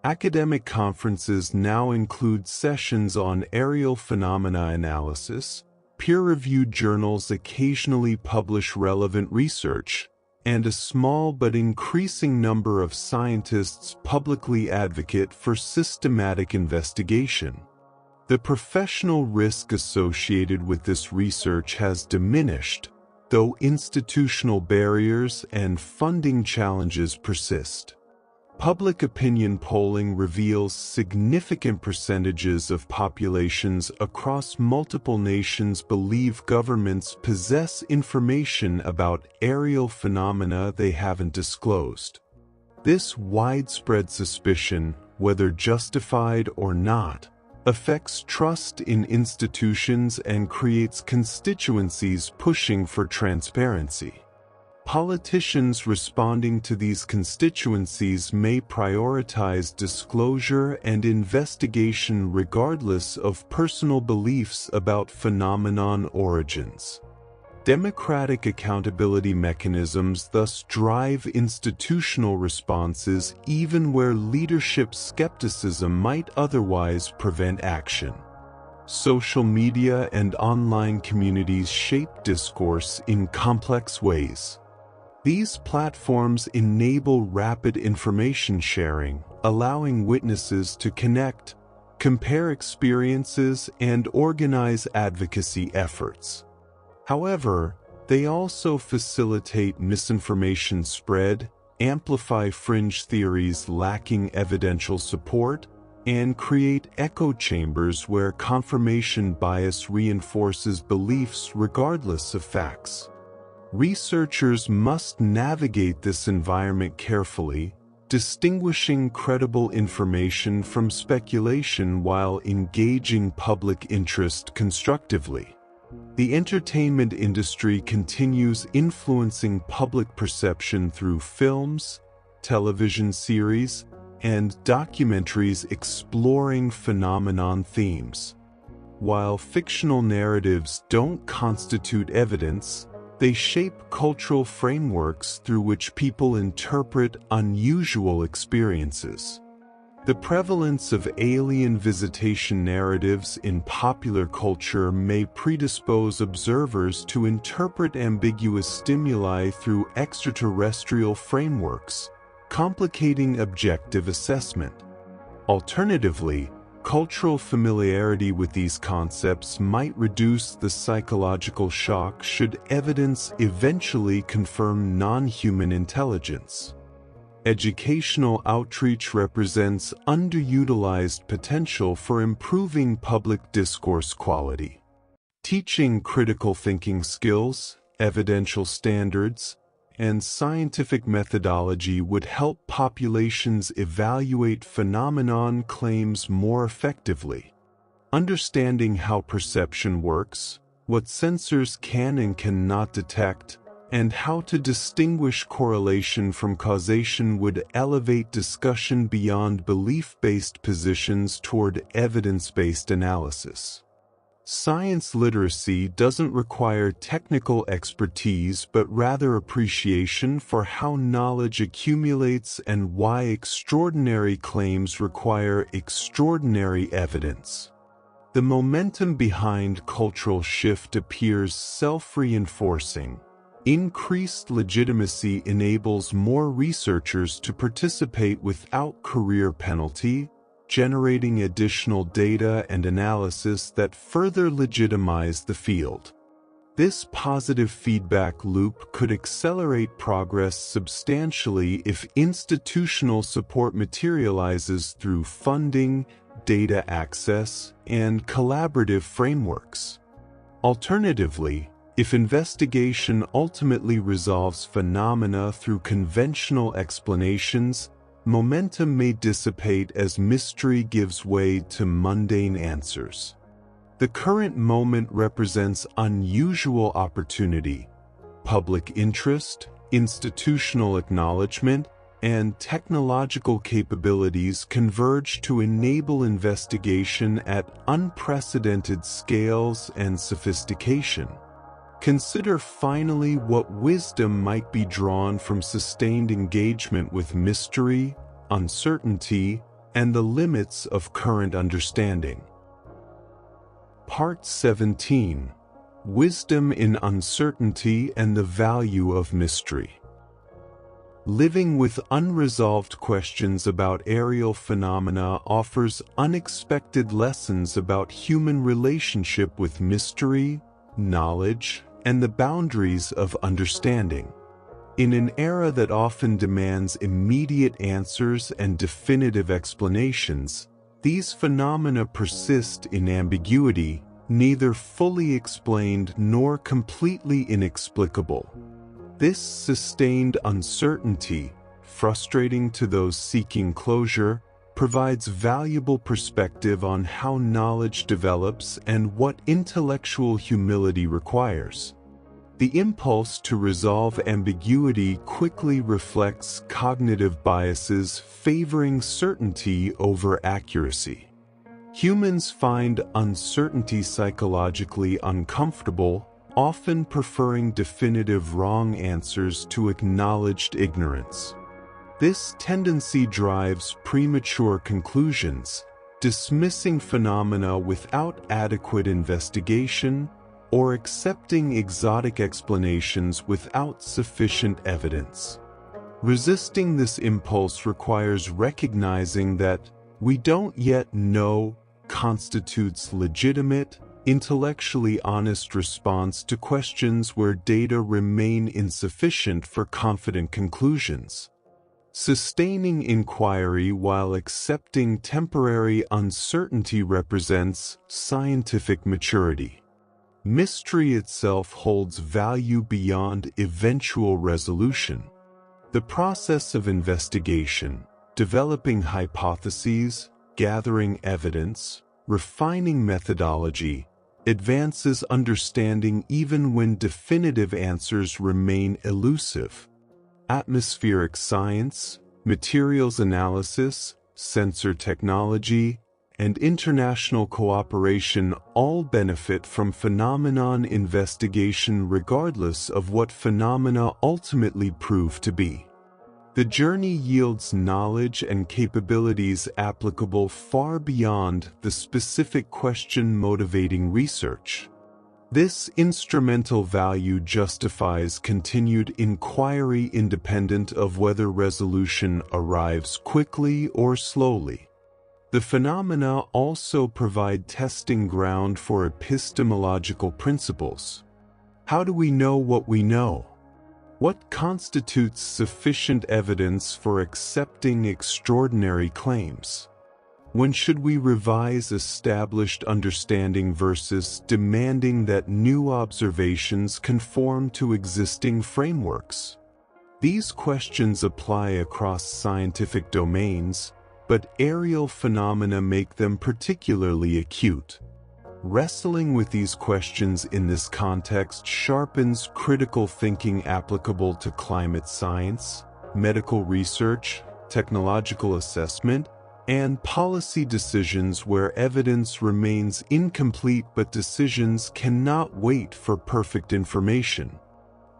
Academic conferences now include sessions on aerial phenomena analysis. Peer-reviewed journals occasionally publish relevant research, and a small but increasing number of scientists publicly advocate for systematic investigation. The professional risk associated with this research has diminished, though institutional barriers and funding challenges persist. Public opinion polling reveals significant percentages of populations across multiple nations believe governments possess information about aerial phenomena they haven't disclosed. This widespread suspicion, whether justified or not, affects trust in institutions and creates constituencies pushing for transparency. Politicians responding to these constituencies may prioritize disclosure and investigation regardless of personal beliefs about phenomenon origins. Democratic accountability mechanisms thus drive institutional responses even where leadership skepticism might otherwise prevent action. Social media and online communities shape discourse in complex ways. These platforms enable rapid information sharing, allowing witnesses to connect, compare experiences, and organize advocacy efforts. However, they also facilitate misinformation spread, amplify fringe theories lacking evidential support, and create echo chambers where confirmation bias reinforces beliefs regardless of facts. Researchers must navigate this environment carefully, distinguishing credible information from speculation while engaging public interest constructively. The entertainment industry continues influencing public perception through films, television series, and documentaries exploring phenomenon themes. While fictional narratives don't constitute evidence, they shape cultural frameworks through which people interpret unusual experiences. The prevalence of alien visitation narratives in popular culture may predispose observers to interpret ambiguous stimuli through extraterrestrial frameworks, complicating objective assessment. Alternatively, cultural familiarity with these concepts might reduce the psychological shock should evidence eventually confirm non-human intelligence. Educational outreach represents underutilized potential for improving public discourse quality. Teaching critical thinking skills, evidential standards, and scientific methodology would help populations evaluate phenomenon claims more effectively. Understanding how perception works, what sensors can and cannot detect, and how to distinguish correlation from causation would elevate discussion beyond belief-based positions toward evidence-based analysis. Science literacy doesn't require technical expertise but rather appreciation for how knowledge accumulates and why extraordinary claims require extraordinary evidence. The momentum behind cultural shift appears self-reinforcing. Increased legitimacy enables more researchers to participate without career penalty, generating additional data and analysis that further legitimize the field. This positive feedback loop could accelerate progress substantially if institutional support materializes through funding, data access, and collaborative frameworks. Alternatively, if investigation ultimately resolves phenomena through conventional explanations, momentum may dissipate as mystery gives way to mundane answers. The current moment represents unusual opportunity. Public interest, institutional acknowledgement, and technological capabilities converge to enable investigation at unprecedented scales and sophistication. Consider finally what wisdom might be drawn from sustained engagement with mystery, uncertainty, and the limits of current understanding. Part 17: Wisdom in Uncertainty and the Value of Mystery. Living with unresolved questions about aerial phenomena offers unexpected lessons about human relationship with mystery, knowledge, and the boundaries of understanding. In an era that often demands immediate answers and definitive explanations, these phenomena persist in ambiguity, neither fully explained nor completely inexplicable. This sustained uncertainty, frustrating to those seeking closure, provides valuable perspective on how knowledge develops and what intellectual humility requires. The impulse to resolve ambiguity quickly reflects cognitive biases favoring certainty over accuracy. Humans find uncertainty psychologically uncomfortable, often preferring definitive wrong answers to acknowledged ignorance. This tendency drives premature conclusions, dismissing phenomena without adequate investigation, or accepting exotic explanations without sufficient evidence. Resisting this impulse requires recognizing that "we don't yet know" constitutes legitimate, intellectually honest response to questions where data remain insufficient for confident conclusions. Sustaining inquiry while accepting temporary uncertainty represents scientific maturity. Mystery itself holds value beyond eventual resolution. The process of investigation, developing hypotheses, gathering evidence, refining methodology, advances understanding even when definitive answers remain elusive. Atmospheric science, materials analysis, sensor technology, and international cooperation all benefit from phenomenon investigation regardless of what phenomena ultimately prove to be. The journey yields knowledge and capabilities applicable far beyond the specific question motivating research. This instrumental value justifies continued inquiry independent of whether resolution arrives quickly or slowly. The phenomena also provide testing ground for epistemological principles. How do we know what we know? What constitutes sufficient evidence for accepting extraordinary claims? When should we revise established understanding versus demanding that new observations conform to existing frameworks? These questions apply across scientific domains, but aerial phenomena make them particularly acute. Wrestling with these questions in this context sharpens critical thinking applicable to climate science, medical research, technological assessment, and policy decisions where evidence remains incomplete but decisions cannot wait for perfect information.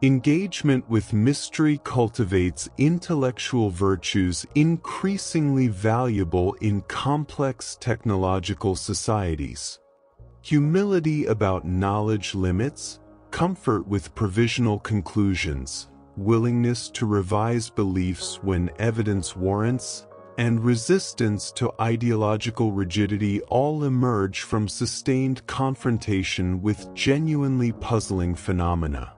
Engagement with mystery cultivates intellectual virtues increasingly valuable in complex technological societies. Humility about knowledge limits, comfort with provisional conclusions, willingness to revise beliefs when evidence warrants, and resistance to ideological rigidity all emerge from sustained confrontation with genuinely puzzling phenomena.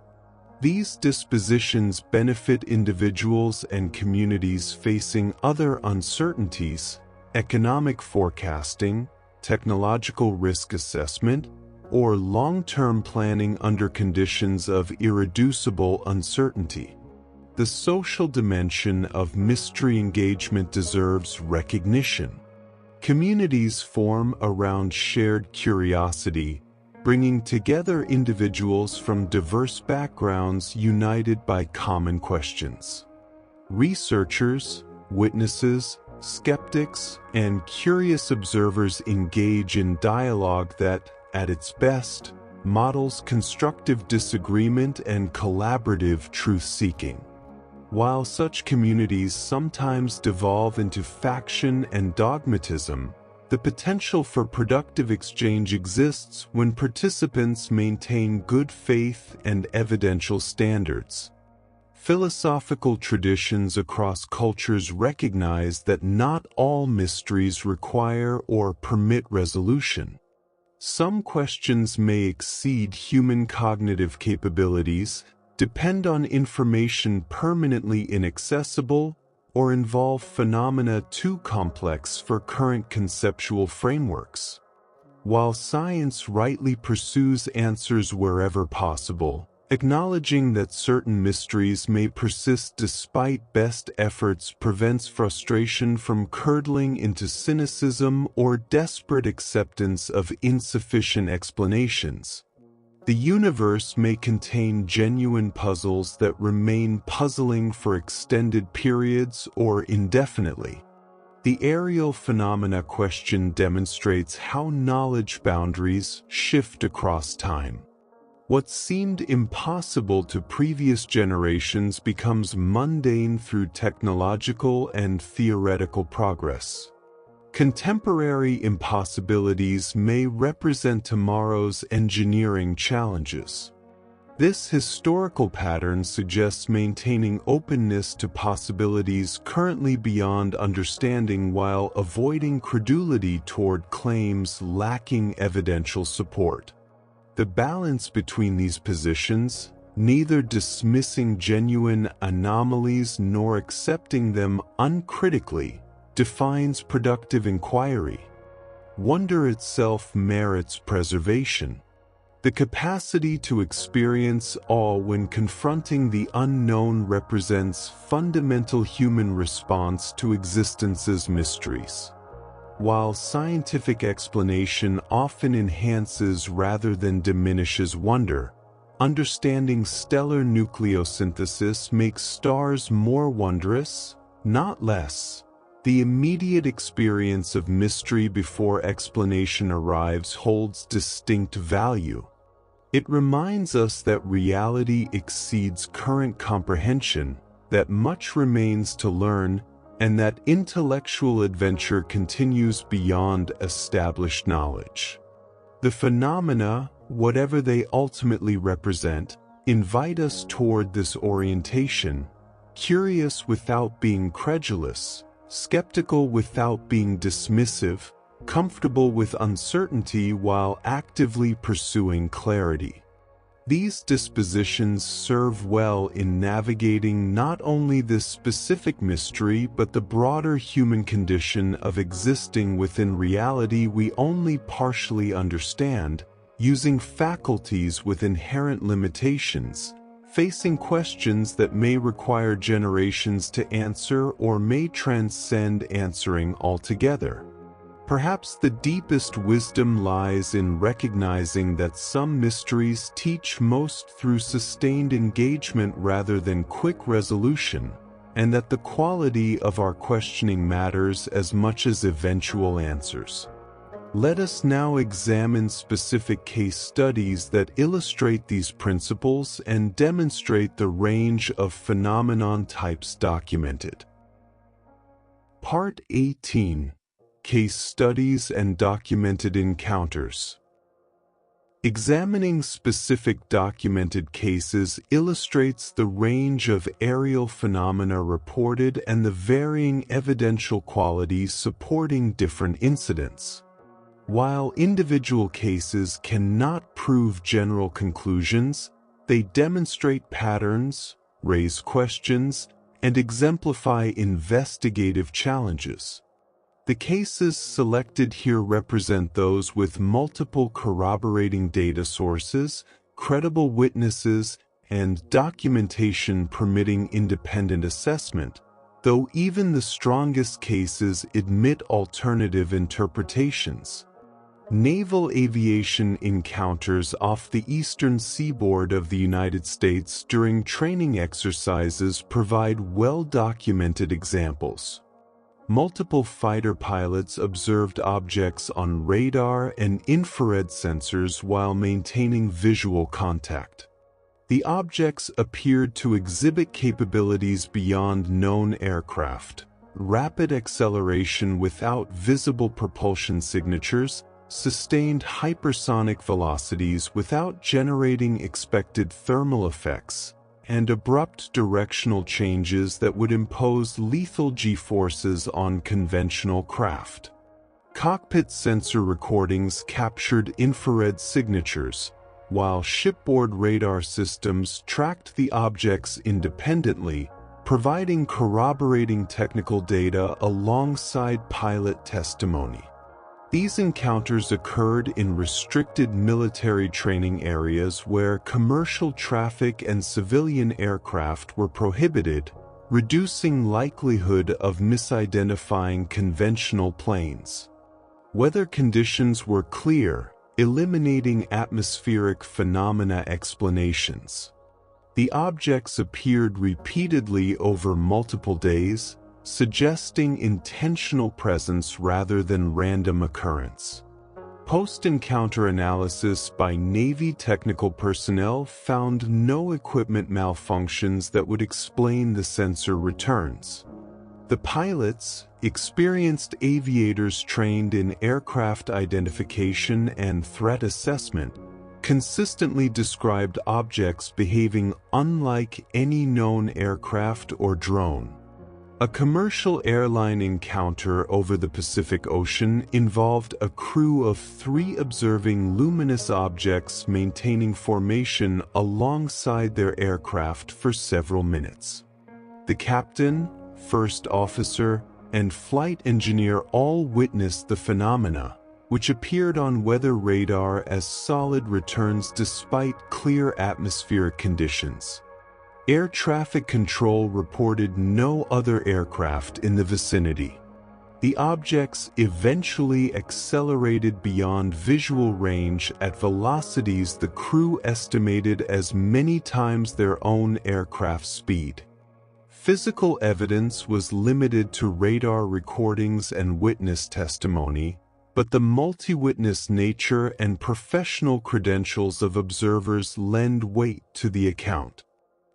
These dispositions benefit individuals and communities facing other uncertainties, economic forecasting, technological risk assessment, or long-term planning under conditions of irreducible uncertainty. The social dimension of mystery engagement deserves recognition. Communities form around shared curiosity, bringing together individuals from diverse backgrounds united by common questions. Researchers, witnesses, skeptics, and curious observers engage in dialogue that, at its best, models constructive disagreement and collaborative truth-seeking. While such communities sometimes devolve into faction and dogmatism, the potential for productive exchange exists when participants maintain good faith and evidential standards. Philosophical traditions across cultures recognize that not all mysteries require or permit resolution. Some questions may exceed human cognitive capabilities, depend on information permanently inaccessible, or involve phenomena too complex for current conceptual frameworks. While science rightly pursues answers wherever possible, Acknowledging that certain mysteries may persist despite best efforts prevents frustration from curdling into cynicism or desperate acceptance of insufficient explanations. The universe may contain genuine puzzles that remain puzzling for extended periods or indefinitely. The aerial phenomena question demonstrates how knowledge boundaries shift across time. What seemed impossible to previous generations becomes mundane through technological and theoretical progress. Contemporary impossibilities may represent tomorrow's engineering challenges. This historical pattern suggests maintaining openness to possibilities currently beyond understanding while avoiding credulity toward claims lacking evidential support. The balance between these positions, neither dismissing genuine anomalies nor accepting them uncritically, defines productive inquiry. Wonder itself merits preservation. The capacity to experience awe when confronting the unknown represents fundamental human response to existence's mysteries. While scientific explanation often enhances rather than diminishes wonder, understanding stellar nucleosynthesis makes stars more wondrous, not less. The immediate experience of mystery before explanation arrives holds distinct value. It reminds us that reality exceeds current comprehension, that much remains to learn, and that intellectual adventure continues beyond established knowledge. The phenomena, whatever they ultimately represent, invite us toward this orientation, curious without being credulous, skeptical without being dismissive, comfortable with uncertainty while actively pursuing clarity. These dispositions serve well in navigating not only this specific mystery but the broader human condition of existing within reality we only partially understand, using faculties with inherent limitations, facing questions that may require generations to answer or may transcend answering altogether. Perhaps the deepest wisdom lies in recognizing that some mysteries teach most through sustained engagement rather than quick resolution, and that the quality of our questioning matters as much as eventual answers. Let us now examine specific case studies that illustrate these principles and demonstrate the range of phenomenon types documented. Part 18. Case Studies and Documented Encounters. Examining specific documented cases illustrates the range of aerial phenomena reported and the varying evidential qualities supporting different incidents. While individual cases cannot prove general conclusions, they demonstrate patterns, raise questions, and exemplify investigative challenges. The cases selected here represent those with multiple corroborating data sources, credible witnesses, and documentation permitting independent assessment, though even the strongest cases admit alternative interpretations. Naval aviation encounters off the eastern seaboard of the United States during training exercises provide well-documented examples. Multiple fighter pilots observed objects on radar and infrared sensors while maintaining visual contact. The objects appeared to exhibit capabilities beyond known aircraft: rapid acceleration without visible propulsion signatures, sustained hypersonic velocities without generating expected thermal effects, and abrupt directional changes that would impose lethal G-forces on conventional craft. Cockpit sensor recordings captured infrared signatures, while shipboard radar systems tracked the objects independently, providing corroborating technical data alongside pilot testimony. These encounters occurred in restricted military training areas where commercial traffic and civilian aircraft were prohibited, reducing likelihood of misidentifying conventional planes. Weather conditions were clear, eliminating atmospheric phenomena explanations. The objects appeared repeatedly over multiple days, suggesting intentional presence rather than random occurrence. Post-encounter analysis by Navy technical personnel found no equipment malfunctions that would explain the sensor returns. The pilots, experienced aviators trained in aircraft identification and threat assessment, consistently described objects behaving unlike any known aircraft or drone. A commercial airline encounter over the Pacific Ocean involved a crew of 3 observing luminous objects maintaining formation alongside their aircraft for several minutes. The captain, first officer, and flight engineer all witnessed the phenomena, which appeared on weather radar as solid returns despite clear atmospheric conditions. Air traffic control reported no other aircraft in the vicinity. The objects eventually accelerated beyond visual range at velocities the crew estimated as many times their own aircraft speed. Physical evidence was limited to radar recordings and witness testimony, but the multi-witness nature and professional credentials of observers lend weight to the account.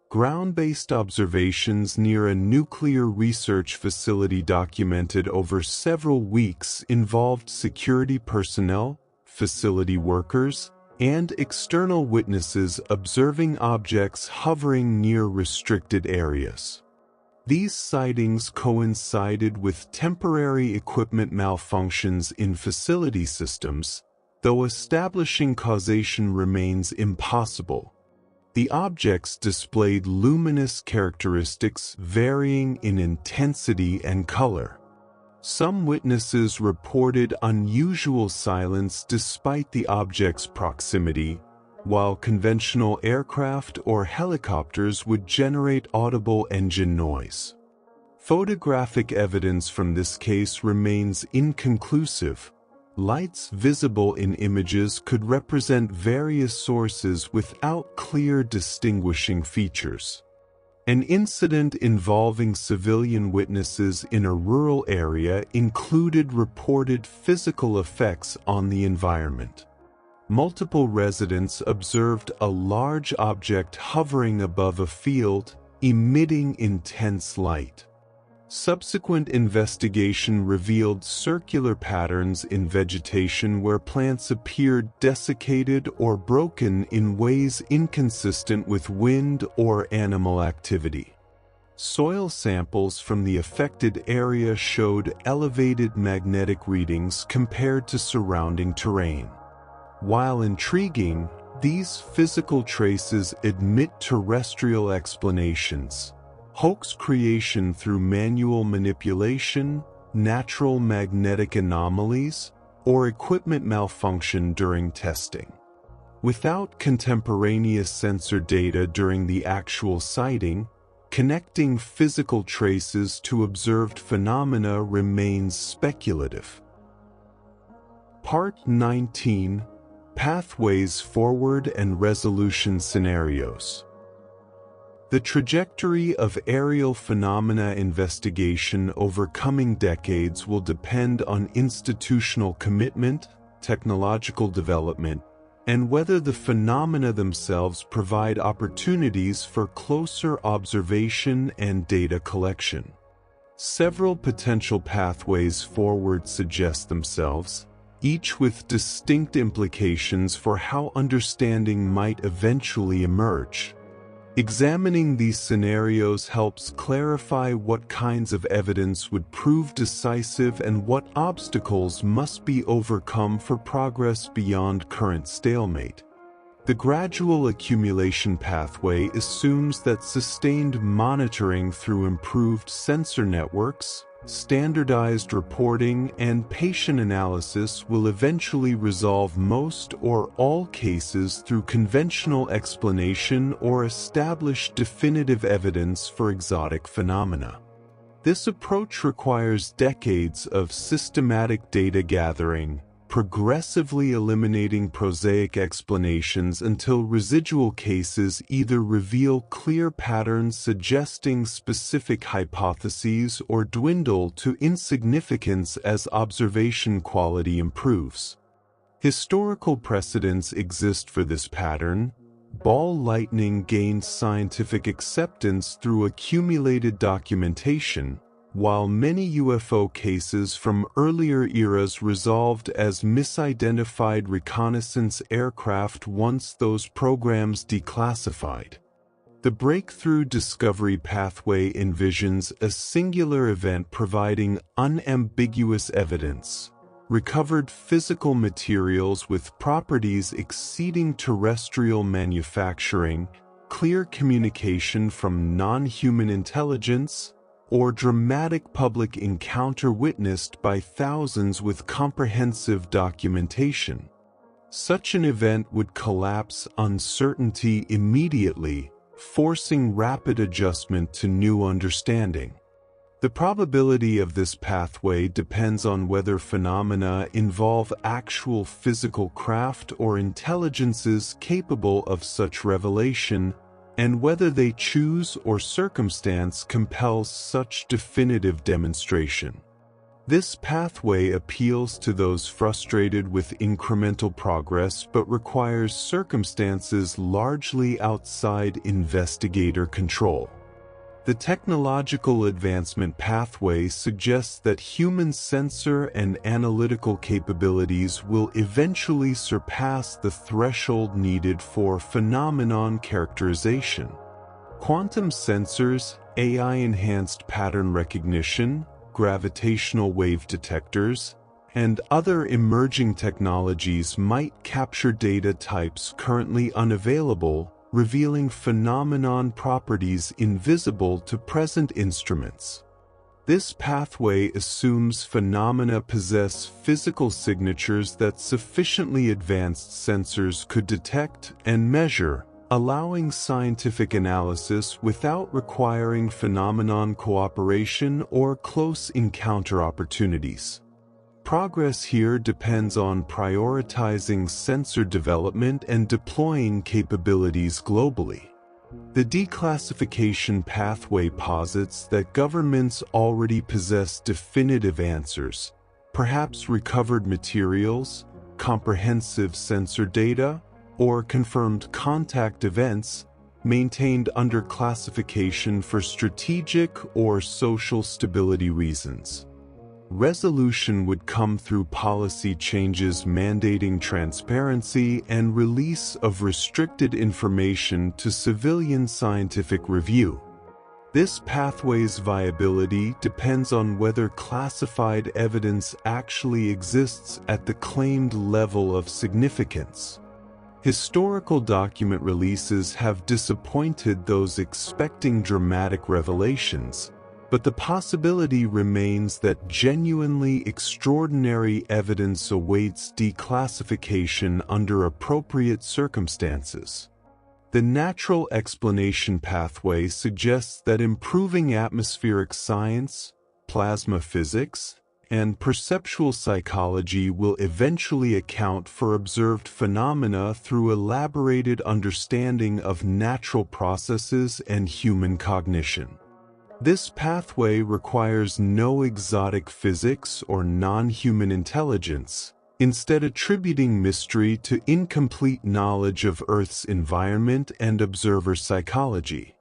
Ground-based observations near a nuclear research facility documented over several weeks involved security personnel, facility workers, and external witnesses observing objects hovering near restricted areas. These sightings coincided with temporary equipment malfunctions in facility systems, though establishing causation remains impossible. The objects displayed luminous characteristics varying in intensity and color. Some witnesses reported unusual silence despite the object's proximity, while conventional aircraft or helicopters would generate audible engine noise. Photographic evidence from this case remains inconclusive. Lights visible in images could represent various sources without clear distinguishing features. An incident involving civilian witnesses in a rural area included reported physical effects on the environment. Multiple residents observed a large object hovering above a field, emitting intense light. Subsequent investigation revealed circular patterns in vegetation where plants appeared desiccated or broken in ways inconsistent with wind or animal activity. Soil samples from the affected area showed elevated magnetic readings compared to surrounding terrain. While intriguing, these physical traces admit terrestrial explanations. Hoax creation through manual manipulation, natural magnetic anomalies, or equipment malfunction during testing. Without contemporaneous sensor data during the actual sighting, connecting physical traces to observed phenomena remains speculative. Part 19: Pathways Forward and Resolution Scenarios. The trajectory of aerial phenomena investigation over coming decades will depend on institutional commitment, technological development, and whether the phenomena themselves provide opportunities for closer observation and data collection. Several potential pathways forward suggest themselves, each with distinct implications for how understanding might eventually emerge. Examining these scenarios helps clarify what kinds of evidence would prove decisive and what obstacles must be overcome for progress beyond current stalemate. The gradual accumulation pathway assumes that sustained monitoring through improved sensor networks, Standardized reporting and patient analysis will eventually resolve most or all cases through conventional explanation or establish definitive evidence for exotic phenomena. This approach requires decades of systematic data gathering, progressively eliminating prosaic explanations until residual cases either reveal clear patterns suggesting specific hypotheses or dwindle to insignificance as observation quality improves. Historical precedents exist for this pattern. Ball lightning gained scientific acceptance through accumulated documentation, while many UFO cases from earlier eras resolved as misidentified reconnaissance aircraft once those programs declassified. The breakthrough discovery pathway envisions a singular event providing unambiguous evidence, recovered physical materials with properties exceeding terrestrial manufacturing, clear communication from non-human intelligence, or dramatic public encounter witnessed by thousands with comprehensive documentation. Such an event would collapse uncertainty immediately, forcing rapid adjustment to new understanding. The probability of this pathway depends on whether phenomena involve actual physical craft or intelligences capable of such revelation, and whether they choose or circumstance compels such definitive demonstration. This pathway appeals to those frustrated with incremental progress but requires circumstances largely outside investigator control. The technological advancement pathway suggests that human sensor and analytical capabilities will eventually surpass the threshold needed for phenomenon characterization. Quantum sensors, AI-enhanced pattern recognition, gravitational wave detectors, and other emerging technologies might capture data types currently unavailable, revealing phenomenon properties invisible to present instruments. This pathway assumes phenomena possess physical signatures that sufficiently advanced sensors could detect and measure, allowing scientific analysis without requiring phenomenon cooperation or close encounter opportunities. Progress here depends on prioritizing sensor development and deploying capabilities globally. The declassification pathway posits that governments already possess definitive answers, perhaps recovered materials, comprehensive sensor data, or confirmed contact events, maintained under classification for strategic or social stability reasons. Resolution would come through policy changes mandating transparency and release of restricted information to civilian scientific review. This pathway's viability depends on whether classified evidence actually exists at the claimed level of significance. Historical document releases have disappointed those expecting dramatic revelations, but the possibility remains that genuinely extraordinary evidence awaits declassification under appropriate circumstances. The natural explanation pathway suggests that improving atmospheric science, plasma physics, and perceptual psychology will eventually account for observed phenomena through elaborated understanding of natural processes and human cognition. This pathway requires no exotic physics or non-human intelligence, instead attributing mystery to incomplete knowledge of Earth's environment and observer psychology.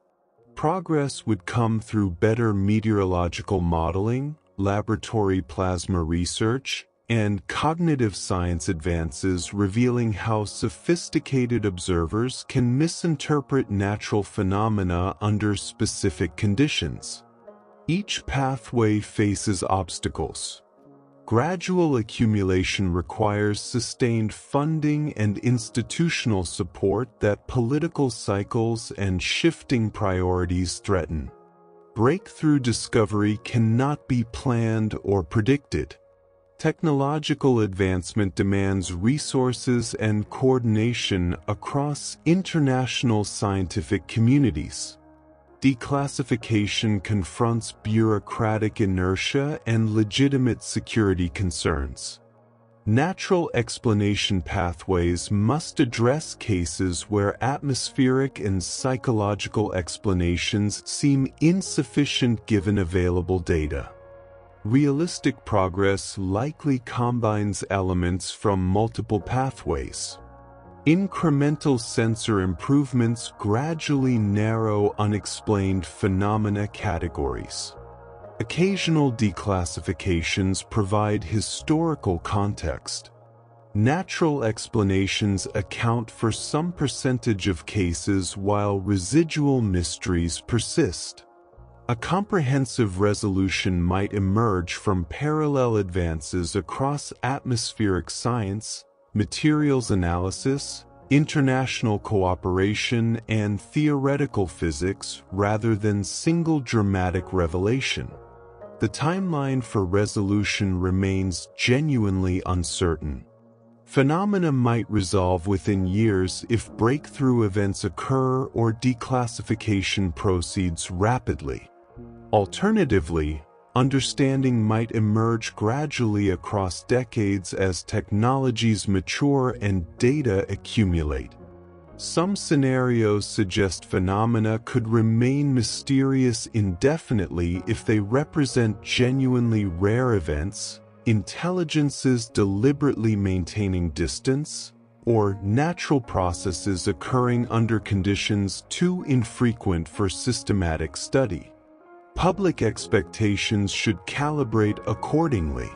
Progress would come through better meteorological modeling, laboratory plasma research, and cognitive science advances revealing how sophisticated observers can misinterpret natural phenomena under specific conditions. Each pathway faces obstacles. Gradual accumulation requires sustained funding and institutional support that political cycles and shifting priorities threaten. breakthrough discovery cannot be planned or predicted. Technological advancement demands resources and coordination across international scientific communities. Declassification confronts bureaucratic inertia and legitimate security concerns. Natural explanation pathways must address cases where atmospheric and psychological explanations seem insufficient given available data. Realistic progress likely combines elements from multiple pathways. Incremental sensor improvements gradually narrow unexplained phenomena categories. Occasional declassifications provide historical context. Natural explanations account for some percentage of cases while residual mysteries persist. A comprehensive resolution might emerge from parallel advances across atmospheric science, materials analysis, international cooperation, and theoretical physics rather than single dramatic revelation. The timeline for resolution remains genuinely uncertain. Phenomena might resolve within years if breakthrough events occur or declassification proceeds rapidly. Alternatively, understanding might emerge gradually across decades as technologies mature and data accumulate. Some scenarios suggest phenomena could remain mysterious indefinitely if they represent genuinely rare events, intelligences deliberately maintaining distance, or natural processes occurring under conditions too infrequent for systematic study. Public expectations should calibrate accordingly.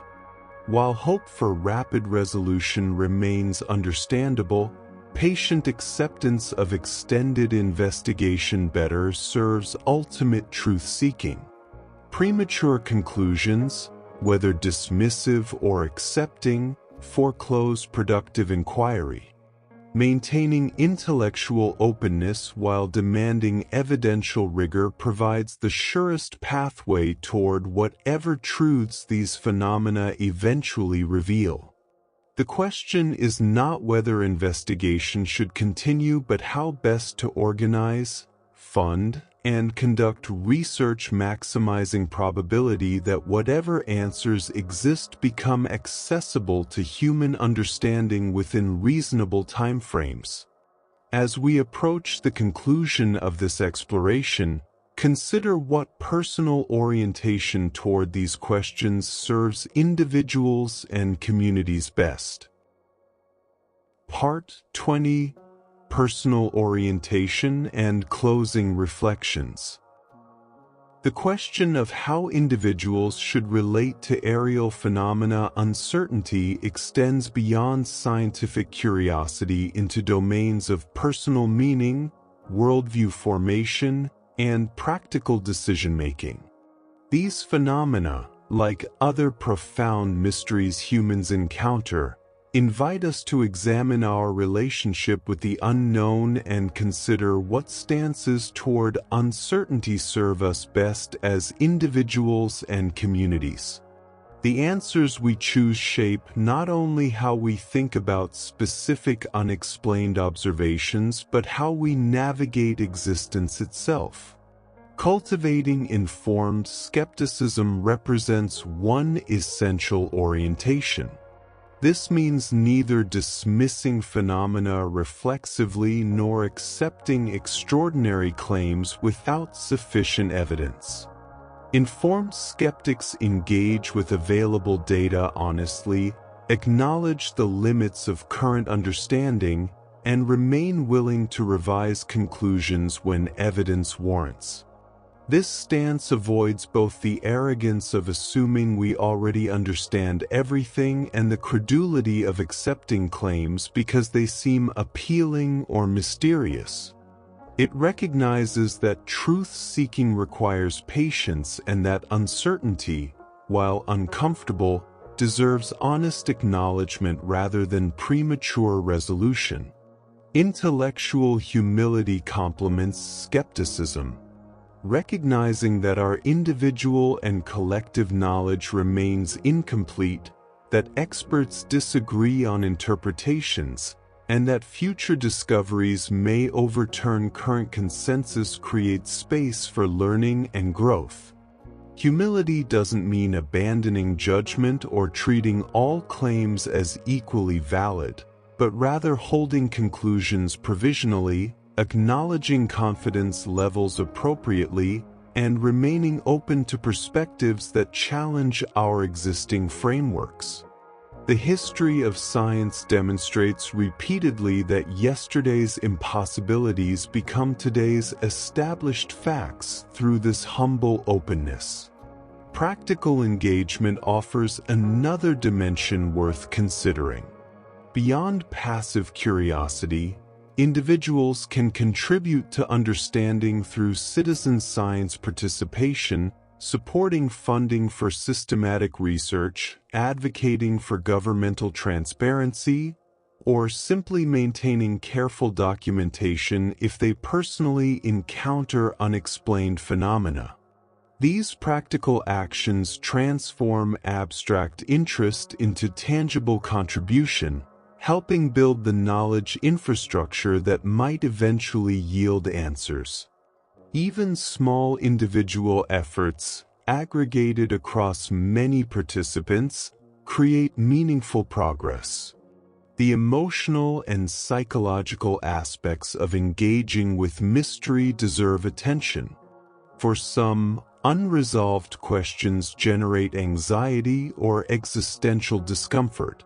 While hope for rapid resolution remains understandable, patient acceptance of extended investigation better serves ultimate truth-seeking. Premature conclusions, whether dismissive or accepting, foreclose productive inquiry. Maintaining intellectual openness while demanding evidential rigor provides the surest pathway toward whatever truths these phenomena eventually reveal. The question is not whether investigation should continue but how best to organize, fund, and conduct research maximizing probability that whatever answers exist become accessible to human understanding within reasonable timeframes. As we approach the conclusion of this exploration, consider what personal orientation toward these questions serves individuals and communities best. Part 20: Personal Orientation and Closing Reflections. The question of how individuals should relate to aerial phenomena uncertainty extends beyond scientific curiosity into domains of personal meaning, worldview formation, and practical decision-making. These phenomena, like other profound mysteries humans encounter, invite us to examine our relationship with the unknown and consider what stances toward uncertainty serve us best as individuals and communities. The answers we choose shape not only how we think about specific unexplained observations but how we navigate existence itself. Cultivating informed skepticism represents one essential orientation. This means neither dismissing phenomena reflexively nor accepting extraordinary claims without sufficient evidence. Informed skeptics engage with available data honestly, acknowledge the limits of current understanding, and remain willing to revise conclusions when evidence warrants. This stance avoids both the arrogance of assuming we already understand everything and the credulity of accepting claims because they seem appealing or mysterious. It recognizes that truth-seeking requires patience and that uncertainty, while uncomfortable, deserves honest acknowledgement rather than premature resolution. Intellectual humility complements skepticism. recognizing that our individual and collective knowledge remains incomplete, that experts disagree on interpretations, and that future discoveries may overturn current consensus creates space for learning and growth. Humility doesn't mean abandoning judgment or treating all claims as equally valid, but rather holding conclusions provisionally, acknowledging confidence levels appropriately, and remaining open to perspectives that challenge our existing frameworks. The history of science demonstrates repeatedly that yesterday's impossibilities become today's established facts through this humble openness. Practical engagement offers another dimension worth considering. Beyond passive curiosity, individuals can contribute to understanding through citizen science participation, supporting funding for systematic research, advocating for governmental transparency, or simply maintaining careful documentation if they personally encounter unexplained phenomena. These practical actions transform abstract interest into tangible contribution, helping build the knowledge infrastructure that might eventually yield answers. Even small individual efforts, aggregated across many participants, create meaningful progress. The emotional and psychological aspects of engaging with mystery deserve attention. For some, unresolved questions generate anxiety or existential discomfort.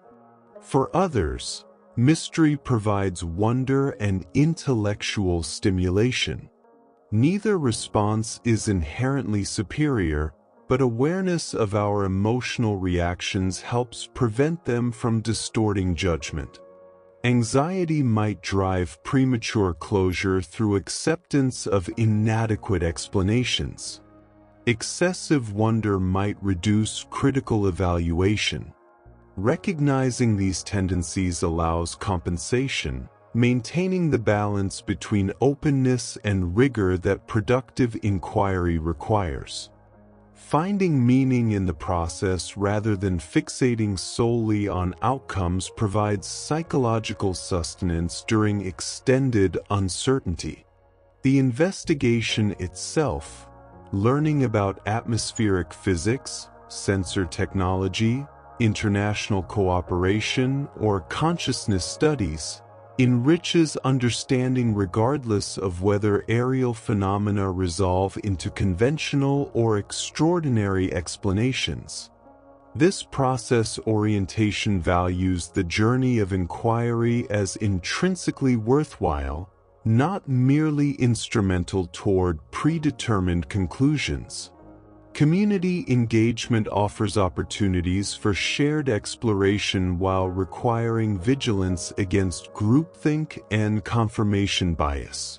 For others, mystery provides wonder and intellectual stimulation. Neither response is inherently superior, but awareness of our emotional reactions helps prevent them from distorting judgment. Anxiety might drive premature closure through acceptance of inadequate explanations. Excessive wonder might reduce critical evaluation. Recognizing these tendencies allows compensation, maintaining the balance between openness and rigor that productive inquiry requires. Finding meaning in the process rather than fixating solely on outcomes provides psychological sustenance during extended uncertainty. The investigation itself, learning about atmospheric physics, sensor technology, international cooperation, or consciousness studies, enriches understanding regardless of whether aerial phenomena resolve into conventional or extraordinary explanations. This process orientation values the journey of inquiry as intrinsically worthwhile, not merely instrumental toward predetermined conclusions. Community engagement offers opportunities for shared exploration while requiring vigilance against groupthink and confirmation bias.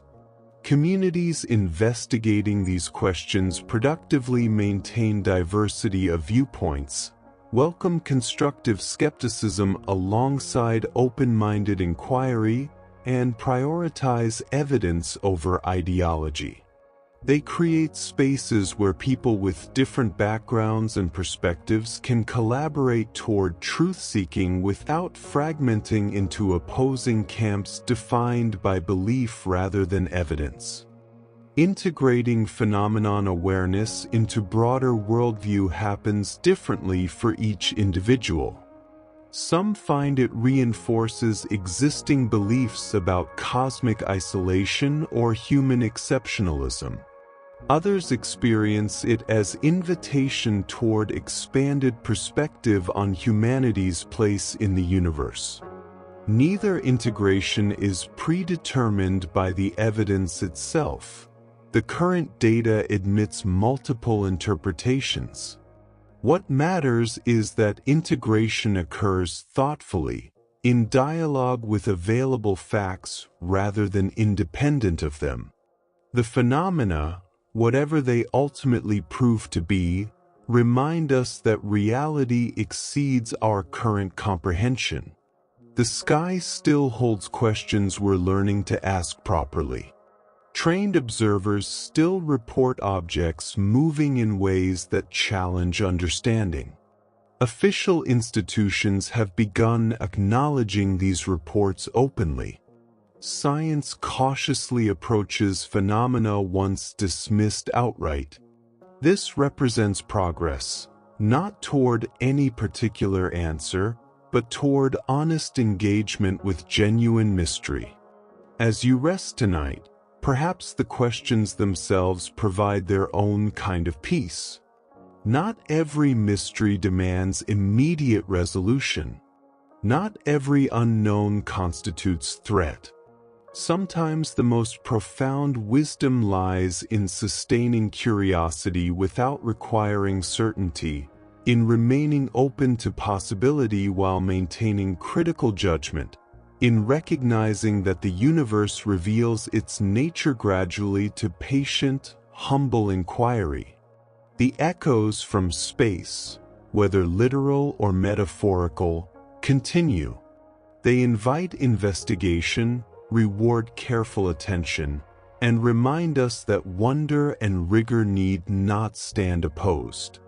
Communities investigating these questions productively maintain diversity of viewpoints, welcome constructive skepticism alongside open-minded inquiry, and prioritize evidence over ideology. They create spaces where people with different backgrounds and perspectives can collaborate toward truth-seeking without fragmenting into opposing camps defined by belief rather than evidence. Integrating phenomenon awareness into broader worldview happens differently for each individual. Some find it reinforces existing beliefs about cosmic isolation or human exceptionalism. Others experience it as invitation toward expanded perspective on humanity's place in the universe. Neither integration is predetermined by the evidence itself. The current data admits multiple interpretations. What matters is that integration occurs thoughtfully, in dialogue with available facts rather than independent of them. The phenomena, whatever they ultimately prove to be, remind us that reality exceeds our current comprehension. The sky still holds questions we're learning to ask properly. Trained observers still report objects moving in ways that challenge understanding. Official institutions have begun acknowledging these reports openly. Science cautiously approaches phenomena once dismissed outright. This represents progress, not toward any particular answer, but toward honest engagement with genuine mystery. As you rest tonight, perhaps the questions themselves provide their own kind of peace. Not every mystery demands immediate resolution. Not every unknown constitutes threat. Sometimes the most profound wisdom lies in sustaining curiosity without requiring certainty, in remaining open to possibility while maintaining critical judgment, in recognizing that the universe reveals its nature gradually to patient, humble inquiry. The echoes from space, whether literal or metaphorical, continue. They invite investigation, reward careful attention, and remind us that wonder and rigor need not stand opposed.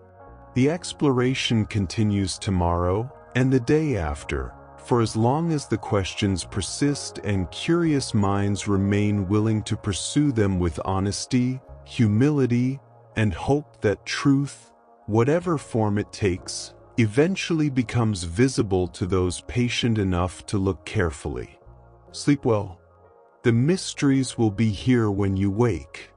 The exploration continues tomorrow and the day after, for as long as the questions persist and curious minds remain willing to pursue them with honesty, humility, and hope that truth, whatever form it takes, eventually becomes visible to those patient enough to look carefully. Sleep well. The mysteries will be here when you wake.